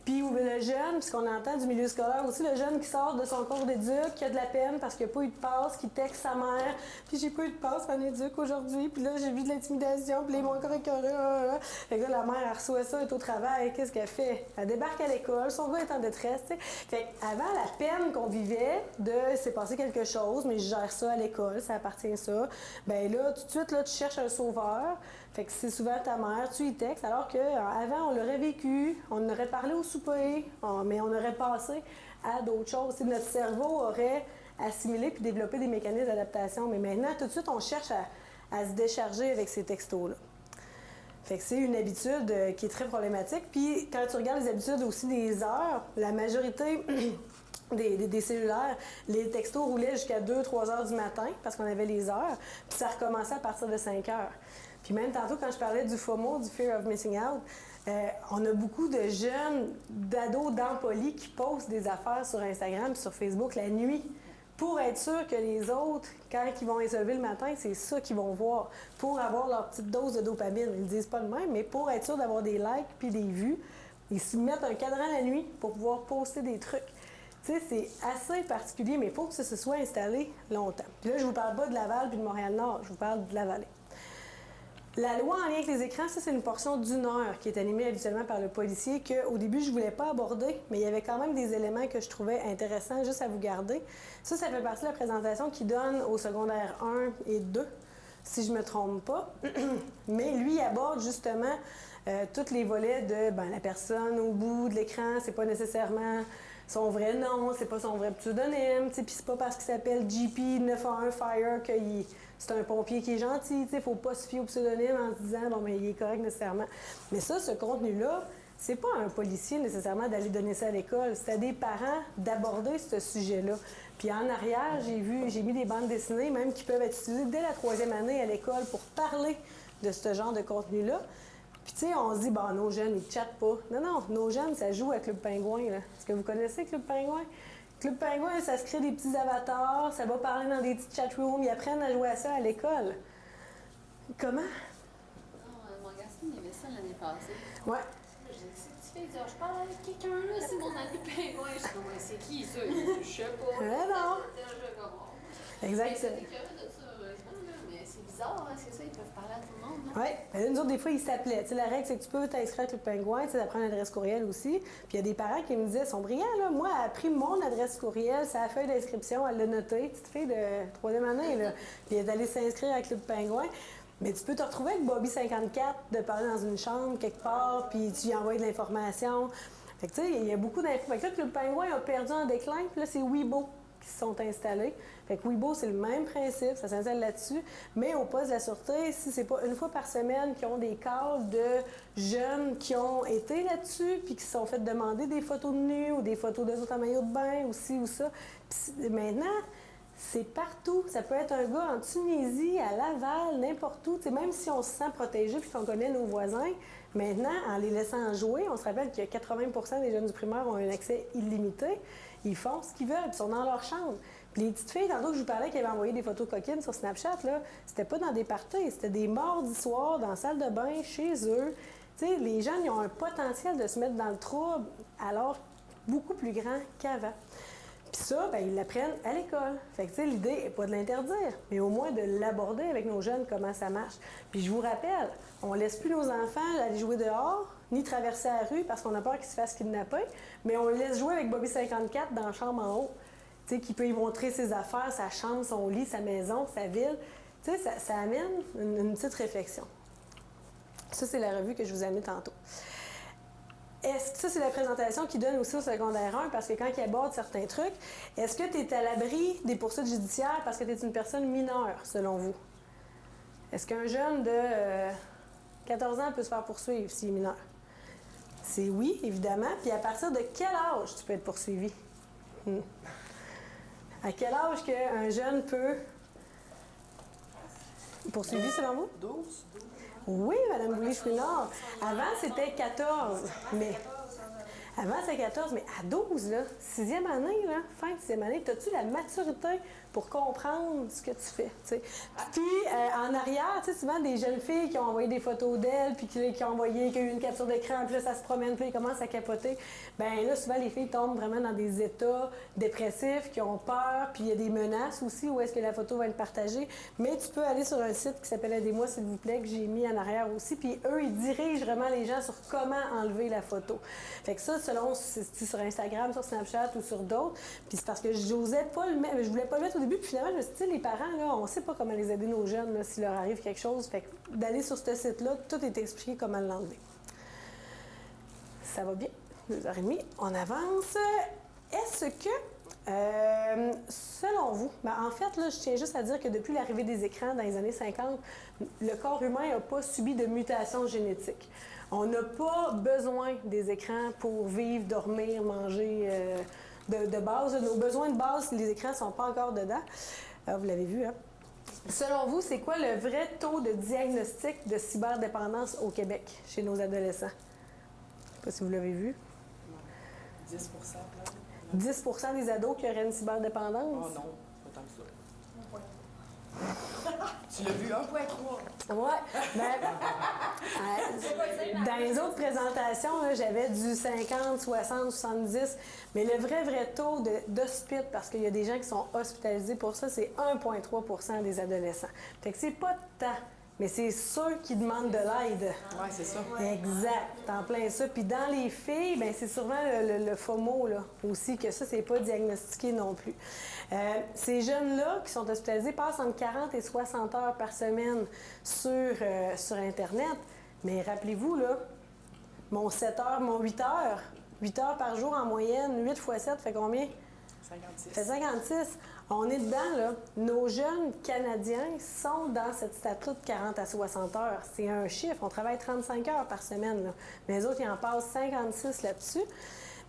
Puis le jeune, puisqu'on entend du milieu scolaire aussi, le jeune qui sort de son cours d'éduc, qui a de la peine parce qu'il n'a pas eu de passe, qui texte sa mère. Puis j'ai pas eu de passe en éduc aujourd'hui. Puis là, j'ai vu de l'intimidation. Puis là, ils m'ont encore écœuré. Fait que là, la mère, elle reçoit ça, elle est au travail. Qu'est-ce qu'elle fait? Elle débarque à l'école. Son gars est en détresse. T'sais. Fait qu'avant, la peine qu'on vivait de c'est passé quelque chose, mais je gère ça à l'école, ça appartient à ça. Ben là, tout de suite, là, tu cherches un sauveur. Fait que c'est souvent ta mère, tu y textes, alors qu'avant, on l'aurait vécu, on aurait parlé au souper, mais on aurait passé à d'autres choses. T'sais, notre cerveau aurait assimilé puis développé des mécanismes d'adaptation. Mais maintenant, tout de suite, on cherche à se décharger avec ces textos-là. Fait que c'est une habitude qui est très problématique. Puis quand tu regardes les habitudes aussi des heures, la majorité des cellulaires, les textos roulaient jusqu'à 2-3 heures du matin parce qu'on avait les heures, puis ça recommençait à partir de 5 heures. Puis même tantôt, quand je parlais du FOMO, du Fear of Missing Out, on a beaucoup de jeunes, d'ados dans Poly qui postent des affaires sur Instagram et sur Facebook la nuit pour être sûr que les autres, quand ils vont se lever le matin, c'est ça qu'ils vont voir, pour avoir leur petite dose de dopamine. Ils ne disent pas le même, mais pour être sûr d'avoir des likes puis des vues, ils se mettent un cadran la nuit pour pouvoir poster des trucs. Tu sais, c'est assez particulier, mais il faut que ça se soit installé longtemps. Puis là, je ne vous parle pas de Laval puis de Montréal-Nord, je vous parle de la vallée. La loi en lien avec les écrans, ça, c'est une portion d'1 heure qui est animée habituellement par le policier qu'au début, je ne voulais pas aborder, mais il y avait quand même des éléments que je trouvais intéressants juste à vous garder. Ça fait partie de la présentation qu'il donne au secondaire 1 et 2, si je ne me trompe pas. Mais lui, il aborde justement tous les volets de la personne au bout de l'écran, c'est pas nécessairement son vrai nom, c'est pas son vrai pseudonyme, puis c'est pas parce qu'il s'appelle GP911 Fire que c'est un pompier qui est gentil, il faut pas se fier au pseudonyme en se disant il est correct nécessairement. Mais ça, ce contenu-là, c'est pas à un policier nécessairement d'aller donner ça à l'école, c'est à des parents d'aborder ce sujet-là. Puis en arrière, j'ai mis des bandes dessinées même qui peuvent être utilisées dès la 3e année à l'école pour parler de ce genre de contenu-là. Puis, tu sais, on se dit, nos jeunes, ils ne chattent pas. Non, nos jeunes, ça joue à Club Pingouin, là. Est-ce que vous connaissez Club Pingouin? Club Pingouin, ça se crée des petits avatars, ça va parler dans des petits chatrooms, ils apprennent à jouer à ça à l'école. Comment? Non, mon garçon, il aimait ça l'année passée. Ouais. J'ai dit, si tu fais, il dit, je parle avec quelqu'un, là, c'est mon ami pingouin. Je suis comme, c'est qui ça? Je sais pas. Non. Exact. C'est écœurant de ça, heureusement, là, mais c'est bizarre, hein, c'est ça, ils peuvent parler à tout le monde, non? Oui. Mais nous autres, des fois, ils s'appelaient. Tu sais, la règle, c'est que tu peux t'inscrire avec le Pingouin, tu sais, ça prend une adresse courriel aussi. Puis il y a des parents qui me disaient, ils sont brillants, là. Moi, elle a pris mon adresse courriel, sa feuille d'inscription, elle l'a notée, petite fille de 3e année, là. Puis elle est allée s'inscrire avec le Pingouin. Mais tu peux te retrouver avec Bobby54, de parler dans une chambre quelque part, puis tu lui envoies de l'information. Fait que tu sais, il y a beaucoup d'infos. Fait que là, le Pingouin a perdu en déclin, puis là, c'est Weibo qui se sont installés. Fait que Weibo, c'est le même principe, ça s'installe là-dessus. Mais au poste de la sûreté, si c'est pas une fois par semaine qu'ils ont des cas de jeunes qui ont été là-dessus, puis qui se sont fait demander des photos de nu ou des photos d'eux autres en maillot de bain, ou ci ou ça. Puis maintenant, c'est partout. Ça peut être un gars en Tunisie, à Laval, n'importe où. T'sais, même si on se sent protégé puis qu'on connaît nos voisins, Maintenant, en les laissant jouer, on se rappelle que 80% des jeunes du primaire ont un accès illimité. Ils font ce qu'ils veulent, ils sont dans leur chambre. Puis les petites filles, tantôt que je vous parlais qui avaient envoyé des photos coquines sur Snapchat, là, c'était pas dans des parties, c'était des mardis soirs dans la salle de bain, chez eux. Tu sais, les jeunes, ils ont un potentiel de se mettre dans le trouble alors beaucoup plus grand qu'avant. Puis ça, ben, ils l'apprennent à l'école. Fait que, tu sais, l'idée n'est pas de l'interdire, mais au moins de l'aborder avec nos jeunes, comment ça marche. Puis je vous rappelle, on laisse plus nos enfants aller jouer dehors, ni traverser la rue parce qu'on a peur qu'ils se fassent kidnapper, mais on les laisse jouer avec Bobby 54 dans la chambre en haut. Tu sais, qui peut y montrer ses affaires, sa chambre, son lit, sa maison, sa ville. Tu sais, ça amène une petite réflexion. Ça, c'est la revue que je vous ai amenée tantôt. Ça, c'est la présentation qu'ils donnent aussi au secondaire 1, parce que quand ils abordent certains trucs, est-ce que tu es à l'abri des poursuites judiciaires parce que tu es une personne mineure, selon vous? Est-ce qu'un jeune de 14 ans peut se faire poursuivre s'il est mineur? C'est oui, évidemment. Puis à partir de quel âge tu peux être poursuivi? À quel âge qu'un jeune peut poursuivi, selon vous? 12. Oui, Mme Boulay-Chouinard. Avant, c'était 14. Mais avant, c'était 14, mais à 12, là, 6e année, là, fin de 6e année, as-tu la maturité pour comprendre ce que tu fais, tu sais? Puis, en arrière, tu sais, souvent, des jeunes filles qui ont envoyé des photos d'elles, puis qui ont envoyé, qui ont eu une capture d'écran, puis là, ça se promène, puis ils commencent à capoter. Bien là, souvent, les filles tombent vraiment dans des états dépressifs, qui ont peur, puis il y a des menaces aussi, où est-ce que la photo va être partagée. Mais tu peux aller sur un site qui s'appelle Aidez-moi, s'il vous plaît, que j'ai mis en arrière aussi, puis eux, ils dirigent vraiment les gens sur comment enlever la photo. Fait que ça, selon si c'est sur Instagram, sur Snapchat ou sur d'autres, puis c'est parce que j'osais pas le mettre, je voulais pas le mettre au début, puis finalement, je me suis dit, les parents, là, on sait pas comment les aider nos jeunes, là, s'il leur arrive quelque chose. Fait que d'aller sur ce site-là, tout est expliqué comment l'enlever. Ça va bien? 2h30, on avance. Est-ce que, selon vous, en fait, là, je tiens juste à dire que depuis l'arrivée des écrans dans les années 50, le corps humain n'a pas subi de mutation génétique. On n'a pas besoin des écrans pour vivre, dormir, manger de base. Nos besoins de base, les écrans ne sont pas encore dedans. Vous l'avez vu, hein? Selon vous, c'est quoi le vrai taux de diagnostic de cyberdépendance au Québec chez nos adolescents? Je ne sais pas si vous l'avez vu. 10%. 10 des ados qui auraient une cyberdépendance? Oh non, pas tant que ça. Tu l'as vu, 1,3. Oui. Dans les autres présentations, là, j'avais du 50, 60, 70. Mais le vrai taux d'hospite, parce qu'il y a des gens qui sont hospitalisés pour ça, c'est 1,3 des adolescents. Fait que c'est pas tant. Mais c'est ceux qui demandent de l'aide. Oui, c'est ça. Exact, en plein ça. Puis dans les filles, bien, c'est souvent le FOMO là, aussi, que ça, c'est pas diagnostiqué non plus. Ces jeunes-là qui sont hospitalisés passent entre 40 et 60 heures par semaine sur Internet. Mais rappelez-vous, là, mon 7 heures, mon 8 heures, 8 heures par jour en moyenne, 8 x 7 fait combien? 56. Ça fait 56. On est dedans, là. Nos jeunes Canadiens sont dans cette stat-là de 40 à 60 heures. C'est un chiffre. On travaille 35 heures par semaine, là. Mais les autres, ils en passent 56 là-dessus.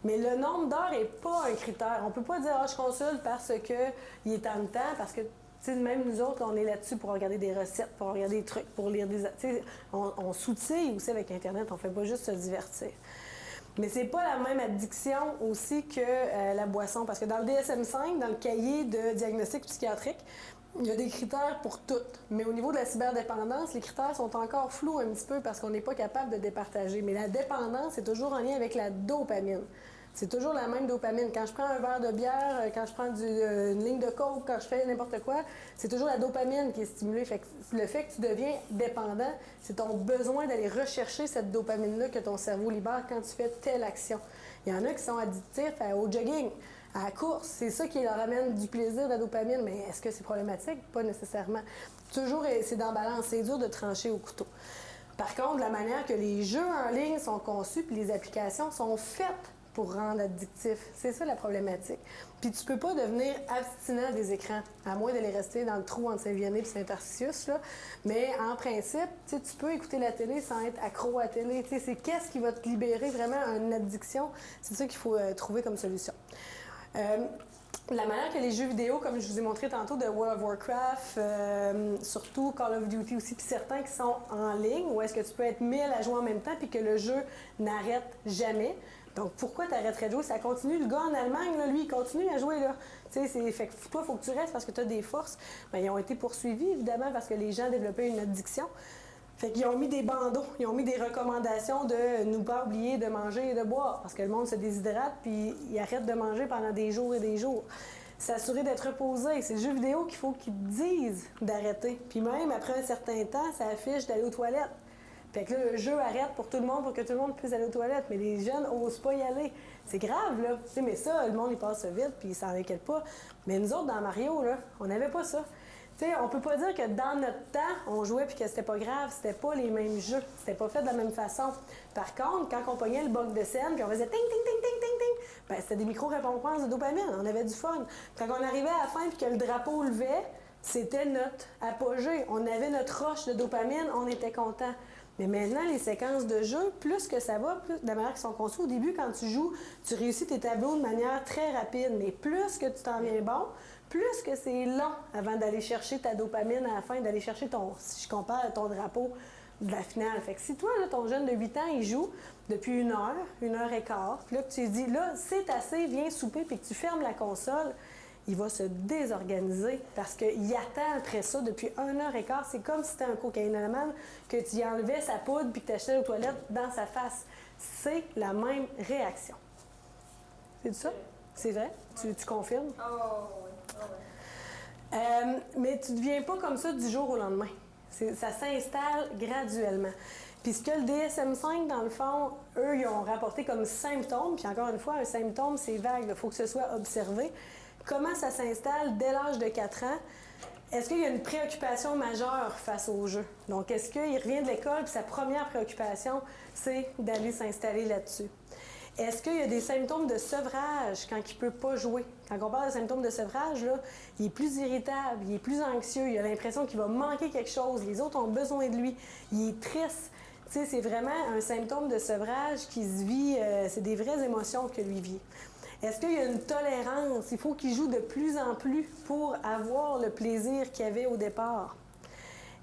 Mais le nombre d'heures n'est pas un critère. On ne peut pas dire « Ah, je consulte parce qu'il est en temps », parce que, tu sais, même nous autres, on est là-dessus pour regarder des recettes, pour regarder des trucs, pour lire des... Tu sais, on s'outille aussi avec Internet. On ne fait pas juste se divertir. Mais c'est pas la même addiction aussi que la boisson. Parce que dans le DSM-5, dans le cahier de diagnostic psychiatrique, il y a des critères pour toutes. Mais au niveau de la cyberdépendance, les critères sont encore flous un petit peu parce qu'on n'est pas capable de départager. Mais la dépendance est toujours en lien avec la dopamine. C'est toujours la même dopamine. Quand je prends un verre de bière, quand je prends une ligne de coke, quand je fais n'importe quoi, c'est toujours la dopamine qui est stimulée. Fait que le fait que tu deviens dépendant, c'est ton besoin d'aller rechercher cette dopamine-là que ton cerveau libère quand tu fais telle action. Il y en a qui sont addictifs au jogging, à la course. C'est ça qui leur amène du plaisir, de la dopamine. Mais est-ce que c'est problématique? Pas nécessairement. Toujours, c'est dans la balance. C'est dur de trancher au couteau. Par contre, la manière que les jeux en ligne sont conçus puis les applications sont faites pour rendre addictif. C'est ça la problématique. Puis tu peux pas devenir abstinent des écrans, à moins de les rester dans le trou entre Saint-Vianney et Saint-Tarsius, là. Mais en principe, tu peux écouter la télé sans être accro à la télé. C'est qu'est-ce qui va te libérer vraiment une addiction? C'est ça qu'il faut trouver comme solution. la manière que les jeux vidéo, comme je vous ai montré tantôt, de World of Warcraft, surtout Call of Duty aussi, puis certains qui sont en ligne, où est-ce que tu peux être 1000 à jouer en même temps, puis que le jeu n'arrête jamais. Donc, pourquoi tu arrêterais de jouer? Ça continue. Le gars en Allemagne, là, lui, il continue à jouer. Là. Fait que toi, il faut que tu restes parce que tu as des forces. Bien, ils ont été poursuivis, évidemment, parce que les gens développaient une addiction. Fait qu'ils ont mis des bandeaux, ils ont mis des recommandations de ne pas oublier de manger et de boire, parce que le monde se déshydrate, puis il arrête de manger pendant des jours et des jours. S'assurer d'être reposé, c'est le jeu vidéo qu'il faut qu'ils te disent d'arrêter. Puis même, après un certain temps, ça affiche d'aller aux toilettes. Fait que là, le jeu arrête pour tout le monde, pour que tout le monde puisse aller aux toilettes, mais les jeunes n'osent pas y aller. C'est grave, là. T'sais, mais ça, le monde, il passe vite, puis il s'en inquiète pas. Mais nous autres, dans Mario, là, on n'avait pas ça. T'sais, on peut pas dire que dans notre temps, on jouait puis que c'était pas grave, c'était pas les mêmes jeux, c'était pas fait de la même façon. Par contre, quand on pognait le bug de scène puis on faisait ting, ting, ting, ting, ting, ting, ben c'était des micro-récompenses de dopamine, on avait du fun. Quand on arrivait à la fin puis que le drapeau levait, c'était notre apogée. On avait notre roche de dopamine, on était content. Mais maintenant, les séquences de jeu, plus que ça va, plus de la manière qu'ils sont conçues, au début, quand tu joues, tu réussis tes tableaux de manière très rapide. Mais plus que tu t'en viens bon, plus que c'est long avant d'aller chercher ta dopamine à la fin, d'aller chercher si je compare ton drapeau de la finale. Fait que si toi, là, ton jeune de 8 ans, il joue depuis 1 heure et quart, puis là, que tu lui dis, là, c'est assez, viens souper, puis que tu fermes la console, il va se désorganiser parce qu'il attend après ça depuis 1 heure et quart. C'est comme si c'était un cocaïnomane, que tu y enlevais sa poudre puis que tu achetais aux toilettes dans sa face. C'est la même réaction. C'est ça? C'est vrai? Tu confirmes? Mais tu ne deviens pas comme ça du jour au lendemain. Ça s'installe graduellement. Puis ce que le DSM-5, dans le fond, eux, ils ont rapporté comme symptômes, puis encore une fois, un symptôme, c'est vague, il faut que ce soit observé. Comment ça s'installe dès l'âge de 4 ans? Est-ce qu'il y a une préoccupation majeure face au jeu? Donc, est-ce qu'il revient de l'école puis sa première préoccupation, c'est d'aller s'installer là-dessus? Est-ce qu'il y a des symptômes de sevrage quand il ne peut pas jouer? Quand on parle de symptômes de sevrage, là, il est plus irritable, il est plus anxieux, il a l'impression qu'il va manquer quelque chose, les autres ont besoin de lui, il est triste. Tu sais, c'est vraiment un symptôme de sevrage qui se vit, c'est des vraies émotions que lui vit. Est-ce qu'il y a une tolérance? Il faut qu'il joue de plus en plus pour avoir le plaisir qu'il avait au départ.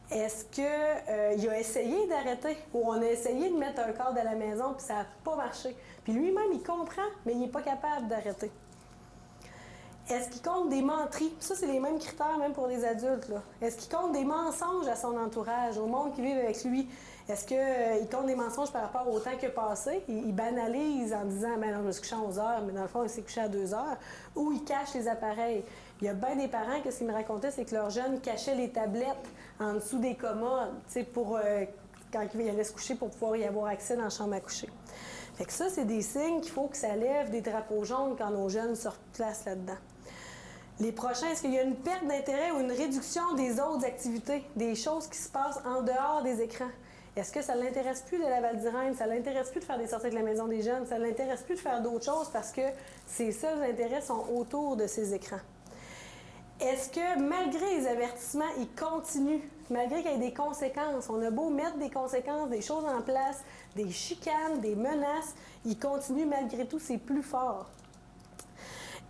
Est-ce qu'il a essayé d'arrêter? Ou on a essayé de mettre un cadre à la maison puis ça n'a pas marché? Puis lui-même, il comprend, mais il n'est pas capable d'arrêter. Est-ce qu'il compte des menteries? Ça, c'est les mêmes critères même pour les adultes, là. Est-ce qu'il compte des mensonges à son entourage, au monde qui vit avec lui? Est-ce qu'il compte des mensonges par rapport au temps qui a passé? Il banalise en disant « ben non, je me suis couché à 11 heures, mais dans le fond, il s'est couché à 2 heures. » Ou il cache les appareils. Il y a bien des parents, qu'est-ce qu'ils me racontaient, c'est que leurs jeunes cachaient les tablettes en dessous des commodes, tu sais, pour quand ils allaient se coucher pour pouvoir y avoir accès dans la chambre à coucher. Fait que ça, c'est des signes qu'il faut que ça lève des drapeaux jaunes quand nos jeunes se replacent là-dedans. Les prochains, est-ce qu'il y a une perte d'intérêt ou une réduction des autres activités, des choses qui se passent en dehors des écrans? Est-ce que ça ne l'intéresse plus de la Val-d'Irène? Ça ne l'intéresse plus de faire des sorties avec la Maison des jeunes? Ça ne l'intéresse plus de faire d'autres choses parce que ses seuls intérêts sont autour de ces écrans? Est-ce que malgré les avertissements, il continue? Malgré qu'il y ait des conséquences, on a beau mettre des conséquences, des choses en place, des chicanes, des menaces, il continue malgré tout, c'est plus fort.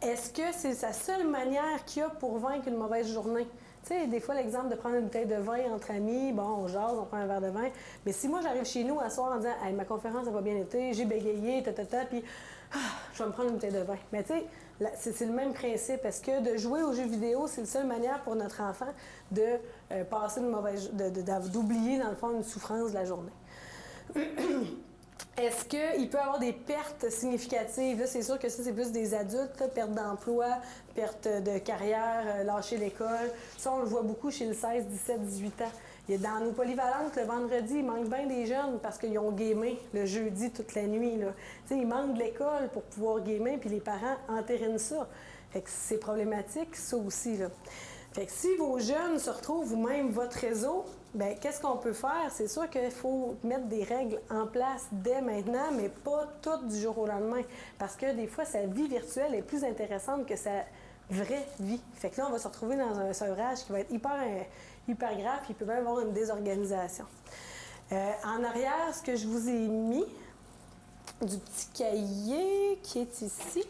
Est-ce que c'est sa seule manière qu'il a pour vaincre une mauvaise journée? Tu sais, des fois, l'exemple de prendre une bouteille de vin entre amis, bon, on jase, on prend un verre de vin, mais si moi, j'arrive chez nous à soir en disant « Hey, ma conférence n'a pas bien été, j'ai bégayé, puis je vais me prendre une bouteille de vin. » Mais tu sais, c'est le même principe. Est-ce que de jouer aux jeux vidéo, c'est la seule manière pour notre enfant de passer une mauvaise... d'oublier, dans le fond, une souffrance de la journée? Est-ce qu'il peut y avoir des pertes significatives? Là, c'est sûr que ça, c'est plus des adultes, là, perte d'emploi, perte de carrière, lâcher l'école. Ça, on le voit beaucoup chez le 16, 17, 18 ans. Il y a dans nos polyvalentes, le vendredi, il manque bien des jeunes parce qu'ils ont gamé le jeudi toute la nuit. Là. Il manque de l'école pour pouvoir gamer, puis les parents entérinent ça. Fait que c'est problématique, ça aussi. Là. Fait que si vos jeunes se retrouvent, ou même votre réseau, bien, qu'est-ce qu'on peut faire? C'est sûr qu'il faut mettre des règles en place dès maintenant, mais pas toutes du jour au lendemain. Parce que des fois, sa vie virtuelle est plus intéressante que sa vraie vie. Fait que là, on va se retrouver dans un sevrage qui va être hyper grave, puis il peut même avoir une désorganisation. En arrière, ce que je vous ai mis, du petit cahier qui est ici,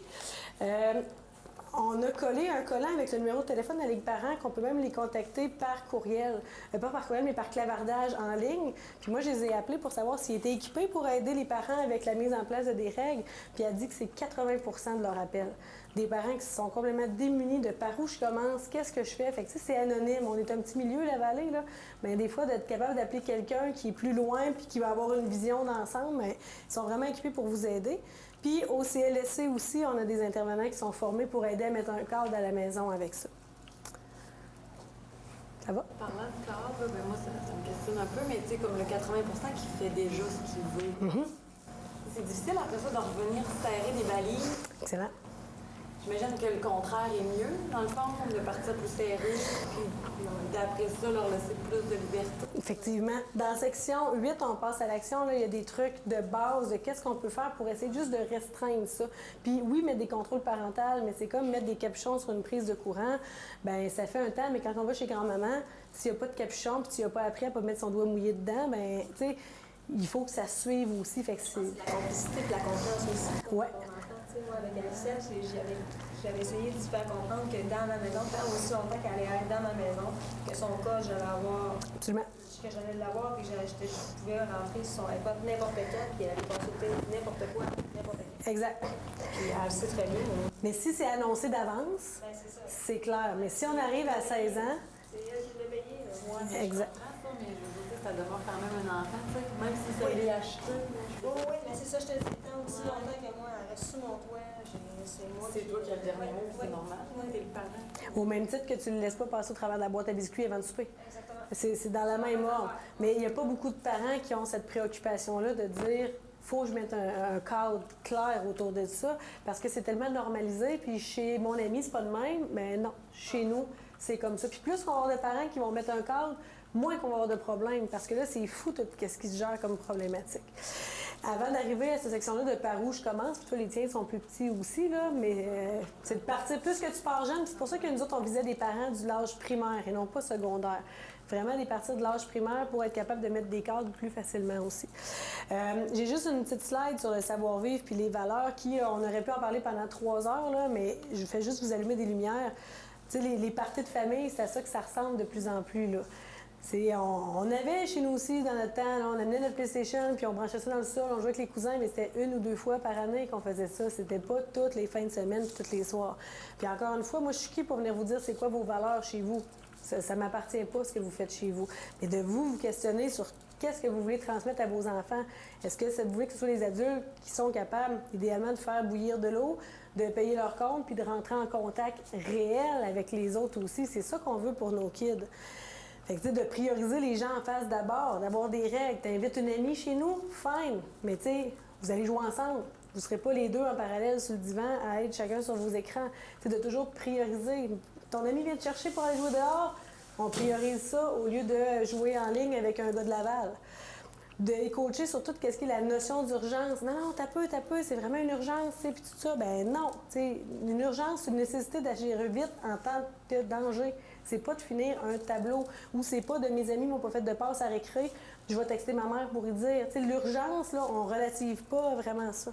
On a collé un collant avec le numéro de téléphone à les parents qu'on peut même les contacter par courriel. Pas par courriel, mais par clavardage en ligne. Puis moi, je les ai appelés pour savoir s'ils étaient équipés pour aider les parents avec la mise en place de des règles. Puis elle dit que c'est 80% de leur appel. Des parents qui sont complètement démunis de par où je commence, qu'est-ce que je fais. Fait que c'est anonyme. On est un petit milieu, la vallée, là. Mais des fois, d'être capable d'appeler quelqu'un qui est plus loin puis qui va avoir une vision d'ensemble, mais ils sont vraiment équipés pour vous aider. Puis au CLSC aussi, on a des intervenants qui sont formés pour aider à mettre un cadre à la maison avec ça. Ça va? Parlant de cadre, ben moi, ça me questionne un peu, mais tu sais, comme le 80% qui fait déjà ce qu'il veut. C'est difficile après ça de revenir serrer des balises. Excellent. J'imagine que le contraire est mieux, dans le fond, de partir plus serré, puis d'après ça, leur laisser plus de liberté. Effectivement. Dans la section 8, on passe à l'action. Là, il y a des trucs de base de qu'est-ce qu'on peut faire pour essayer juste de restreindre ça. Puis oui, mettre des contrôles parentaux, mais c'est comme mettre des capuchons sur une prise de courant. Bien, ça fait un temps, mais quand on va chez grand-maman, s'il n'y a pas de capuchon, puis s'il n'y a pas appris à ne pas mettre son doigt mouillé dedans, bien, tu sais, il faut que ça suive aussi. Fait que c'est... La complicité et la confiance aussi. Ouais. Moi, avec Alicia, j'avais essayé de lui faire comprendre que dans ma maison, tant aussi longtemps qu'elle allait être dans ma maison, que son cas, j'allais avoir. Absolument. Que j'allais l'avoir, puis je pouvais rentrer sur son iPod n'importe quand, puis elle allait consulter n'importe quoi, n'importe quand. Exact. Puis elle sait très bien. Mais si c'est annoncé d'avance, Ben, c'est ça. c'est clair. Mais si on arrive à 16 ans, C'est elle qui l'a payé. Là. Ouais, exact. Je comprends ça, mais je veux dire, ça demeure quand même un enfant, tu sais. Même si ça l'est acheté. Oui, mais c'est ça, je te dis, tant aussi longtemps que moi, elle reste sous mon toit, c'est moi. C'est toi qui as le dernier mot, c'est Oui. normal. Oui. T'es le parent. au même titre que tu ne le laisses pas passer au travers de la boîte à biscuits avant de souper. Exactement. C'est dans la même ordre. Mais il n'y a pas beaucoup de parents qui ont cette préoccupation-là de dire faut que je mette un cadre clair autour de ça parce que c'est tellement normalisé. Puis chez mon ami, c'est pas de même. Mais non, chez nous, c'est comme ça. Puis plus qu'on va avoir de parents qui vont mettre un cadre, moins qu'on va avoir de problèmes. Parce que là, c'est fou tout ce qui se gère comme problématique. Avant d'arriver à cette section-là de par où je commence, puis toi, les tiens sont plus petits aussi, là, mais c'est de partir plus que tu pars jeune. C'est pour ça que nous autres, on visait des parents du l'âge primaire et non pas secondaire. Vraiment des parties de l'âge primaire pour être capable de mettre des cadres plus facilement aussi. J'ai juste une petite slide sur le savoir-vivre puis les valeurs qui, on aurait pu en parler pendant 3 heures, là, mais je fais juste vous allumer des lumières. Tu sais, les parties de famille, c'est à ça que ça ressemble de plus en plus, là. On avait chez nous aussi, dans notre temps, là, on amenait notre PlayStation, puis on branchait ça dans le sol, on jouait avec les cousins, mais c'était 1 ou 2 fois par année qu'on faisait ça. C'était pas toutes les fins de semaine, puis tous les soirs. Puis encore une fois, moi, je suis qui pour venir vous dire c'est quoi vos valeurs chez vous? Ça m'appartient pas, ce que vous faites chez vous. Mais de vous questionner sur qu'est-ce que vous voulez transmettre à vos enfants. Est-ce que vous voulez que ce soit les adultes qui sont capables, idéalement, de faire bouillir de l'eau, de payer leur compte, puis de rentrer en contact réel avec les autres aussi? C'est ça qu'on veut pour nos kids. Fait que, de prioriser les gens en face d'abord, d'avoir des règles. T'invites une amie chez nous, fine. Mais tu sais, vous allez jouer ensemble. Vous ne serez pas les deux en parallèle sur le divan à être chacun sur vos écrans. C'est de toujours prioriser. Ton ami vient te chercher pour aller jouer dehors, on priorise ça au lieu de jouer en ligne avec un gars de Laval. De les coacher sur tout ce qui est la notion d'urgence. Non, t'as peu, c'est vraiment une urgence, puis tout ça. Ben non, une urgence, c'est une nécessité d'agir vite en tant que danger. C'est pas de finir un tableau ou c'est pas de mes amis m'ont pas fait de passe à récré, je vais texter ma mère pour lui dire. L'urgence, là, on relative pas vraiment ça.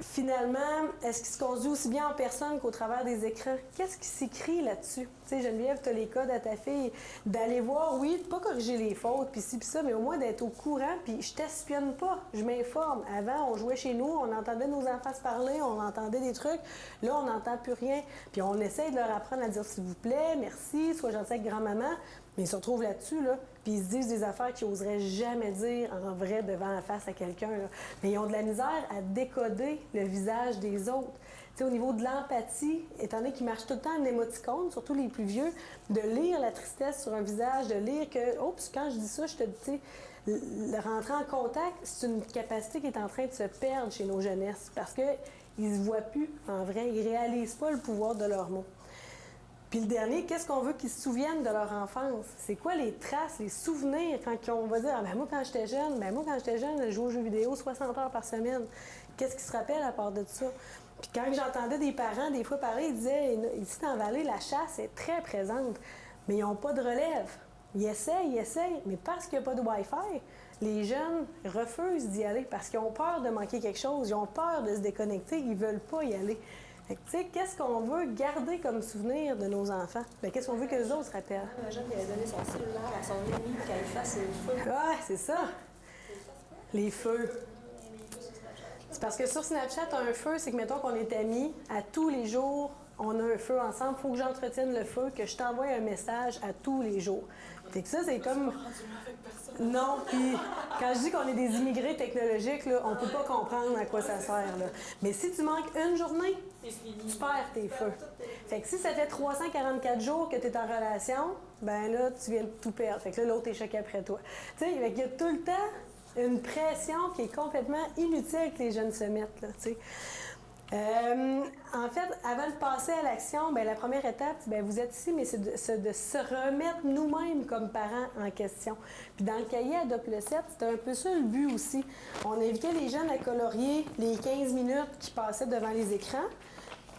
Finalement, est-ce qu'il se conduit aussi bien en personne qu'au travers des écrans? Qu'est-ce qui s'écrit là-dessus? Tu sais, Geneviève, tu as les codes à ta fille. D'aller voir, oui, de pas corriger les fautes, puis ci, puis ça, mais au moins d'être au courant, puis je t'espionne pas, je m'informe. Avant, on jouait chez nous, on entendait nos enfants se parler, on entendait des trucs. Là, on n'entend plus rien. Puis on essaye de leur apprendre à dire s'il vous plaît, merci, sois gentil avec grand-maman. Mais ils se retrouvent là-dessus, là, puis ils se disent des affaires qu'ils n'oseraient jamais dire en vrai devant la face à quelqu'un. Là. Mais ils ont de la misère à décoder le visage des autres. Tu sais, au niveau de l'empathie, étant donné qu'ils marchent tout le temps en émoticône, surtout les plus vieux, de lire la tristesse sur un visage, de lire que, oups, quand je dis ça, je te dis, le rentrer en contact, c'est une capacité qui est en train de se perdre chez nos jeunesses parce qu'ils ne se voient plus en vrai, ils ne réalisent pas le pouvoir de leurs mots. Puis le dernier, qu'est-ce qu'on veut qu'ils se souviennent de leur enfance? C'est quoi les traces, les souvenirs quand on va dire « Ah ben moi quand j'étais jeune, je jouais aux jeux vidéo 60 heures par semaine. » Qu'est-ce qu'ils se rappellent à part de ça? Puis quand j'entendais des parents des fois parler, ils disaient « Ici dans la vallée, la chasse est très présente, mais ils n'ont pas de relève. » Ils essayent, mais parce qu'il n'y a pas de Wi-Fi, les jeunes refusent d'y aller parce qu'ils ont peur de manquer quelque chose, ils ont peur de se déconnecter, ils ne veulent pas y aller. Fait que, tu sais, qu'est-ce qu'on veut garder comme souvenir de nos enfants? Bien, qu'est-ce qu'on veut que les autres se rappellent? Un jeune qui avait donné son cellulaire à son ami pour qu'elle fasse le feu. Ouais, c'est ça. Les feux. C'est parce que sur Snapchat, un feu, c'est que, mettons qu'on est amis, à tous les jours, on a un feu ensemble, il faut que j'entretienne le feu, que je t'envoie un message à tous les jours. Fait que ça, c'est comme... Non, puis quand je dis qu'on est des immigrés technologiques, là, on peut pas comprendre à quoi ça sert. Là. Mais si tu manques une journée, tu perds tes feux. Fait que si ça fait 344 jours que tu es en relation, ben là, tu viens de tout perdre. Fait que là, l'autre échec après toi. Tu sais, il y a tout le temps une pression qui est complètement inutile que les jeunes se mettent, là, tu sais. En fait, avant de passer à l'action, ben, la première étape, ben, vous êtes ici, mais c'est de se remettre nous-mêmes comme parents en question. Puis dans le cahier Adopte le 7, c'était un peu ça le but aussi. On invitait les jeunes à colorier les 15 minutes qui passaient devant les écrans.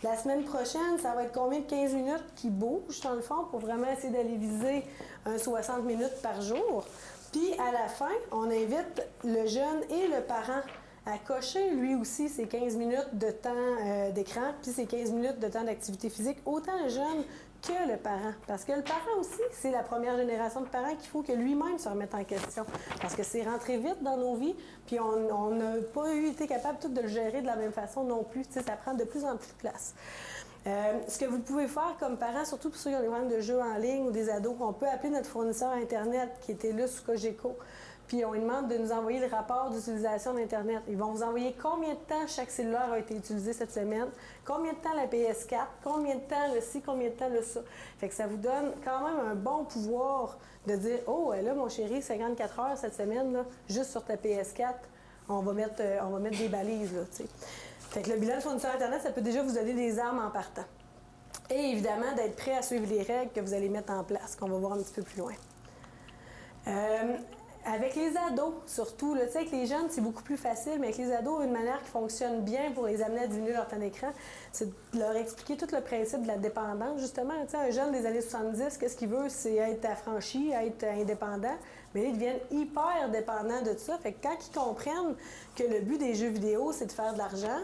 La semaine prochaine, ça va être combien de 15 minutes qui bougent, dans le fond, pour vraiment essayer d'aller viser un 60 minutes par jour. Puis à la fin, on invite le jeune et le parent à cocher lui aussi ses 15 minutes de temps d'écran, puis ses 15 minutes de temps d'activité physique, autant le jeune que le parent. Parce que le parent aussi, c'est la première génération de parents qu'il faut que lui-même se remette en question. Parce que c'est rentré vite dans nos vies, puis on n'a pas été capable tout de le gérer de la même façon non plus. Tu sais, ça prend de plus en plus de place. Ce que vous pouvez faire comme parents, surtout pour ceux qui ont des problèmes de jeux en ligne ou des ados, on peut appeler notre fournisseur Internet qui était là sous Cogeco. Puis on lui demande de nous envoyer le rapport d'utilisation d'Internet. Ils vont vous envoyer combien de temps chaque cellulaire a été utilisé cette semaine, combien de temps la PS4, combien de temps le ci, combien de temps le ça. Fait que ça vous donne quand même un bon pouvoir de dire « Oh, là, mon chéri, 54 heures cette semaine, là, juste sur ta PS4, on va mettre des balises. » là, tu sais. Fait que le bilan de fournisseur Internet, ça peut déjà vous donner des armes en partant. Et évidemment, d'être prêt à suivre les règles que vous allez mettre en place, qu'on va voir un petit peu plus loin. Avec les ados, surtout, tu sais, avec les jeunes, c'est beaucoup plus facile, mais avec les ados, une manière qui fonctionne bien pour les amener à diminuer leur temps d'écran, c'est de leur expliquer tout le principe de la dépendance, justement. Tu sais, un jeune des années 70, qu'est-ce qu'il veut? C'est être affranchi, être indépendant. Mais ils deviennent hyper dépendants de ça. Fait que quand ils comprennent que le but des jeux vidéo, c'est de faire de l'argent,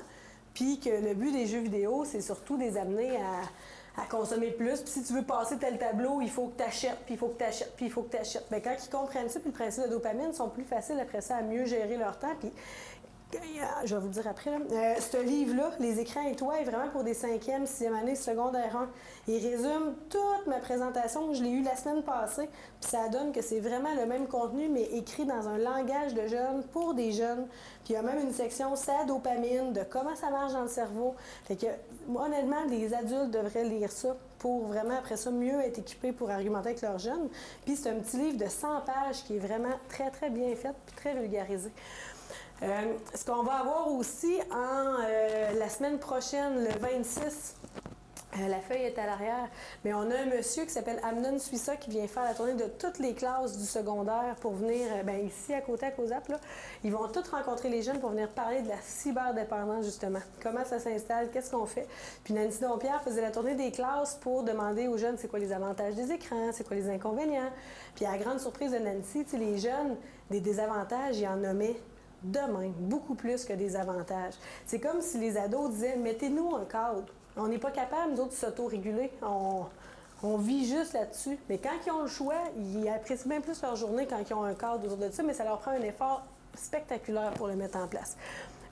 puis que le but des jeux vidéo, c'est surtout de les amener à consommer plus. Puis si tu veux passer tel tableau, il faut que tu achètes, puis il faut que tu achètes, puis il faut que tu achètes. Bien, quand ils comprennent ça, puis le principe de dopamine, ils sont plus faciles après ça à mieux gérer leur temps. Puis, je vais vous le dire après, là. Ce livre-là, Les écrans et toi, est vraiment pour des 5e, 6e années, secondaire 1. Il résume toute ma présentation. Je l'ai eue la semaine passée. Puis ça donne que c'est vraiment le même contenu, mais écrit dans un langage de jeunes, pour des jeunes. Puis il y a même une section sa dopamine, de comment ça marche dans le cerveau. Fait que, honnêtement, les adultes devraient lire ça pour vraiment, après ça, mieux être équipés pour argumenter avec leurs jeunes. Puis c'est un petit livre de 100 pages qui est vraiment très, très bien fait puis très vulgarisé. Ce qu'on va avoir aussi la semaine prochaine, le 26, la feuille est à l'arrière, mais on a un monsieur qui s'appelle Amnon Suissa qui vient faire la tournée de toutes les classes du secondaire pour venir, ici à côté à COSAP, là, ils vont tous rencontrer les jeunes pour venir parler de la cyberdépendance justement. Comment ça s'installe, qu'est-ce qu'on fait. Puis Nancy Dompierre faisait la tournée des classes pour demander aux jeunes c'est quoi les avantages des écrans, c'est quoi les inconvénients. Puis à la grande surprise de Nancy, les jeunes, des désavantages, ils en nommaient de même, beaucoup plus que des avantages. C'est comme si les ados disaient « mettez-nous un cadre ». On n'est pas capable, nous autres, de s'auto-réguler. On vit juste là-dessus. Mais quand ils ont le choix, ils apprécient bien plus leur journée quand ils ont un cadre autour de ça, mais ça leur prend un effort spectaculaire pour le mettre en place.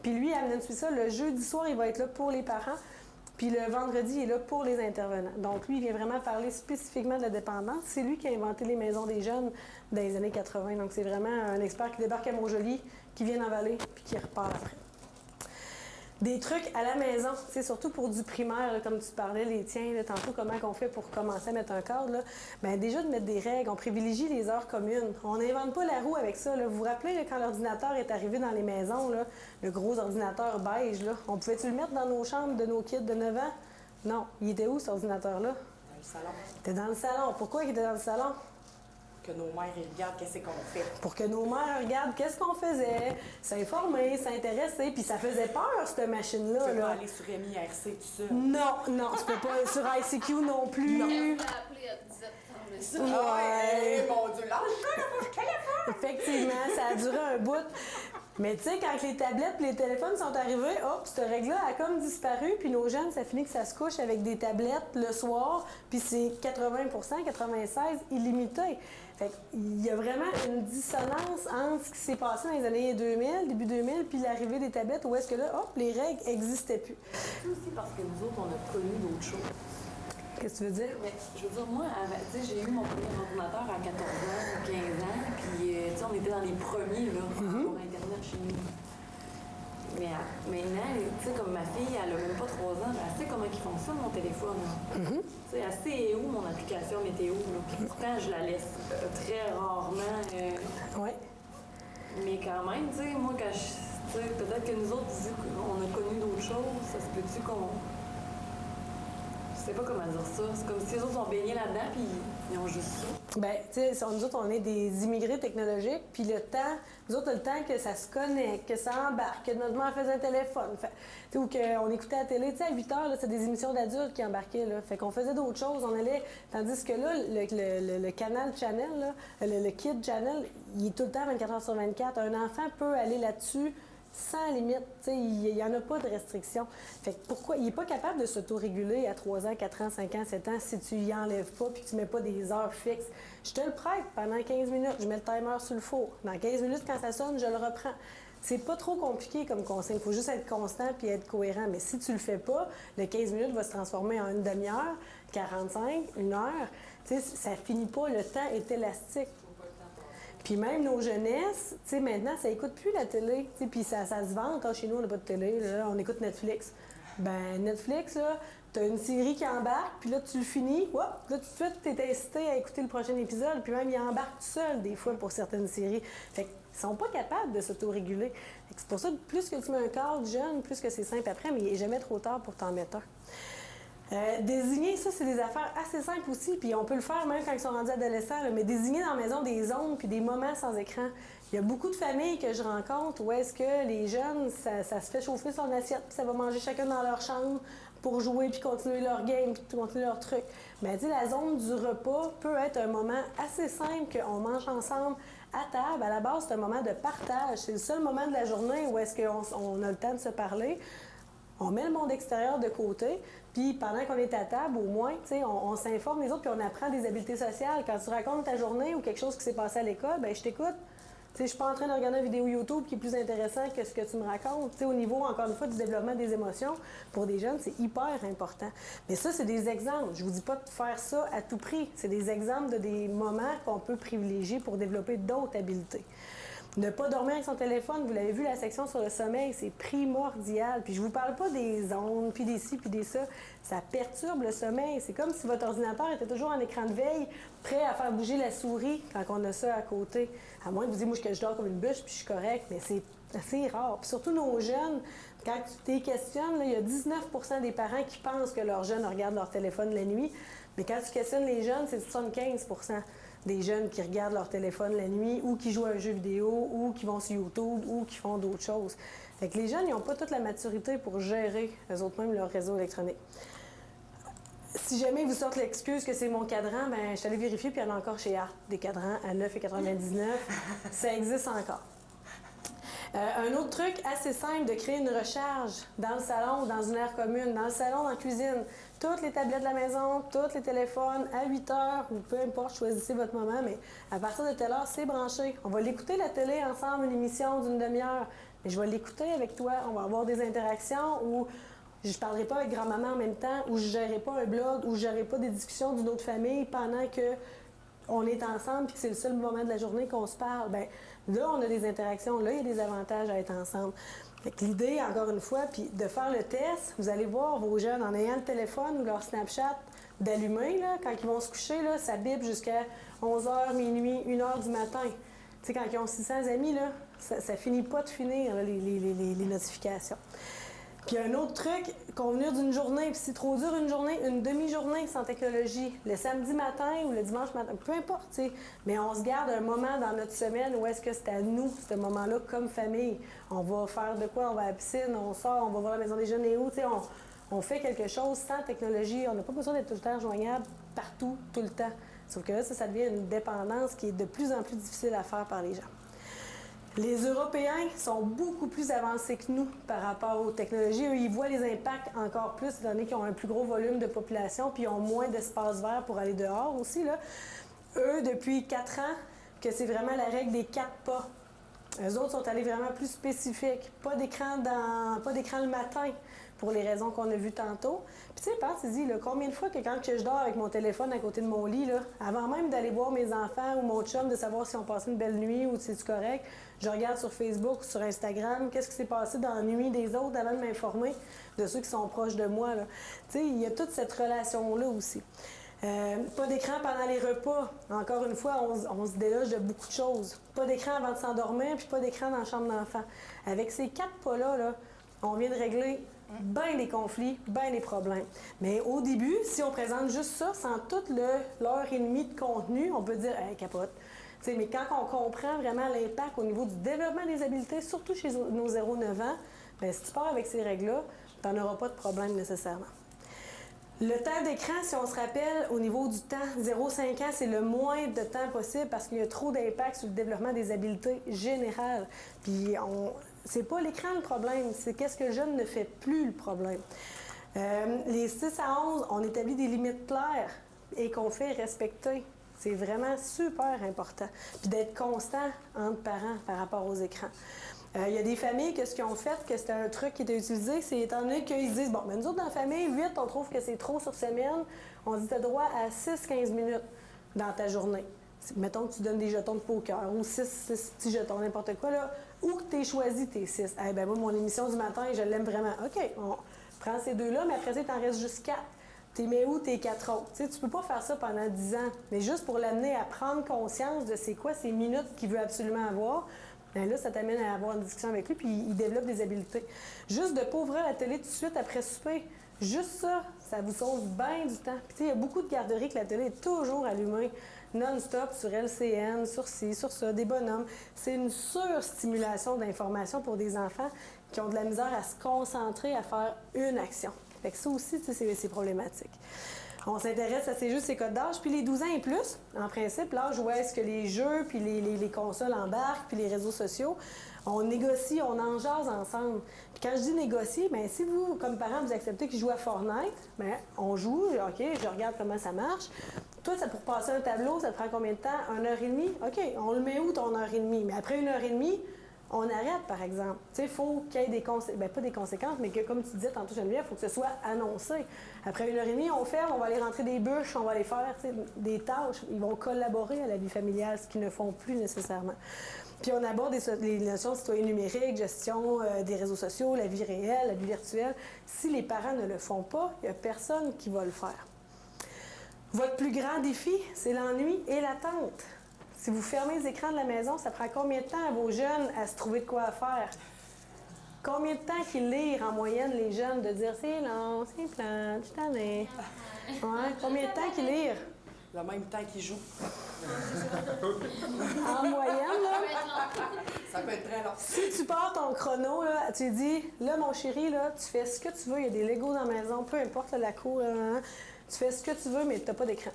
Puis lui, Amnon Suissa, le jeudi soir, il va être là pour les parents. Puis le vendredi, il est là pour les intervenants. Donc lui, il vient vraiment parler spécifiquement de la dépendance. C'est lui qui a inventé les maisons des jeunes dans les années 80. Donc c'est vraiment un expert qui débarque à Montjoly, qui vient en vallée, puis qui repart après. Des trucs à la maison, c'est surtout pour du primaire, là, comme tu parlais, les tiens, là, tantôt, comment on fait pour commencer à mettre un cadre. Là. Bien, déjà de mettre des règles, on privilégie les heures communes. On n'invente pas la roue avec ça. Là. Vous vous rappelez, là, quand l'ordinateur est arrivé dans les maisons, là, le gros ordinateur beige, là, on pouvait-tu le mettre dans nos chambres de nos kids de 9 ans? Non. Il était où, cet ordinateur-là? Dans le salon. Il était dans le salon. Pourquoi il était dans le salon? Que nos mères ils regardent qu'est-ce qu'on fait. Pour que nos mères regardent qu'est-ce qu'on faisait, s'informer, s'intéresser, puis ça faisait peur, cette machine-là. Tu peux là. pas aller sur MIRC, tout ça. Non, tu peux pas aller sur ICQ non plus. Elle voulait appeler, elle disait Ah ouais, mon Dieu, lâche-le, mon téléphone! Effectivement, ça a duré un bout. Mais tu sais, quand les tablettes et les téléphones sont arrivés, hop, cette règle-là a comme disparu, puis nos jeunes, ça finit que ça se couche avec des tablettes le soir, puis c'est 80%, 96% illimité. Fait qu'il y a vraiment une dissonance entre ce qui s'est passé dans les années 2000, début 2000, puis l'arrivée des tablettes, où est-ce que là, hop, les règles n'existaient plus. C'est aussi parce que nous autres, on a connu d'autres choses. Qu'est-ce que tu veux dire? Mais je veux dire, moi, tu sais, j'ai eu mon premier ordinateur à 14 ans, 15 ans, puis tu sais, on était dans les premiers, là, pour Internet chez nous. Mais maintenant, tu sais, comme ma fille, elle a même pas 3 ans, elle sait comment ils font ça, mon téléphone. Tu sais, elle sait où mon application météo, là. Puis pourtant, je la laisse très rarement. Oui. Mais quand même, tu sais, moi, quand tu sais, peut-être que nous autres, vu qu'on a connu d'autres choses, ça se peut-tu qu'on. Je sais pas comment dire ça. C'est comme si les autres ont baigné là-dedans, puis ils ont juste ça. Bien, tu sais, nous autres, on est des immigrés technologiques, puis le temps, nous autres, le temps que ça se connecte, que ça embarque, que notre mère faisait un téléphone, ou qu'on écoutait la télé, tu sais, à 8 heures, là, c'est des émissions d'adultes qui embarquaient, là. Fait qu'on faisait d'autres choses, on allait, tandis que là, le canal channel, là, le Kid Channel, il est tout le temps 24 heures sur 24. Un enfant peut aller là-dessus sans limite, tu sais, il n'y en a pas de restriction. Fait que pourquoi? Il n'est pas capable de s'autoréguler à 3 ans, 4 ans, 5 ans, 7 ans si tu y enlèves pas puis que tu mets pas des heures fixes. Je te le prête pendant 15 minutes, je mets le timer sur le four. Dans 15 minutes, quand ça sonne, je le reprends. C'est pas trop compliqué comme consigne. Il faut juste être constant puis être cohérent. Mais si tu le fais pas, le 15 minutes va se transformer en une demi-heure, 45, une heure. Tu sais, ça finit pas. Le temps est élastique. Puis même nos jeunesses, tu sais, maintenant, ça écoute plus la télé. Tu sais, puis ça se vante. Chez nous, on n'a pas de télé. Là, on écoute Netflix. Ben Netflix, là, t'as une série qui embarque, puis là, tu le finis. Hop, là, tout de suite, t'es incité à écouter le prochain épisode. Puis même, il embarque tout seul, des fois, pour certaines séries. Fait qu'ils sont pas capables de s'autoréguler. C'est pour ça que plus que tu mets un cadre jeune, plus que c'est simple après, mais il n'est jamais trop tard pour t'en mettre un. Désigner, ça, c'est des affaires assez simples aussi, puis on peut le faire même quand ils sont rendus adolescents, là, mais désigner dans la maison des zones puis des moments sans écran. Il y a beaucoup de familles que je rencontre où est-ce que les jeunes, ça se fait chauffer son assiette, puis ça va manger chacun dans leur chambre pour jouer, puis continuer leur game, puis continuer leur truc. Mais tu sais, la zone du repas peut être un moment assez simple qu'on mange ensemble à table. À la base, c'est un moment de partage. C'est le seul moment de la journée où est-ce qu'on a le temps de se parler. On met le monde extérieur de côté, puis pendant qu'on est à table, au moins, tu sais, on s'informe les autres, puis on apprend des habiletés sociales. Quand tu racontes ta journée ou quelque chose qui s'est passé à l'école, bien, je t'écoute. Tu sais, je suis pas en train de regarder une vidéo YouTube qui est plus intéressant que ce que tu me racontes. Tu sais, au niveau, encore une fois, du développement des émotions, pour des jeunes, c'est hyper important. Mais ça, c'est des exemples. Je vous dis pas de faire ça à tout prix. C'est des exemples de des moments qu'on peut privilégier pour développer d'autres habiletés. Ne pas dormir avec son téléphone, vous l'avez vu, la section sur le sommeil, c'est primordial. Puis je vous parle pas des ondes, puis des ci, puis des ça. Ça perturbe le sommeil. C'est comme si votre ordinateur était toujours en écran de veille, prêt à faire bouger la souris quand on a ça à côté. À moins que vous disiez, moi, je dors comme une bûche, puis je suis correct, mais c'est assez rare. Puis surtout nos jeunes, quand tu les questionnes, là, il y a 19% des parents qui pensent que leurs jeunes regardent leur téléphone la nuit. Mais quand tu questionnes les jeunes, c'est 75% des jeunes qui regardent leur téléphone la nuit ou qui jouent à un jeu vidéo ou qui vont sur YouTube ou qui font d'autres choses. Fait que les jeunes, ils n'ont pas toute la maturité pour gérer, eux-mêmes, leur réseau électronique. Si jamais vous sortez l'excuse que c'est mon cadran, ben je suis allée vérifier, puis il y en a encore chez Art, des cadrans à 9,99 $. Ça existe encore. Un autre truc assez simple, de créer une recharge dans le salon ou dans une aire commune, dans le salon, dans la cuisine. Toutes les tablettes de la maison, tous les téléphones, à 8 heures, ou peu importe, choisissez votre moment, mais à partir de telle heure, c'est branché. On va l'écouter, la télé, ensemble, une émission d'une demi-heure. Mais je vais l'écouter avec toi, on va avoir des interactions où je ne parlerai pas avec grand-maman en même temps, où je ne gérerai pas un blog, où je ne gérerai pas des discussions d'une autre famille pendant que on est ensemble et que c'est le seul moment de la journée qu'on se parle. Bien, là, on a des interactions, là, il y a des avantages à être ensemble. Fait que l'idée, encore une fois, puis de faire le test, vous allez voir vos jeunes en ayant le téléphone ou leur Snapchat d'allumer, là, quand ils vont se coucher, là, ça bip jusqu'à 11h, minuit, 1h du matin. Tu sais, quand ils ont 600 amis, là, ça finit pas de finir, là, les notifications. Puis un autre truc, convenir d'une journée, puis c'est trop dur une journée, une demi-journée sans technologie, le samedi matin ou le dimanche matin, peu importe, tu sais, mais on se garde un moment dans notre semaine où est-ce que c'est à nous, ce moment-là, comme famille. On va faire de quoi? On va à la piscine, on sort, on va voir la maison des jeunes et où, tu sais, on fait quelque chose sans technologie. On n'a pas besoin d'être tout le temps joignable partout, tout le temps. Sauf que là, ça devient une dépendance qui est de plus en plus difficile à faire par les gens. Les Européens sont beaucoup plus avancés que nous par rapport aux technologies. Eux, ils voient les impacts encore plus, étant donné qu'ils ont un plus gros volume de population, puis ils ont moins d'espace vert pour aller dehors aussi, là. Eux, depuis 4 ans, que c'est vraiment la règle des 4 pas. Eux autres sont allés vraiment plus spécifiques. Pas d'écran le matin, pour les raisons qu'on a vues tantôt. Puis tu sais, pense-y, là, combien de fois que quand je dors avec mon téléphone à côté de mon lit, là, avant même d'aller voir mes enfants ou mon chum, de savoir si on passé une belle nuit ou si c'est correct, je regarde sur Facebook ou sur Instagram, qu'est-ce qui s'est passé dans la nuit des autres avant de m'informer de ceux qui sont proches de moi, là. Tu sais, il y a toute cette relation-là aussi. Pas d'écran pendant les repas. Encore une fois, on se déloge de beaucoup de choses. Pas d'écran avant de s'endormir, puis pas d'écran dans la chambre d'enfant. Avec ces 4 pas-là, là, on vient de régler bien des conflits, bien des problèmes. Mais au début, si on présente juste ça, sans toute l'heure et demie de contenu, on peut dire hey, « capote ». T'sais, mais quand on comprend vraiment l'impact au niveau du développement des habiletés, surtout chez nos 0-9 ans, bien, si tu pars avec ces règles-là, tu n'en auras pas de problème nécessairement. Le temps d'écran, si on se rappelle, au niveau du temps, 0-5 ans, c'est le moins de temps possible parce qu'il y a trop d'impact sur le développement des habiletés générales. Puis, c'est pas l'écran le problème, c'est qu'est-ce que le jeune ne fait plus le problème. Les 6 à 11, on établit des limites claires et qu'on fait respecter. C'est vraiment super important. Puis d'être constant entre parents par rapport aux écrans. Il y a des familles que ce qu'ils ont fait, que c'était un truc qui était utilisé, c'est étant donné qu'ils disent, bon, mais nous autres dans la famille, 8, on trouve que c'est trop sur semaine, on dit tu as droit à 6-15 minutes dans ta journée. Mettons que tu donnes des jetons de poker ou 6 petits jetons, n'importe quoi, là, ou que tu aies choisi tes 6. Eh bien, moi, mon émission du matin, je l'aime vraiment. OK, on prend ces 2-là, mais après ça, il t'en reste juste 4. T'es mets où tes 4 autres? Tu sais, tu peux pas faire ça pendant 10 ans, mais juste pour l'amener à prendre conscience de c'est quoi ces minutes qu'il veut absolument avoir. Bien là, ça t'amène à avoir une discussion avec lui, puis il développe des habiletés. Juste de ne pas ouvrir la télé tout de suite après souper, juste ça, ça vous sauve bien du temps. Puis tu sais, il y a beaucoup de garderies que la télé est toujours allumée, non-stop, sur LCN, sur ci, sur ça, des bonhommes. C'est une surstimulation d'informations pour des enfants qui ont de la misère à se concentrer à faire une action. Fait que ça aussi, tu sais, c'est problématique. On s'intéresse à ces codes d'âge, puis les 12 ans et plus, en principe, l'âge où est-ce que les jeux, puis les consoles embarquent, puis les réseaux sociaux, on négocie, on en jase ensemble. Puis quand je dis négocier, bien, si vous, comme parent, vous acceptez qu'ils jouent à Fortnite, bien, on joue, OK, je regarde comment ça marche. Toi, pour passer un tableau, ça te prend combien de temps? 1h30? OK, on le met où ton 1h30? Mais après 1h30, on arrête, par exemple. Tu sais, il faut qu'il y ait des conséquences, bien, pas des conséquences, mais que, comme tu disais tantôt, Geneviève, il faut que ce soit annoncé. Après 1h30, on ferme, on va aller rentrer des bûches, on va aller faire des tâches. Ils vont collaborer à la vie familiale, ce qu'ils ne font plus nécessairement. Puis on aborde les notions de citoyen numérique, gestion des réseaux sociaux, la vie réelle, la vie virtuelle. Si les parents ne le font pas, il n'y a personne qui va le faire. Votre plus grand défi, c'est l'ennui et l'attente. Si vous fermez les écrans de la maison, ça prend combien de temps à vos jeunes à se trouver de quoi faire? Combien de temps qu'ils lisent en moyenne, les jeunes, de dire « c'est long, c'est plate, je t'en ai. » Ouais, combien de temps qu'ils lisent? Le même temps qu'ils jouent. En moyenne, là. Ça peut être très long. Si tu pars ton chrono, là, tu dis « Là, mon chéri, là, tu fais ce que tu veux, il y a des Legos dans la maison, peu importe là, la cour, là, tu fais ce que tu veux, mais tu n'as pas d'écran. »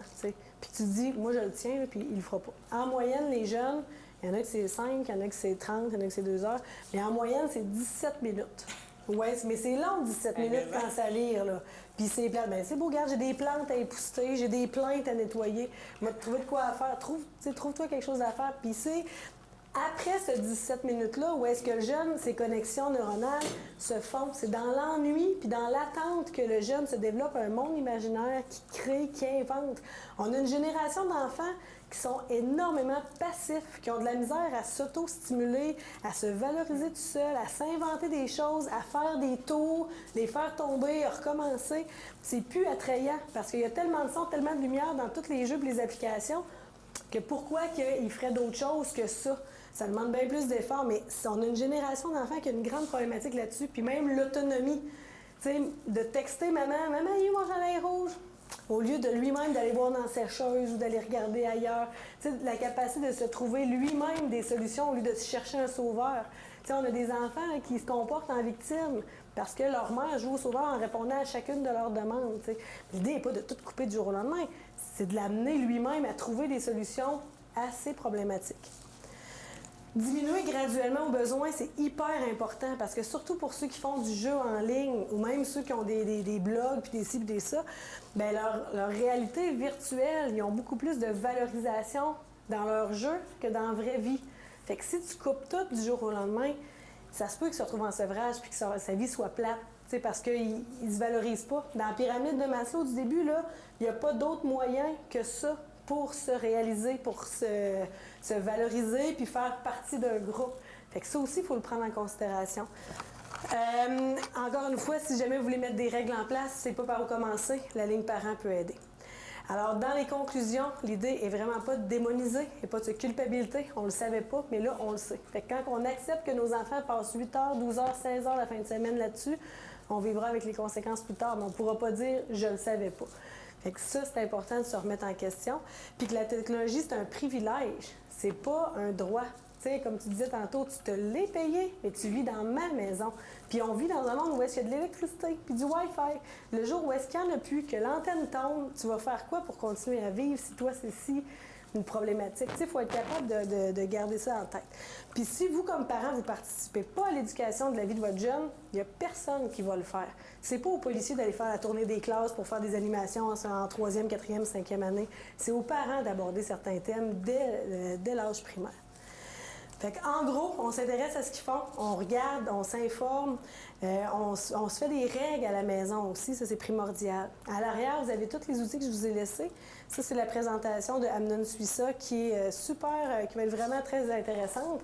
Puis tu te dis, moi je le tiens, là, puis il le fera pas. En moyenne, les jeunes, il y en a que c'est 5, il y en a que c'est 30, il y en a que c'est 2 heures, mais en moyenne, c'est 17 minutes. Oui, mais c'est long, 17 minutes quand ça lire, là. Puis c'est plate. Ben c'est beau, regarde, j'ai des plantes à épousseter, j'ai des plaintes à nettoyer. Moi, trouver de quoi à faire. Trouve-toi quelque chose à faire. Puis c'est après ce 17 minutes-là, où est-ce que le jeune, ses connexions neuronales se font? C'est dans l'ennui, puis dans l'attente que le jeune se développe un monde imaginaire qui crée, qui invente. On a une génération d'enfants qui sont énormément passifs, qui ont de la misère à s'auto-stimuler, à se valoriser tout seul, à s'inventer des choses, à faire des tours, les faire tomber, à recommencer. C'est plus attrayant, parce qu'il y a tellement de son, tellement de lumière dans tous les jeux et les applications, que pourquoi qu'ils feraient d'autres choses que ça? Ça demande bien plus d'efforts, mais on a une génération d'enfants qui a une grande problématique là-dessus, puis même l'autonomie. Tu sais, de texter « Maman, il est mon chandail rouge », au lieu de lui-même d'aller voir dans la sécheuse ou d'aller regarder ailleurs. Tu sais, la capacité de se trouver lui-même des solutions au lieu de se chercher un sauveur. Tu sais, on a des enfants là, qui se comportent en victime parce que leur mère joue au sauveur en répondant à chacune de leurs demandes. Tu sais. L'idée n'est pas de tout couper du jour au lendemain, c'est de l'amener lui-même à trouver des solutions assez problématiques. Diminuer graduellement au besoin, c'est hyper important parce que surtout pour ceux qui font du jeu en ligne ou même ceux qui ont des blogs, puis des ci, puis des ça, bien leur réalité virtuelle, ils ont beaucoup plus de valorisation dans leur jeu que dans la vraie vie. Fait que si tu coupes tout du jour au lendemain, ça se peut qu'ils se retrouvent en sevrage puis que sa vie soit plate, parce qu'ils ne se valorisent pas. Dans la pyramide de Maslow du début, là, il n'y a pas d'autre moyen que ça pour se réaliser, pour se valoriser puis faire partie d'un groupe. Fait que ça aussi, il faut le prendre en considération. Encore une fois, si jamais vous voulez mettre des règles en place, c'est pas par où commencer, la ligne parent peut aider. Alors, dans les conclusions, l'idée est vraiment pas de démoniser et pas de se culpabiliser. On le savait pas, mais là, on le sait. Fait que quand on accepte que nos enfants passent 8 heures, 12 heures, 16 heures la fin de semaine là-dessus, on vivra avec les conséquences plus tard, mais on ne pourra pas dire « je le savais pas ». Fait que ça, c'est important de se remettre en question. Puis que la technologie, c'est un privilège, c'est pas un droit. Tu sais, comme tu disais tantôt, tu te l'es payé, mais tu vis dans ma maison. Puis on vit dans un monde où est-ce qu'il y a de l'électricité, puis du Wi-Fi. Le jour où est-ce qu'il n'y en a plus, que l'antenne tombe, tu vas faire quoi pour continuer à vivre si toi, c'est si une problématique? Tu sais, il faut être capable de garder ça en tête. Puis si vous, comme parents, vous ne participez pas à l'éducation de la vie de votre jeune, il n'y a personne qui va le faire. C'est pas aux policiers d'aller faire la tournée des classes pour faire des animations en 3e, 4e, 5e année. C'est aux parents d'aborder certains thèmes dès l'âge primaire. Fait qu'en gros, on s'intéresse à ce qu'ils font, on regarde, on s'informe, on se fait des règles à la maison aussi, ça c'est primordial. À l'arrière, vous avez tous les outils que je vous ai laissés. Ça, c'est la présentation de Amnon Suissa qui est super, qui va être vraiment très intéressante.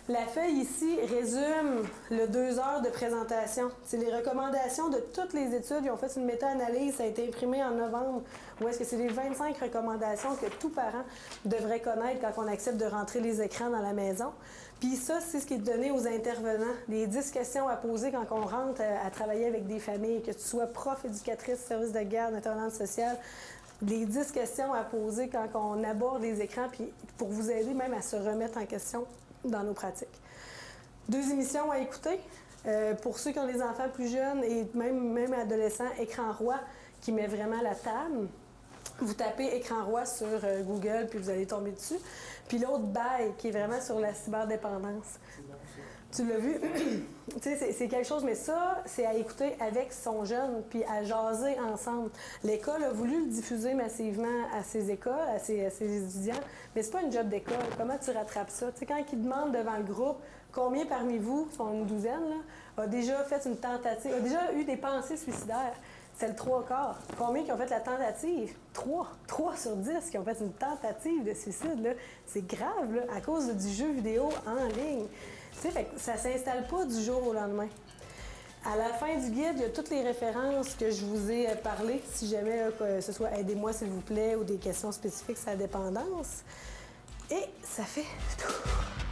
La feuille ici résume le 2 heures de présentation. C'est les recommandations de toutes les études. Ils ont fait une méta-analyse, ça a été imprimé en novembre, où est-ce que c'est les 25 recommandations que tout parent devrait connaître quand on accepte de rentrer les écrans dans la maison. Puis ça, c'est ce qui est donné aux intervenants. Les 10 questions à poser quand on rentre à travailler avec des familles, que tu sois prof, éducatrice, service de garde, intervenante sociale. Les 10 questions à poser quand on aborde les écrans, puis pour vous aider même à se remettre en question dans nos pratiques. 2 émissions à écouter. Pour ceux qui ont des enfants plus jeunes et même adolescents, Écran Roi, qui met vraiment la table. Vous tapez Écran Roi sur Google, puis vous allez tomber dessus. Puis l'autre, Bail, qui est vraiment sur la cyberdépendance. Tu l'as vu? Tu sais, c'est quelque chose, mais ça, c'est à écouter avec son jeune, puis à jaser ensemble. L'école a voulu le diffuser massivement à ses écoles, à ses étudiants, mais c'est pas une job d'école. Comment tu rattrapes ça? Tu sais, quand ils demandent devant le groupe, combien parmi vous, sont une douzaine, là, a déjà fait une tentative, a déjà eu des pensées suicidaires? C'est le 3/4. Combien qui ont fait la tentative? 3. 3 sur 10 qui ont fait une tentative de suicide, là. C'est grave, là, à cause du jeu vidéo en ligne. Tu sais, fait que ça ne s'installe pas du jour au lendemain. À la fin du guide, il y a toutes les références que je vous ai parlé, si jamais là, que ce soit « Aidez-moi s'il vous plaît » ou des questions spécifiques sur la dépendance. Et ça fait tout.